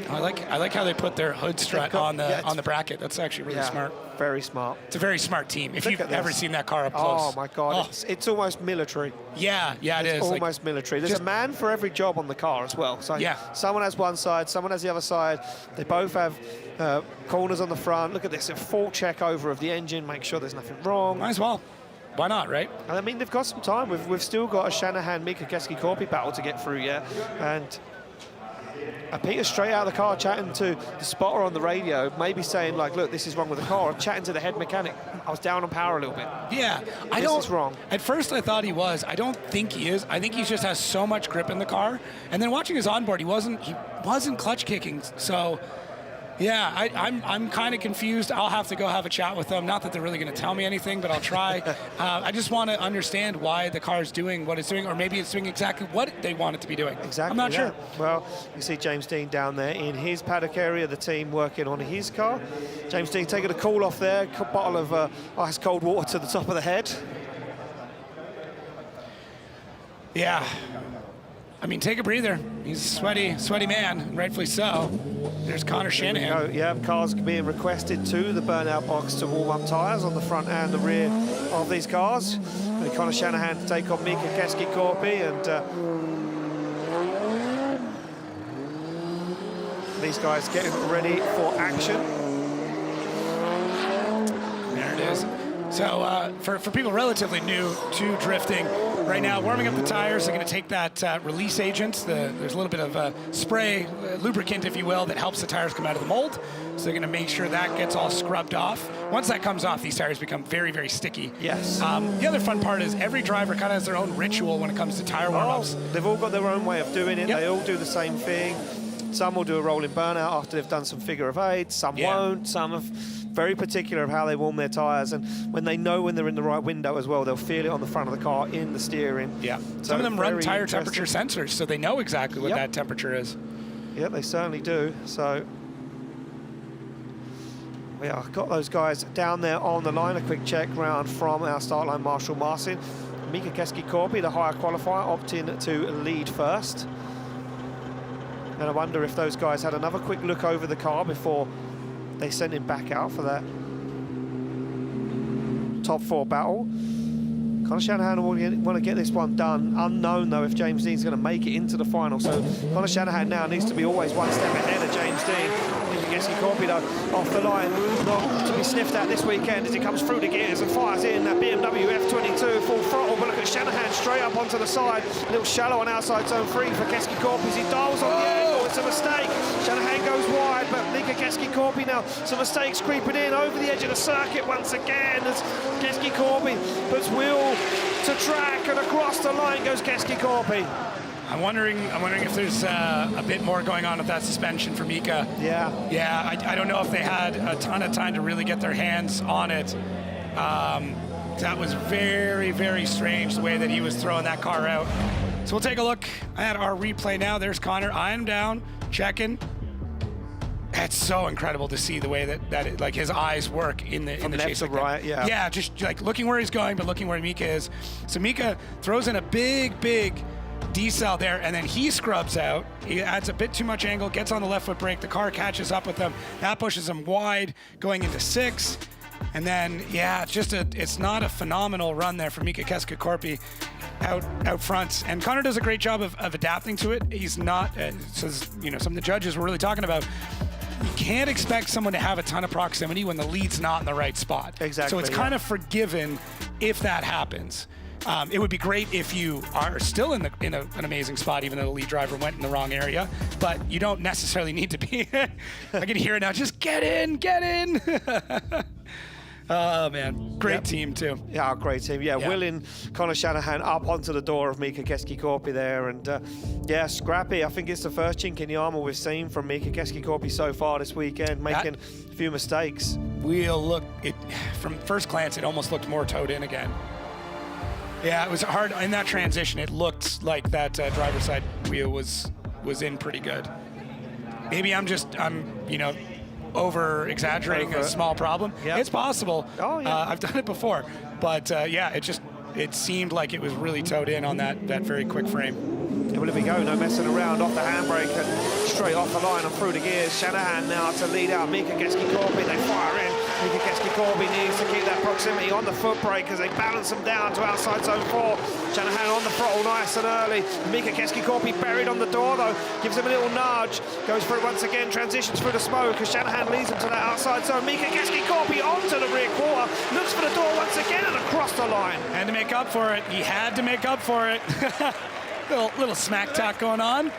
I like how they put their hood strut on the bracket. That's actually really smart. Very smart. It's a very smart team. If you've ever seen that car up close. Oh my God, it's almost military. Yeah, it is. It's almost military. There's a man for every job on the car as well. So someone has one side, someone has the other side. They both have corners on the front. Look at this, a full check over of the engine, make sure there's nothing wrong. Might as well. Why not, right? And I mean, they've got some time. We've still got a Shanahan-Mika Keski-Korpi battle to get through, and Peter straight out of the car chatting to the spotter on the radio, maybe saying like, look, this is wrong with the car. I'm chatting to the head mechanic. I was down on power a little bit. Yeah, this is wrong. At first I thought he was. I don't think he is. I think he just has so much grip in the car. And then watching his onboard, he wasn't clutch kicking. So yeah, I'm kind of confused. I'll have to go have a chat with them. Not that they're really going to tell me anything, but I'll try. I just want to understand why the car is doing what it's doing, or maybe it's doing exactly what they want it to be doing. Exactly. I'm not sure. Well, you see James Dean down there in his paddock area, the team working on his car. James Dean taking a cool off there, a bottle of ice cold water to the top of the head. Yeah. I mean, take a breather. He's a sweaty man, rightfully so. There's Connor Shanahan. Yeah, cars being requested to the burnout box to warm up tyres on the front and the rear of these cars. And Connor Shanahan to take on Mika Keski-Korpi, and these guys getting ready for action. There it is. So for people relatively new to drifting, right now warming up the tires, they're going to take that release agent. There's a little bit of spray, lubricant, if you will, that helps the tires come out of the mold. So they're going to make sure that gets all scrubbed off. Once that comes off, these tires become very, very sticky. Yes. The other fun part is every driver kind of has their own ritual when it comes to tire warm-ups. They've all got their own way of doing it. Yep. They all do the same thing. Some will do a rolling burnout after they've done some figure of eight. Some won't. Some are very particular of how they warm their tires. And when they know when they're in the right window as well, they'll feel it on the front of the car, in the steering. Yeah. So Some of them run tire temperature interesting. sensors, so they know exactly what that temperature is. Yeah, they certainly do. So we have got those guys down there on the line. A quick check round from our start line, Marshall Marcin. Mika Keski-Korpi, the higher qualifier, opting to lead first. And I wonder if those guys had another quick look over the car before they sent him back out for that top 4 battle. Conor Shanahan will want to get this one done. Unknown, though, if James Dean's going to make it into the final. So Conor Shanahan now needs to be always one step ahead of James Dean. Keski-Korpi, though, off the line, not to be sniffed at this weekend as he comes through the gears and fires in that BMW F22 full throttle. But look at Shanahan straight up onto the side. A little shallow on outside zone 3 for Keski-Korpi as he dials on the angle. It's a mistake. Shanahan goes wide, but Mika Keski-Korpi now, some mistakes creeping in over the edge of the circuit once again as Keski-Korpi puts wheel to track and across the line goes Keski-Korpi. I'm wondering if there's a bit more going on with that suspension for Mika. Yeah. I don't know if they had a ton of time to really get their hands on it. That was very, very strange the way that he was throwing that car out. So we'll take a look at our replay now. There's Conor eyeing him down, checking. It's so incredible to see the way that it, like his eyes work in the chase. Left to right, yeah. Yeah, just like looking where he's going, but looking where Mika is. So Mika throws in a big decel there, and then he scrubs out. He adds a bit too much angle, gets on the left foot brake. The car catches up with him. That pushes him wide, going into 6. And then, yeah, it's not a phenomenal run there for Mika Keski-Korpi out front. And Conor does a great job of adapting to it. He's not, so some of the judges were really talking about, you can't expect someone to have a ton of proximity when the lead's not in the right spot. Exactly. So it's kind of forgiven if that happens. It would be great if you are still in an amazing spot, even though the lead driver went in the wrong area. But you don't necessarily need to be. I can hear it now. Just get in. Oh, man. Great team, too. Yeah, great team. Yeah, willing Conor Shanahan up onto the door of Mika Keski-Korpi there. And, yeah, scrappy. I think it's the first chink in the armour we've seen from Mika Keski-Korpi so far this weekend, making a few mistakes. From first glance, it almost looked more towed in again. Yeah, it was hard. In that transition, it looked like that driver's side wheel was in pretty good. Maybe I'm over-exaggerating a small problem. Yep. It's possible. Oh, yeah. I've done it before. But, it seemed like it was really towed in on that very quick frame. Yeah, well, here we go. No messing around. Off the handbrake and straight off the line and through the gears. Shanahan now to lead out Mika Keski-Korpi. They fire in. Mika Keski-Korpi needs to keep that proximity on the foot brake as they balance them down to outside zone 4. Shanahan on the throttle nice and early. Mika Keski-Korpi buried on the door, though. Gives him a little nudge. Goes through once again. Transitions through the smoke as Shanahan leads him to that outside zone. Mika Keski-Korpi onto the rear quarter. Looks for the door once again and across the line. Had to make up for it. He had to make up for it. little smack talk going on.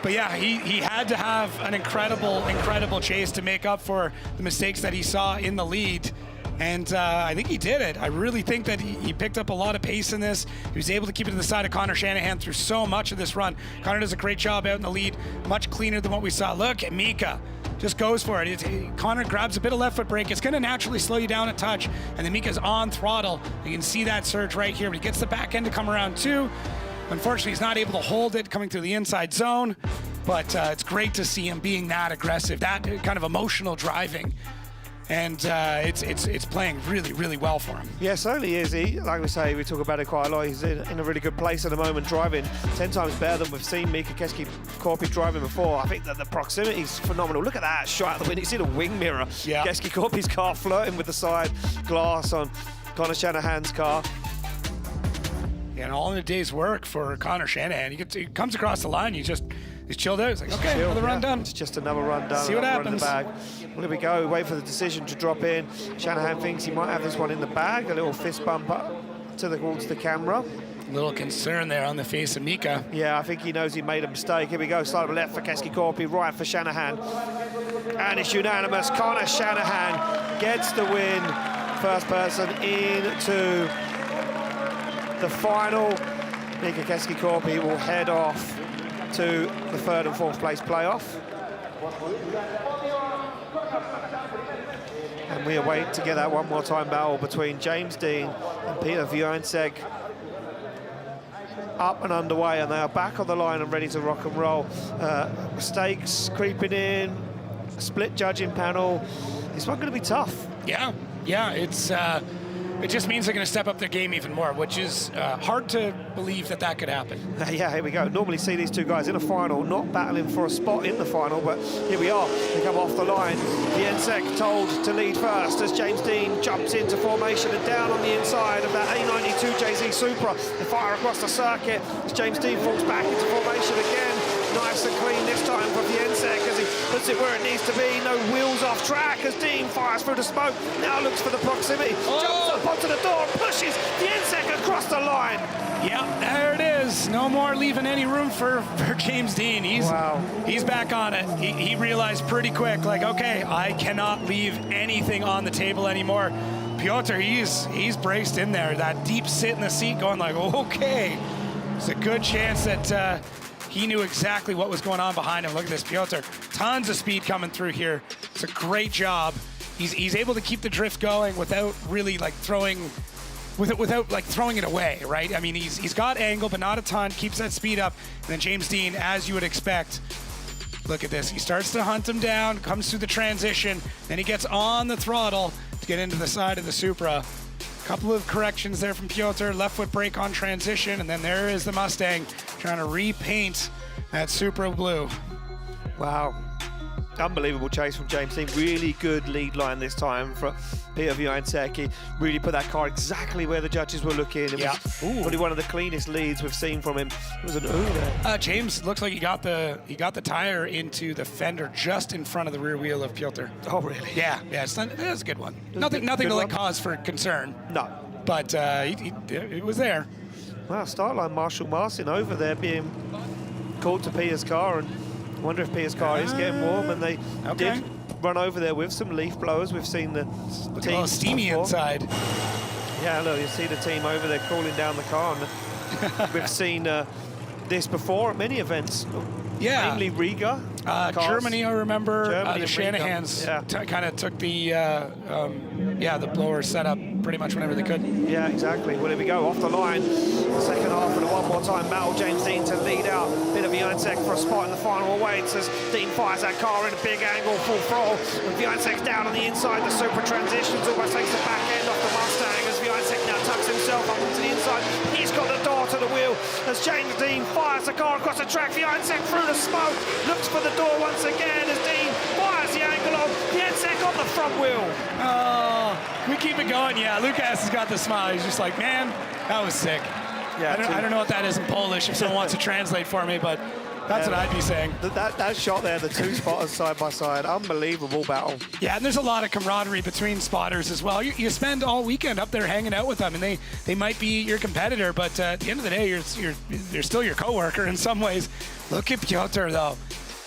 But yeah, he had to have an incredible chase to make up for the mistakes that he saw in the lead. And I think he did it. I really think that he picked up a lot of pace in this. He was able to keep it to the side of Conor Shanahan through so much of this run. Conor does a great job out in the lead, much cleaner than what we saw. Look at Mika. Just goes for it. Conor grabs a bit of left foot brake. It's going to naturally slow you down a touch. And then Mika's on throttle. You can see that surge right here. But he gets the back end to come around too. Unfortunately, he's not able to hold it coming through the inside zone. But it's great to see him being that aggressive, that kind of emotional driving. And it's playing really well for him. Yeah, certainly is. Like we say, we talk about it quite a lot. He's in a really good place at the moment, driving 10 times better than we've seen Mika Keski-Korpi driving before. I think that the proximity is phenomenal. Look at that shot out the window. You see the wing mirror. Yeah. Keski-Korpi's car flirting with the side glass on Conor Shanahan's car. Yeah, and all in a day's work for Conor Shanahan. He comes across the line, he's chilled out. He's like, okay, another run done. It's just another run done. See what happens. Run in the bag. Well, here we go, wait for the decision to drop in. Shanahan thinks he might have this one in the bag, a little fist bump up towards the camera. Little concern there on the face of Mika. Yeah, I think he knows he made a mistake. Here we go, side of left for Keski-Korpi, right for Shanahan. And it's unanimous. Connor Shanahan gets the win. First person into the final. Mika Keski-Korpi will head off to the 3rd and 4th place playoff. And we await to get that one more time battle between James Dean and Peter Wieńczek. Up and underway, and they are back on the line and ready to rock and roll. Mistakes creeping in, a split judging panel. This one's going to be tough. Yeah, it just means they're going to step up their game even more, which is hard to believe that could happen. Yeah, here we go. Normally see these two guys in a final, not battling for a spot in the final, but here we are. They come off the line. Wieńczek told to lead first as James Dean jumps into formation and down on the inside of that A92 JZ Supra. They fire across the circuit as James Dean falls back into formation again. Nice and clean this time for Wieńczek as he puts it where it needs to be. No wheels off track as Dean fires through the smoke. Now looks for the proximity. Jumps up onto the door, pushes Wieńczek across the line. Yeah, there it is. No more leaving any room for James Dean. He's back on it. He realized pretty quick, like, okay, I cannot leave anything on the table anymore. Piotr, he's braced in there. That deep sit in the seat going like, okay. It's a good chance that he knew exactly what was going on behind him. Look at this, Piotr. Tons of speed coming through here. It's a great job. He's able to keep the drift going without really like throwing it away, right? I mean, he's got angle, but not a ton. Keeps that speed up. And then James Dean, as you would expect, look at this. He starts to hunt him down, comes through the transition, then he gets on the throttle to get into the side of the Supra. Couple of corrections there from Piotr, left foot brake on transition, and then there is the Mustang trying to repaint that Supra blue. Wow. Unbelievable chase from James Dean. Really good lead line this time for Peter Wieńczek. He really put that car exactly where the judges were looking. It was probably one of the cleanest leads we've seen from him. It was an there. James looks like he got the tire into the fender just in front of the rear wheel of Piotr. Oh, really? Yeah, that's a good one. Nothing to like cause for concern. No. But it was there. Wow, start line Marshall Martin over there being called to Peter's car, and I wonder if Peter's car is getting warm, and they did run over there with some leaf blowers. We've seen the team steamy before. Inside. Yeah, look, you see the team over there cooling down the car. And we've seen this before at many events. Yeah. Mainly Riga. Germany, I remember. Germany the Shanahans kind of took the blower setup pretty much whenever they could. Yeah, exactly. Well, here we go, off the line. Second half and a one more time battle. James Dean to lead out. Bit of Wieńczek for a spot in the final awaits as Dean fires that car in a big angle, full throttle. With Wieńczek's down on the inside, the Super transitions almost takes the back end off the Mustang as Wieńczek now tucks himself up onto the inside. He's got the door to the wheel as James Dean fires the car across the track. Wieńczek through the smoke, looks for the door once again as Dean fires the angle on. Wieńczek on the front wheel. Oh, we keep it going. Yeah, Lucas has got the smile. He's just like, man, that was sick. Yeah, I don't know what that is in Polish if someone wants to translate for me, but that's what I'd be saying. That shot there, the two spotters side by side, unbelievable battle. Yeah, and there's a lot of camaraderie between spotters as well. You spend all weekend up there hanging out with them, and they might be your competitor, but at the end of the day, you're still your coworker in some ways. Look at Piotr, though.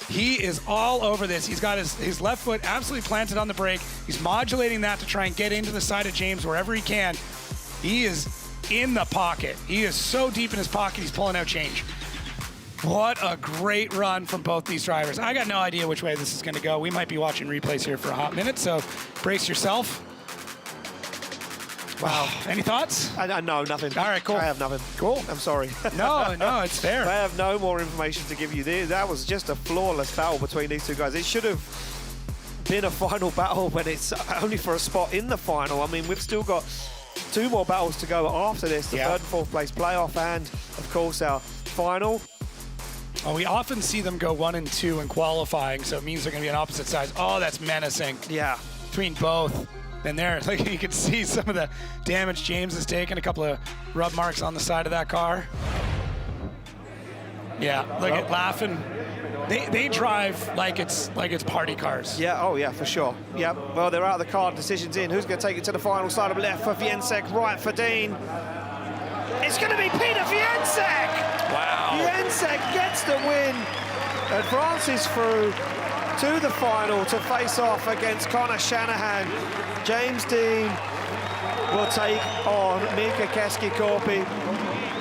He is all over this. He's got his left foot absolutely planted on the brake. He's modulating that to try and get into the side of James wherever he can. He is in the pocket. He is so deep in his pocket, he's pulling out change. What a great run from both these drivers. I got no idea which way this is going to go. We might be watching replays here for a hot minute, so brace yourself. Wow. Any thoughts? No, nothing. All right, cool. I have nothing. Cool. I'm sorry. No, it's fair. I have no more information to give you there. That was just a flawless battle between these two guys. It should have been a final battle when it's only for a spot in the final. I mean, we've still got two more battles to go after this, the 3rd and 4th place playoff and, of course, our final. Well, we often see them go 1 and 2 in qualifying, so it means they're going to be on opposite sides. Oh, that's menacing. Yeah. Between both. And there, like you can see some of the damage James has taken, a couple of rub marks on the side of that car. Yeah, look at laughing. they drive like it's party cars. Yeah, oh yeah, for sure. Yeah, well, they're out of the car, decisions in. Who's going to take it to the final? Side of left for Wiensek, right for Dean. It's going to be Peter Wiensek! Wow. Wiensek gets the win, advances through to the final to face off against Connor Shanahan. James Dean will take on Mika Keskikorpi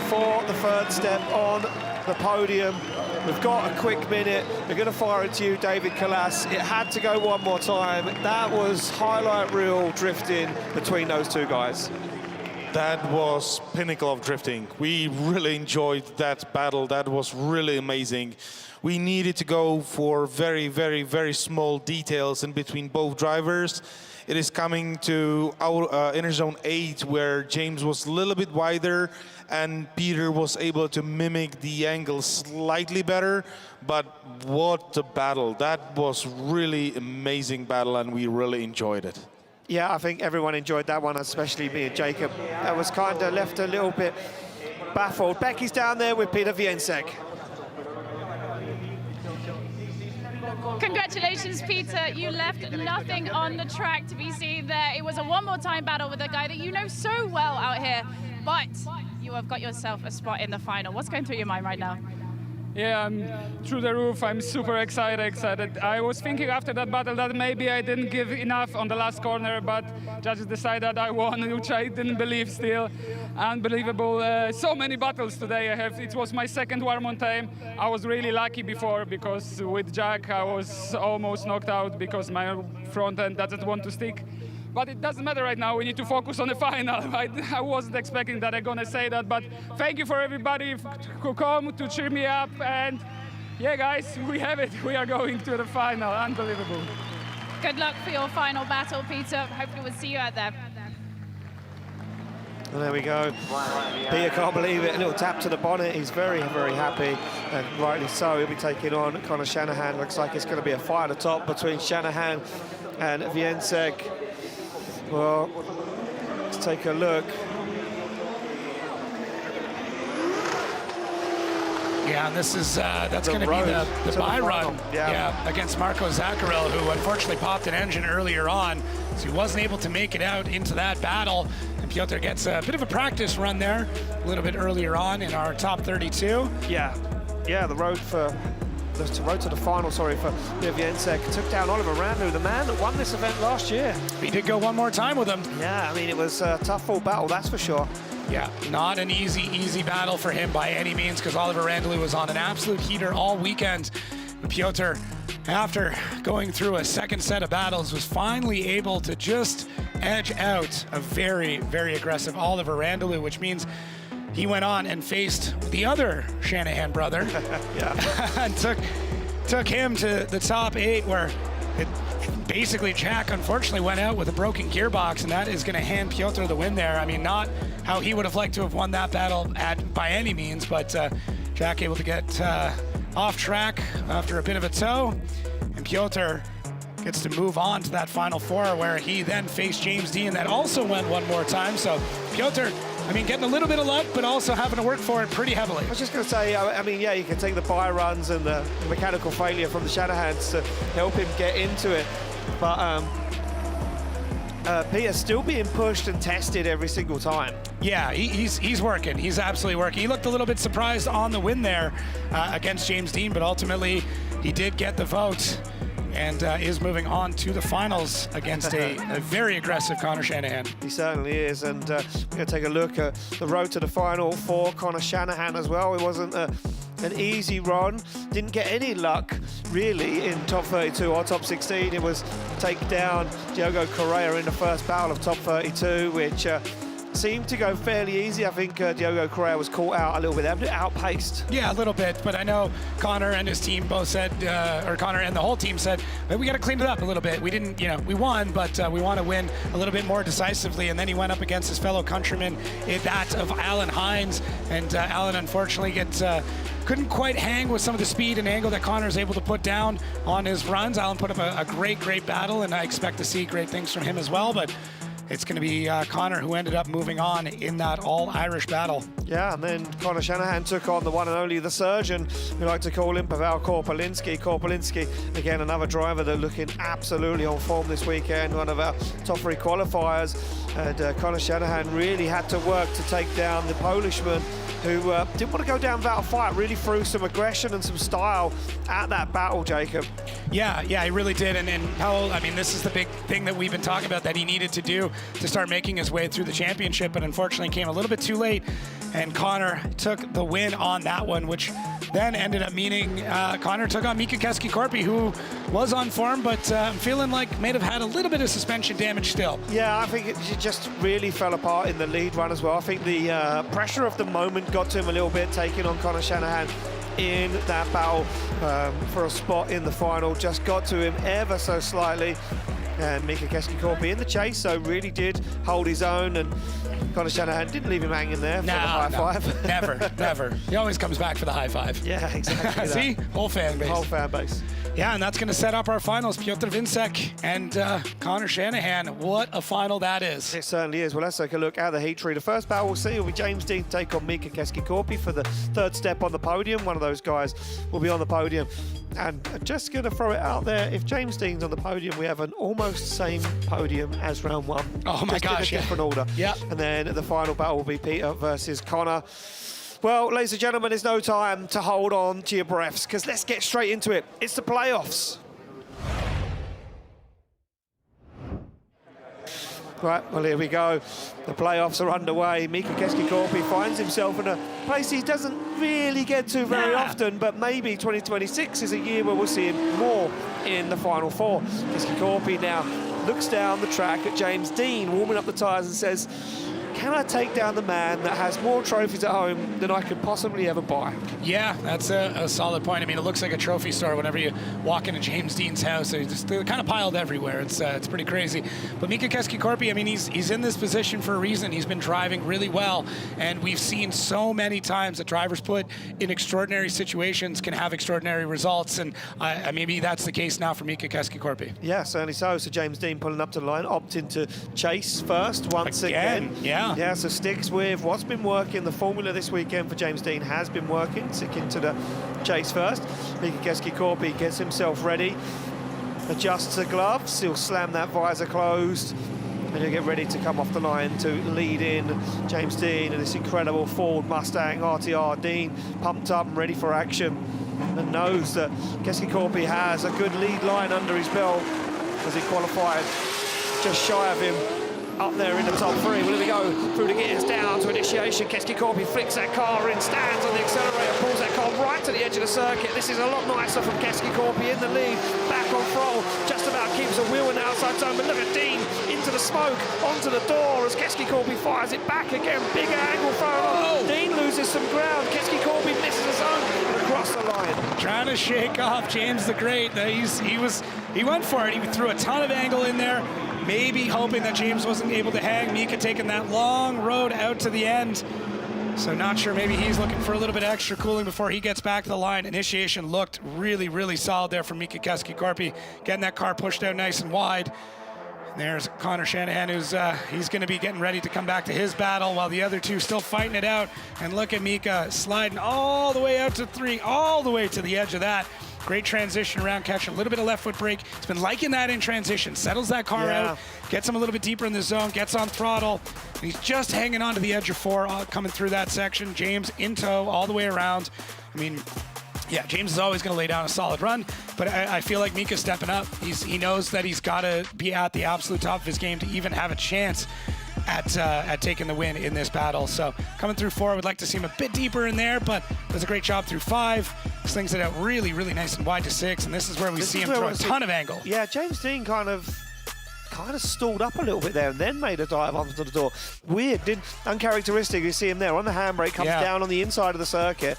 for the third step on the podium. We've got a quick minute. We're going to fire it to you, David Kalas. It had to go one more time. That was highlight reel drifting between those two guys. That was pinnacle of drifting. We really enjoyed that battle. That was really amazing. We needed to go for very, very, very small details in between both drivers. It is coming to our inner zone 8, where James was a little bit wider and Peter was able to mimic the angle slightly better. But what a battle. That was really amazing battle, and we really enjoyed it. Yeah, I think everyone enjoyed that one, especially me and Jacob. That was kind of left a little bit baffled. Becky's down there with Peter Wiensek. Congratulations, Peter. You left nothing on the track to be seen there. It was a one more time battle with a guy that you know so well out here, but you have got yourself a spot in the final. What's going through your mind right now? Yeah, I'm through the roof. I'm super excited. I was thinking after that battle that maybe I didn't give enough on the last corner, but judges decided I won, which I didn't believe still. Unbelievable. So many battles today I have. It was my second one time. I was really lucky before, because with Jack I was almost knocked out because my front end doesn't want to stick. But it doesn't matter right now. We need to focus on the final. I wasn't expecting that I'm going to say that, but thank you for everybody who come to cheer me up. And yeah, guys, we have it. We are going to the final. Unbelievable. Good luck for your final battle, Peter. Hopefully we'll see you out there. And there we go. Peter can't believe it. A little tap to the bonnet. He's very, very happy, and rightly so. He'll be taking on Connor Shanahan. Looks like it's going to be a fight at the top between Shanahan and Wiensek. Well, let's take a look. Yeah, and this is that's going to be the bye run against Marco Zaccarel, who unfortunately popped an engine earlier on, so he wasn't able to make it out into that battle. And Piotr gets a bit of a practice run there a little bit earlier on in our top 32. Yeah, the road to the final, for Wiensek. Took down Oliver Randlew, the man that won this event last year. He did go one more time with him. Yeah, I mean, it was a tough full battle, that's for sure. Yeah, not an easy battle for him by any means, because Oliver Randlew was on an absolute heater all weekend. And Piotr, after going through a second set of battles, was finally able to just edge out a very, very aggressive Oliver Randlew, which means he went on and faced the other Shanahan brother and took him to the top 8, where basically Jack unfortunately went out with a broken gearbox, and that is going to hand Piotr the win there. I mean, not how he would have liked to have won that battle by any means, but Jack able to get off track after a bit of a tow, and Piotr gets to move on to that final 4, where he then faced James Dean, that also went one more time. So Piotr, I mean, getting a little bit of luck, but also having to work for it pretty heavily. I was just going to say, I mean, yeah, you can take the bye runs and the mechanical failure from the Shanahans to help him get into it. But Peter's still being pushed and tested every single time. Yeah, he's working. He's absolutely working. He looked a little bit surprised on the win there against James Dean, but ultimately he did get the vote and is moving on to the finals against a very aggressive Connor Shanahan. He certainly is, and we're going to take a look at the road to the final for Connor Shanahan as well. It wasn't an easy run, didn't get any luck really in top 32 or top 16. It was take down Diogo Correa in the first battle of top 32, which seemed to go fairly easy. I think Diogo Correa was caught out a little bit, a bit outpaced. Yeah, a little bit, but I know Connor and his team both said, or Connor and the whole team said, well, we got to clean it up a little bit. We didn't, we won, but we want to win a little bit more decisively. And then he went up against his fellow countryman, that of Alan Hines, and Alan unfortunately couldn't quite hang with some of the speed and angle that Connor is able to put down on his runs. Alan put up a great battle, and I expect to see great things from him as well. But it's going to be Connor who ended up moving on in that all-Irish battle. Yeah, and then Conor Shanahan took on the one and only the surgeon, we like to call him, Pavel Korpelinski. Korpelinski, again, another driver that looking absolutely on form this weekend, one of our top 3 qualifiers. And Conor Shanahan really had to work to take down the Polishman, who didn't want to go down without a fight, really threw some aggression and some style at that battle, Jacob. Yeah, he really did. And Powell, I mean, this is the big thing that we've been talking about that he needed to do to start making his way through the championship, but unfortunately came a little bit too late. And Connor took the win on that one, which then ended up meaning Connor took on Mika Keski-Korpi, who was on form, but I'm feeling like may have had a little bit of suspension damage still. Yeah, I think it just really fell apart in the lead run as well. I think the pressure of the moment got to him a little bit, taking on Conor Shanahan in that battle for a spot in the final. Just got to him ever so slightly. And Mika Keski-Korpi in the chase, so really did hold his own, and Conor Shanahan didn't leave him hanging there for the high five. Never. He always comes back for the high five. Yeah, exactly. See? Whole fan base. Whole fan base. Yeah, and that's going to set up our finals. Piotr Vinsek and Conor Shanahan. What a final that is. It certainly is. Well, let's take a look at the heat tree. The first battle we'll see will be James Dean take on Mika Keski-Korpi for the third step on the podium. One of those guys will be on the podium. And just going to throw it out there, if James Dean's on the podium, we have an almost same podium as round one. Oh my gosh, in a different order. Yeah. And then the final battle will be Peter versus Connor. Well, ladies and gentlemen, there's no time to hold on to your breaths, because let's get straight into it. It's the playoffs. Right, well, here we go. The playoffs are underway. Mika Keski-Korpi finds himself in a place he doesn't really get to very often, but maybe 2026 is a year where we'll see him more in the Final Four. Keski-Korpi now looks down the track at James Dean, warming up the tyres, and says, can I take down the man that has more trophies at home than I could possibly ever buy? Yeah, that's a solid point. I mean, it looks like a trophy store whenever you walk into James Dean's house. They're kind of piled everywhere. It's pretty crazy. But Mika Keski-Korpi, I mean, he's in this position for a reason. He's been driving really well, and we've seen so many times that drivers put in extraordinary situations can have extraordinary results, and maybe that's the case now for Mika Keski-Korpi. Yeah, certainly so. So James Dean pulling up to the line, opting to chase first once again. Yeah, so sticks with what's been working. The formula this weekend for James Dean has been working. Sticking to the chase first. Mika Keski-Korpi gets himself ready, adjusts the gloves, he'll slam that visor closed, and he'll get ready to come off the line to lead in James Dean and this incredible Ford Mustang RTR. Dean pumped up and ready for action, and knows that Keski-Korpi has a good lead line under his belt as he qualified just shy of him up there in the top 3. Well, here we go, through the gears, down to initiation. Keski-Korpi flicks that car in, stands on the accelerator, pulls that car right to the edge of the circuit. This is a lot nicer from Keski-Korpi in the lead, back on throttle, just about keeps a wheel in the outside zone, but look at Dean into the smoke, onto the door as Keski-Korpi fires it back again, big angle thrown on. Dean loses some ground, Keski-Korpi misses his own across the line. Trying to shake off James the Great. He went for it, he threw a ton of angle in there, maybe hoping that James wasn't able to hang. Mika taking that long road out to the end. So not sure, maybe he's looking for a little bit of extra cooling before he gets back to the line. Initiation looked really, really solid there from Mika Keski-Korpi, getting that car pushed out nice and wide. There's Conor Shanahan, who's he's going to be getting ready to come back to his battle, while the other two still fighting it out. And look at Mika sliding all the way out to 3, all the way to the edge of that. Great transition around, catching a little bit of left foot brake. He's been liking that in transition. Settles that car out, gets him a little bit deeper in the zone, gets on throttle. And he's just hanging on to the edge of 4, coming through that section. James in tow all the way around. I mean, yeah, James is always going to lay down a solid run, but I feel like Mika's stepping up. He knows that he's got to be at the absolute top of his game to even have a chance at taking the win in this battle. So coming through 4, I would like to see him a bit deeper in there, but does a great job through 5. Slings it out really, really nice and wide to 6, and this is where we see him throw a ton of angle. Yeah, James Dean kind of stalled up a little bit there and then made a dive onto the door. Weird, uncharacteristic. You see him there on the handbrake, comes down on the inside of the circuit.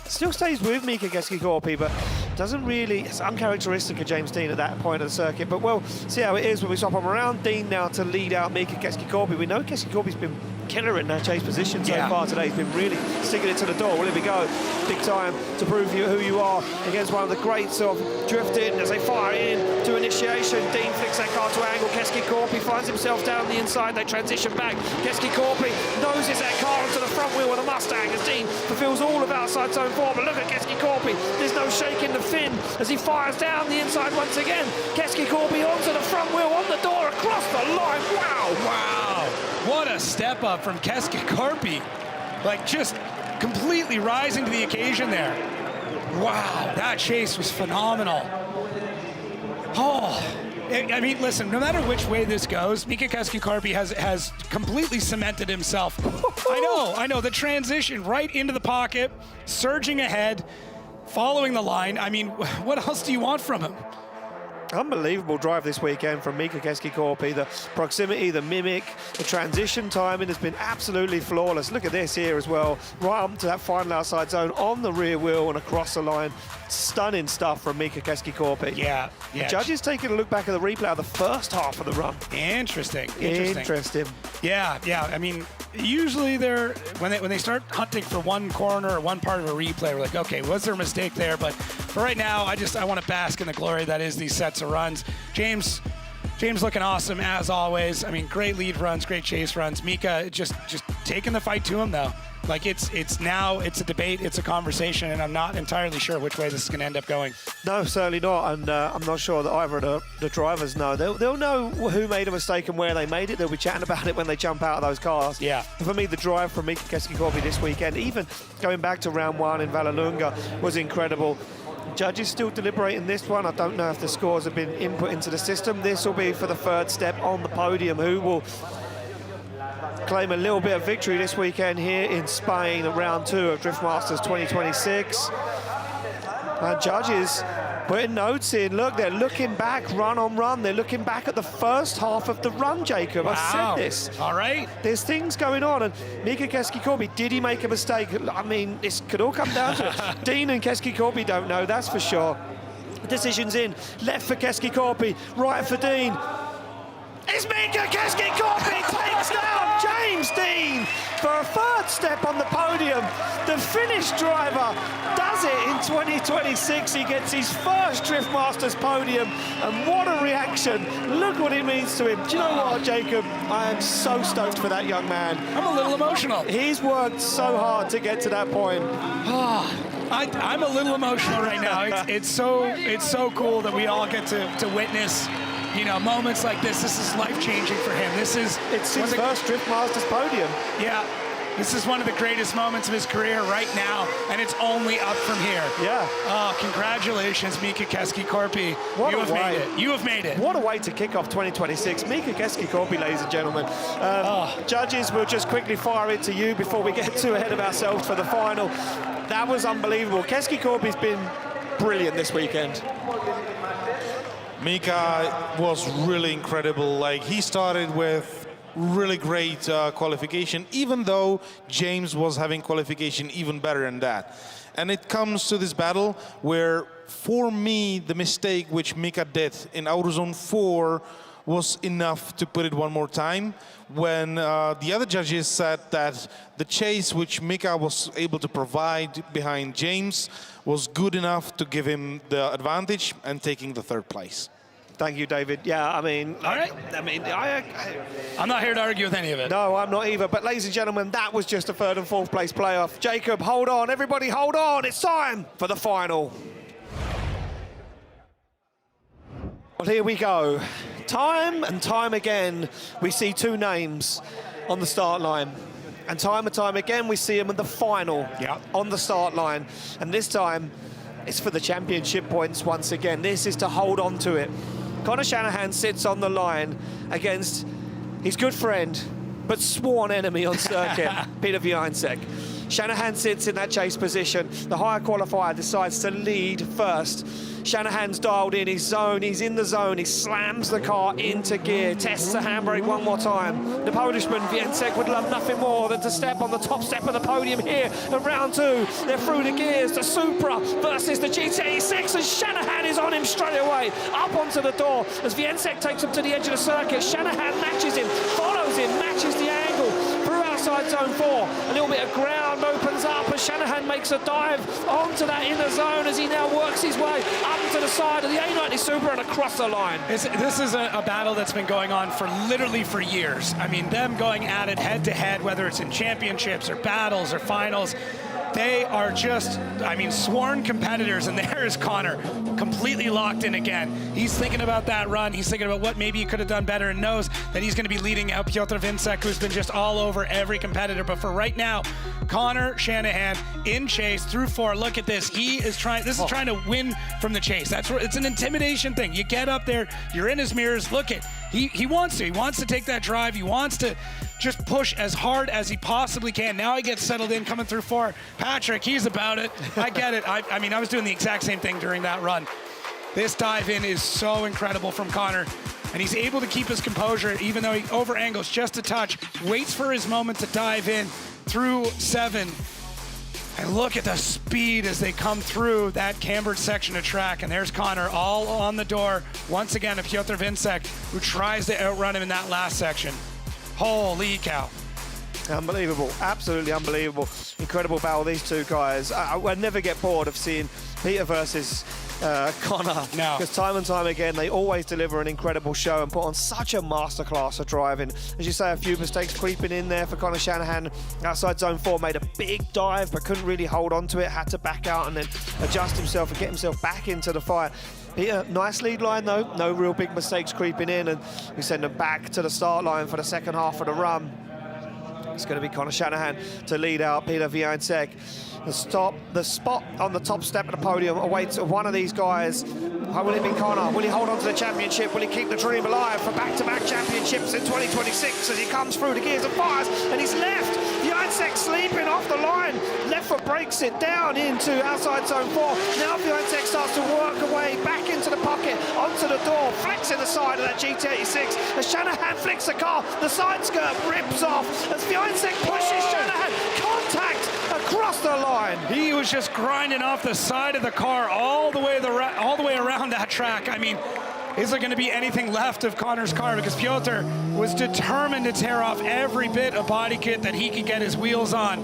Still stays with Mika Keski-Korpi, but doesn't really, it's uncharacteristic of James Dean at that point of the circuit, but we'll see how it is when we swap him around. Dean now to lead out Mika Keski-Korpi. We know Keski-Korpi's been killer in that chase position so far today. He's been really sticking it to the door. Well, here we go. Big time to prove who you are against one of the greats of drifting as they fire in to initiation. Dean flicks that car to angle. Keski-Korpi finds himself down the inside. They transition back. Keski-Korpi noses that car onto the front wheel with a Mustang as Dean fulfills all of outside zone 4. But look at Keski-Korpi. There's no shaking the fin as he fires down the inside once again. Keski-Korpi onto the front wheel, on the door, across the line. Wow! Wow! What a step up from Keski-Korpi. Like, just completely rising to the occasion there. Wow, that chase was phenomenal. Oh, I mean, listen, no matter which way this goes, Mika Keski-Korpi has completely cemented himself. I know, the transition right into the pocket, surging ahead, following the line. I mean, what else do you want from him? Unbelievable drive this weekend from Mika Keski-Korpi. The proximity, the mimic, the transition timing has been absolutely flawless. Look at this here as well. Right up to that final outside zone on the rear wheel and across the line. Stunning stuff from Mika Keski-Korpi. Yeah. The judges taking a look back at the replay of the first half of the run. Interesting. Yeah. I mean, usually when they start hunting for one corner or one part of a replay, we're like, okay, was there a mistake there? But for right now, I want to bask in the glory that is these sets of runs. James looking awesome as always. I mean, great lead runs, great chase runs. Mika just taking the fight to him though. Like it's a debate, it's a conversation, and I'm not entirely sure which way this is going to end up going. No, certainly not, and I'm not sure that either of the drivers know. They'll know who made a mistake and where they made it. They'll be chatting about it when they jump out of those cars. Yeah. For me, the drive from Mika Keski-Korpi this weekend, even going back to round 1 in Vallelunga, was incredible. Judges still deliberating this one. I don't know if the scores have been input into the system. This will be for the third step on the podium. Who will claim a little bit of victory this weekend here in Spain at round 2 of Drift Masters 2026. And judges putting notes in. Look, they're looking back, run on run. They're looking back at the first half of the run, Jacob. Wow. I said this. All right. There's things going on. And Mika Keski-Korpi, did he make a mistake? I mean, this could all come down to it. Dean and Keski-Korpi don't know, that's for sure. Decision's in. Left for Keski-Korpi, right for Dean. It's Mika Keski-Korpi takes down James Dean for a third step on the podium. The Finnish driver does it in 2026. He gets his first Drift Masters podium, and what a reaction. Look what it means to him. Do you know what, Jacob? I am so stoked for that young man. I'm a little emotional. He's worked so hard to get to that point. I'm a little emotional right now. It's so cool that we all get to witness, you know, moments like this. This is life-changing for him. It's his first Drift Masters podium. Yeah, this is one of the greatest moments of his career right now, and it's only up from here. Yeah. Oh, congratulations, Mika Keski-Korpi. You have made it. What a way to kick off 2026. Mika Keski-Korpi, ladies and gentlemen. Judges, we'll just quickly fire it to you before we get too ahead of ourselves for the final. That was unbelievable. Keski-Korpi's been brilliant this weekend. Mika was really incredible. Like, he started with really great qualification, even though James was having qualification even better than that. And it comes to this battle where, for me, the mistake which Mika did in AutoZone 4 was enough to put it one more time, when the other judges said that the chase which Mika was able to provide behind James was good enough to give him the advantage and taking the third place. Thank you, David. Yeah, I mean, all right. I'm not here to argue with any of it. No, I'm not either. But ladies and gentlemen, that was just a third and fourth place playoff. Jacob, hold on. Everybody hold on. It's time for the final. Well, here we go. Time and time again, we see two names on the start line. And time again, we see them in the final on the start line. And this time, it's for the championship points once again. This is to hold on to it. Connor Shanahan sits on the line against his good friend, but sworn enemy on circuit, Peter Wiańczyk. Shanahan sits in that chase position. The higher qualifier decides to lead first. Shanahan's dialed in his zone, he's in the zone, he slams the car into gear, tests the handbrake one more time. The Polishman, Więcek, would love nothing more than to step on the top step of the podium here at round 2. They're through the gears, the Supra versus the GT86, and Shanahan is on him straight away, up onto the door as Więcek takes him to the edge of the circuit. Shanahan matches him, follows him, matches the angle through outside zone 4. A little bit of ground opens up as Shanahan makes a dive onto that inner zone as he now works his way up to the side of the A90 Supra and across the line. This is a battle that's been going on for literally for years. I mean, them going at it head to head, whether it's in championships or battles or finals, they are just, I mean, sworn competitors, and there is Connor, completely locked in again. He's thinking about that run. He's thinking about what maybe he could have done better and knows that he's going to be leading out Piotr Więcek, who's been just all over every competitor. But for right now, Connor Shanahan in chase through 4. Look at this. He is trying, this is trying to win from the chase. That's where it's an intimidation thing. You get up there, you're in his mirrors. Look at, he wants to take that drive. He wants to just push as hard as he possibly can. Now he gets settled in coming through 4. Patrick, he's about it. I get it. I mean, I was doing the exact same thing during that run. This dive in is so incredible from Connor, and he's able to keep his composure even though he over angles just a touch, waits for his moment to dive in through 7. And look at the speed as they come through that cambered section of track. And there's Connor all on the door once again of Piotr Więcek, who tries to outrun him in that last section. Holy cow. Unbelievable, absolutely unbelievable. Incredible battle, these two guys. I never get bored of seeing Peter versus Connor. No. Because time and time again, they always deliver an incredible show and put on such a masterclass of driving. As you say, a few mistakes creeping in there for Connor Shanahan. Outside zone 4, made a big dive, but couldn't really hold on to it. Had to back out and then adjust himself and get himself back into the fight. Peter, nice lead line though. No real big mistakes creeping in, and we send him back to the start line for the second half of the run. It's going to be Connor Shanahan to lead out Peter Więcek. The spot on the top step of the podium awaits one of these guys. Will it be Connor? Will he hold on to the championship? Will he keep the dream alive for back-to-back championships in 2026 as he comes through the gears and fires? And he's left. Więcek sleeping off the line. Left foot breaks it down into outside zone 4. Now Więcek starts to work away back into the pocket, onto the door, flexing the side of that GT86. As Shanahan flicks the car, the side skirt rips off. As Więcek pushes Shanahan, contact across the line. He was just grinding off the side of the car all the way around that track. I mean, is there going to be anything left of Connor's car? Because Piotr was determined to tear off every bit of body kit that he could get his wheels on.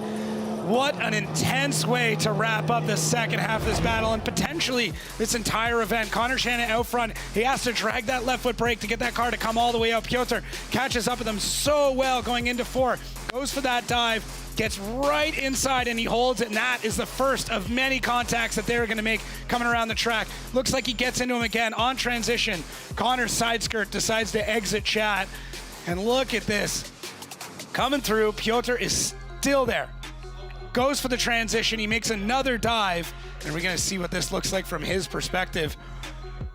What an intense way to wrap up the second half of this battle and potentially this entire event. Connor Shanahan out front. He has to drag that left foot brake to get that car to come all the way up. Piotr catches up with him so well going into 4. Goes for that dive. Gets right inside and he holds it, and that is the first of many contacts that they're going to make coming around the track. Looks like he gets into him again on transition. Connor's side skirt decides to exit chat, and look at this. Coming through, Piotr is still there. Goes for the transition, he makes another dive, and we're going to see what this looks like from his perspective.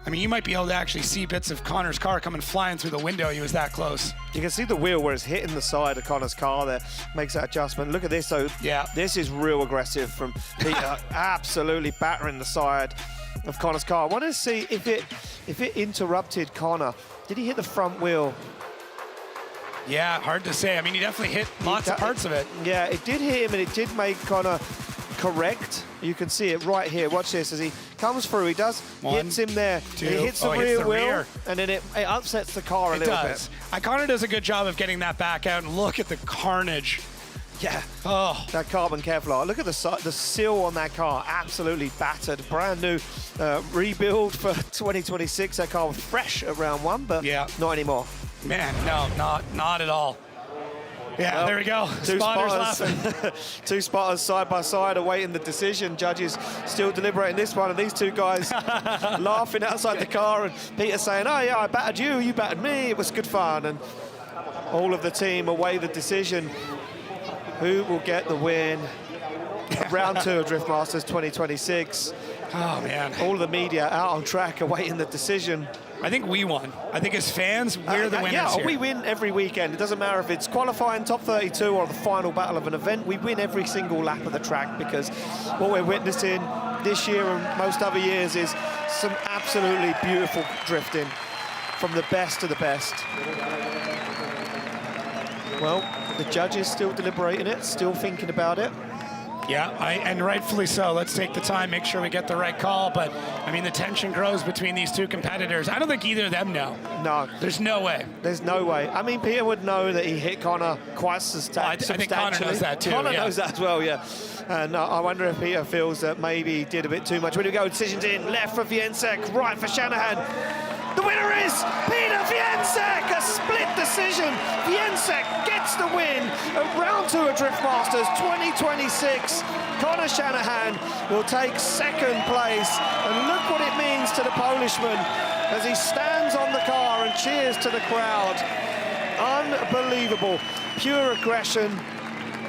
I mean, you might be able to actually see bits of Connor's car coming flying through the window. He was that close. You can see the wheel where it's hitting the side of Connor's car there. Makes that adjustment. Look at this, though. Yeah. This is real aggressive from Peter. Absolutely battering the side of Connor's car. I want to see if it interrupted Connor. Did he hit the front wheel? Yeah, hard to say. I mean, he definitely hit lots of parts of it. Yeah, it did hit him, and it did make Connor correct. You can see it right here. Watch this as he comes through. He does hits him there. Two. He hits the rear wheel, and then it upsets the car a little bit. Connor does a good job of getting that back out, and look at the carnage. Yeah. Oh, that carbon Kevlar. Look at the seal on that car. Absolutely battered. Brand new rebuild for 2026. That car was fresh at round 1, but not anymore. Man, no, not at all. Yeah, well, there we go. Two Spotters laughing. Two spotters side by side awaiting the decision. Judges still deliberating this one, and these two guys laughing outside the car, and Peter saying, oh yeah, I battered you, you battered me. It was good fun. And all of the team await the decision. Who will get the win? Round 2 of Drift Masters 2026. Oh man. All of the media out on track awaiting the decision. I think we won. I think as fans, we're the winners yeah, here. we win every weekend. It doesn't matter if it's qualifying, top 32, or the final battle of an event. We win every single lap of the track, because what we're witnessing this year and most other years is some absolutely beautiful drifting from the best of the best. Well, the judges still deliberating it, still thinking about it. Yeah, and rightfully so. Let's take the time, make sure we get the right call. But, I mean, the tension grows between these two competitors. I don't think either of them know. No. There's no way. There's no way. I mean, Peter would know that he hit Connor quite substantially. I think Connor knows that too. Connor knows that as well, yeah. And I wonder if Peter feels that maybe he did a bit too much. When we go, decisions in, left for Wiensek, right for Shanahan. The winner is Peter Wiensek, a split decision. Wiensek gets the win at round 2 of Drift Masters 2026. Connor Shanahan will take second place. And look what it means to the Polishman as he stands on the car and cheers to the crowd. Unbelievable, pure aggression.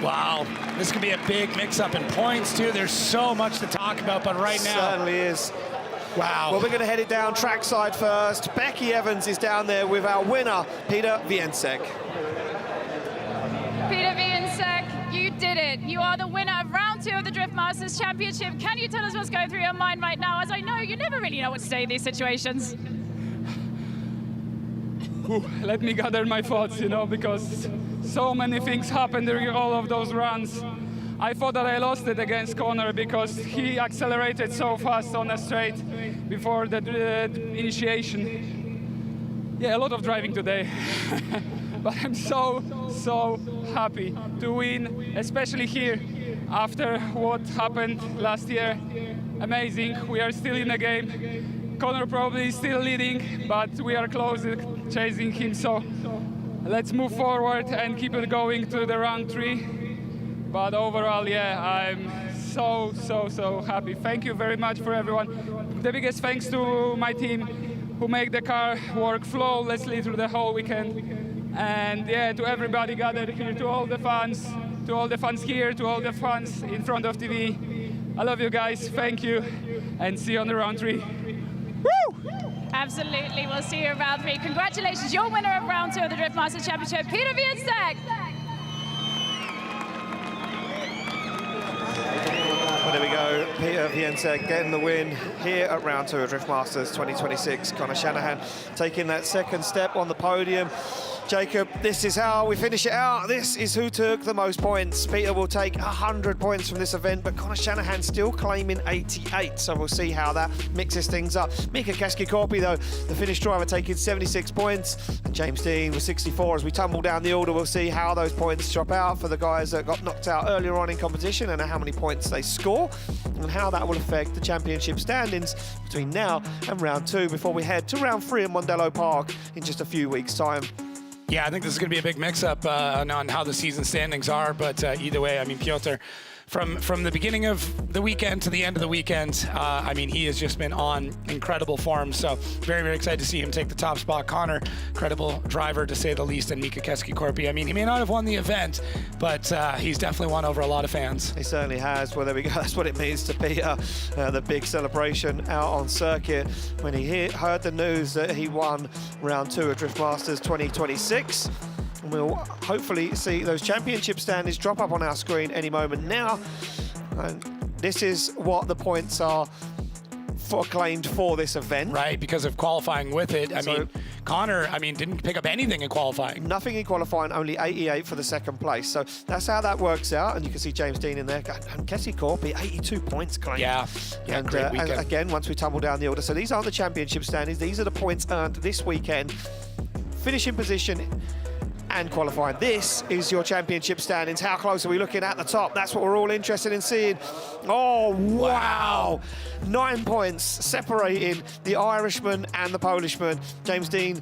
Wow, this could be a big mix-up in points too. There's so much to talk about, but right now... Certainly is. Wow. Well, we're going to head it down trackside first. Becky Evans is down there with our winner, Peter Wiensek. Peter Wiensek, you did it. You are the winner of round 2 of the Drift Masters Championship. Can you tell us what's going through your mind right now? As I know, you never really know what to say in these situations. Let me gather my thoughts, you know, because so many things happened during all of those runs. I thought that I lost it against Connor because he accelerated so fast on a straight before the initiation. Yeah, a lot of driving today. But I'm so happy to win, especially here after what happened last year. Amazing, we are still in the game. Connor probably is still leading, but we are close chasing him. So let's move forward and keep it going to the round 3. But overall, yeah, I'm so happy. Thank you very much for everyone. The biggest thanks to my team who make the car work flawlessly through the whole weekend. And yeah, to everybody gathered here, to all the fans here, to all the fans in front of TV. I love you guys, thank you, and see you on the round 3. Woo! Absolutely, we'll see you in round 3. Congratulations, you're winner of round 2 of the Drift Masters Championship, Peter Wiensek. Well, there we go, Peter Wiensek getting the win here at round 2 of Drift Masters 2026. Connor Shanahan taking that second step on the podium. Jacob, this is how we finish it out. This is who took the most points. Peter will take 100 points from this event, but Connor Shanahan still claiming 88, so we'll see how that mixes things up. Mika Keskikorpi, though, the Finnish driver, taking 76 points, and James Dean with 64. As we tumble down the order, we'll see how those points drop out for the guys that got knocked out earlier on in competition and how many points they score, and how that will affect the championship standings between now and round 2 before we head to round 3 at Mondello Park in just a few weeks' time. Yeah, I think this is going to be a big mix-up on how the season standings are, but either way, I mean, Piotr, from the beginning of the weekend to the end of the weekend, I mean, he has just been on incredible form, so very, very excited to see him take the top spot. Connor, incredible driver, to say the least, and Mika Keskikorpi. I mean, he may not have won the event, but he's definitely won over a lot of fans. He certainly has. Well, there we go. That's what it means to be the big celebration out on circuit when he heard the news that he won round 2 of Drift Masters 2026. And we'll hopefully see those championship standings drop up on our screen any moment now. And this is what the points are claimed for this event. Right, because of qualifying with it. I mean, Connor, didn't pick up anything in qualifying. Nothing in qualifying, only 88 for the second place. So that's how that works out. And you can see James Dean in there. And Keskikorpi, 82 points claimed. Yeah, and great weekend. And again, once we tumble down the order. So these aren't the championship standings. These are the points earned this weekend. Finishing position and qualifying. This is your championship standings. How close are we looking at the top? That's what we're all interested in seeing. Oh, wow. 9 points separating the Irishman and the Polishman. James Dean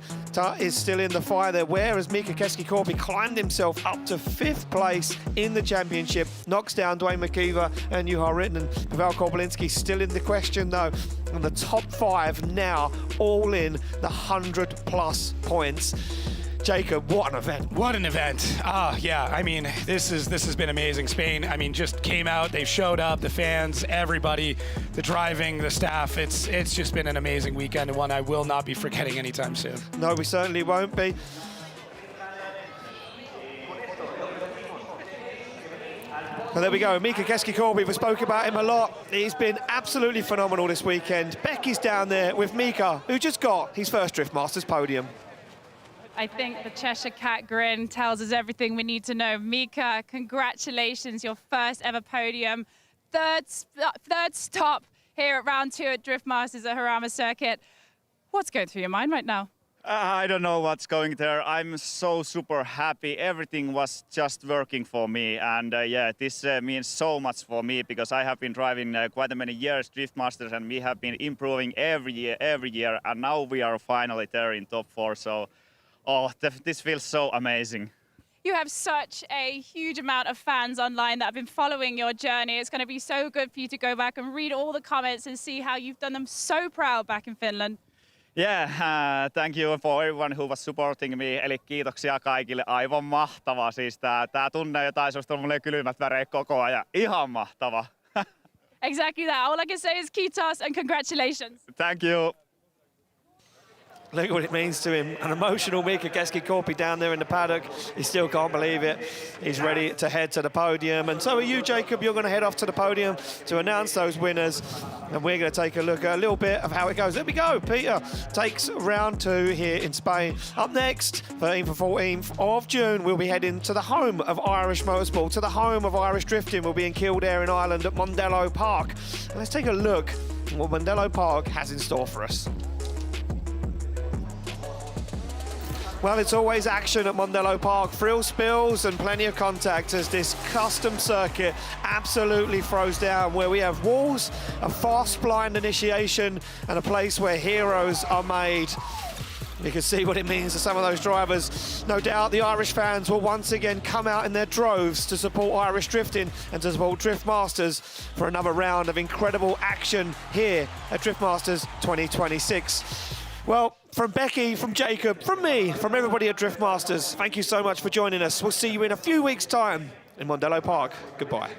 is still in the fire there, whereas Mika Keskikorpi climbed himself up to 5th place in the championship, knocks down Dwayne McKeever and Juha Ritten. Pavel Korpolinski still in the question, though. And the top 5 now all in the 100+ points. Jacob, what an event. What an event. Yeah, I mean, this has been amazing. Spain, I mean, just came out, they've showed up, the fans, everybody, the driving, the staff. It's just been an amazing weekend, and one I will not be forgetting anytime soon. No, we certainly won't be. Well, there we go, Mika Keski-Corby, we spoke about him a lot. He's been absolutely phenomenal this weekend. Becky's down there with Mika, who just got his first Drift Masters podium. I think the Cheshire Cat grin tells us everything we need to know. Mika, congratulations, your first ever podium. Third stop here at round 2 at Drift Masters at Jarama Circuit. What's going through your mind right now? I don't know what's going there. I'm so super happy. Everything was just working for me. And yeah, this means so much for me because I have been driving quite many years Drift Masters, and we have been improving every year. And now we are finally there in top 4. So, this feels so amazing. You have such a huge amount of fans online that have been following your journey. It's going to be so good for you to go back and read all the comments and see how you've done them so proud back in Finland. Yeah, thank you for everyone who was supporting me. Eli kiitoksia kaikille. Aivan mahtavaa. Siis tää tunne jotain, se on mulle kylmät väreet koko ajan. Ihan mahtava. Exactly that. All I can say is kiitos and congratulations. Thank you. Look what it means to him. An emotional Mika Keski-Corby down there in the paddock. He still can't believe it. He's ready to head to the podium. And so are you, Jacob. You're going to head off to the podium to announce those winners. And we're going to take a look at a little bit of how it goes. There we go. Peter takes round 2 here in Spain. Up next, 13th and 14th of June, we'll be heading to the home of Irish motorsport, to the home of Irish drifting. We'll be in Kildare in Ireland at Mondello Park. And let's take a look at what Mondello Park has in store for us. Well, it's always action at Mondello Park. Frill spills and plenty of contact as this custom circuit absolutely throws down, where we have walls, a fast blind initiation, and a place where heroes are made. You can see what it means to some of those drivers. No doubt the Irish fans will once again come out in their droves to support Irish drifting and to support Drift Masters for another round of incredible action here at Drift Masters 2026. Well, from Becky, from Jacob, from me, from everybody at Drift Masters, thank you so much for joining us. We'll see you in a few weeks' time in Mondello Park. Goodbye.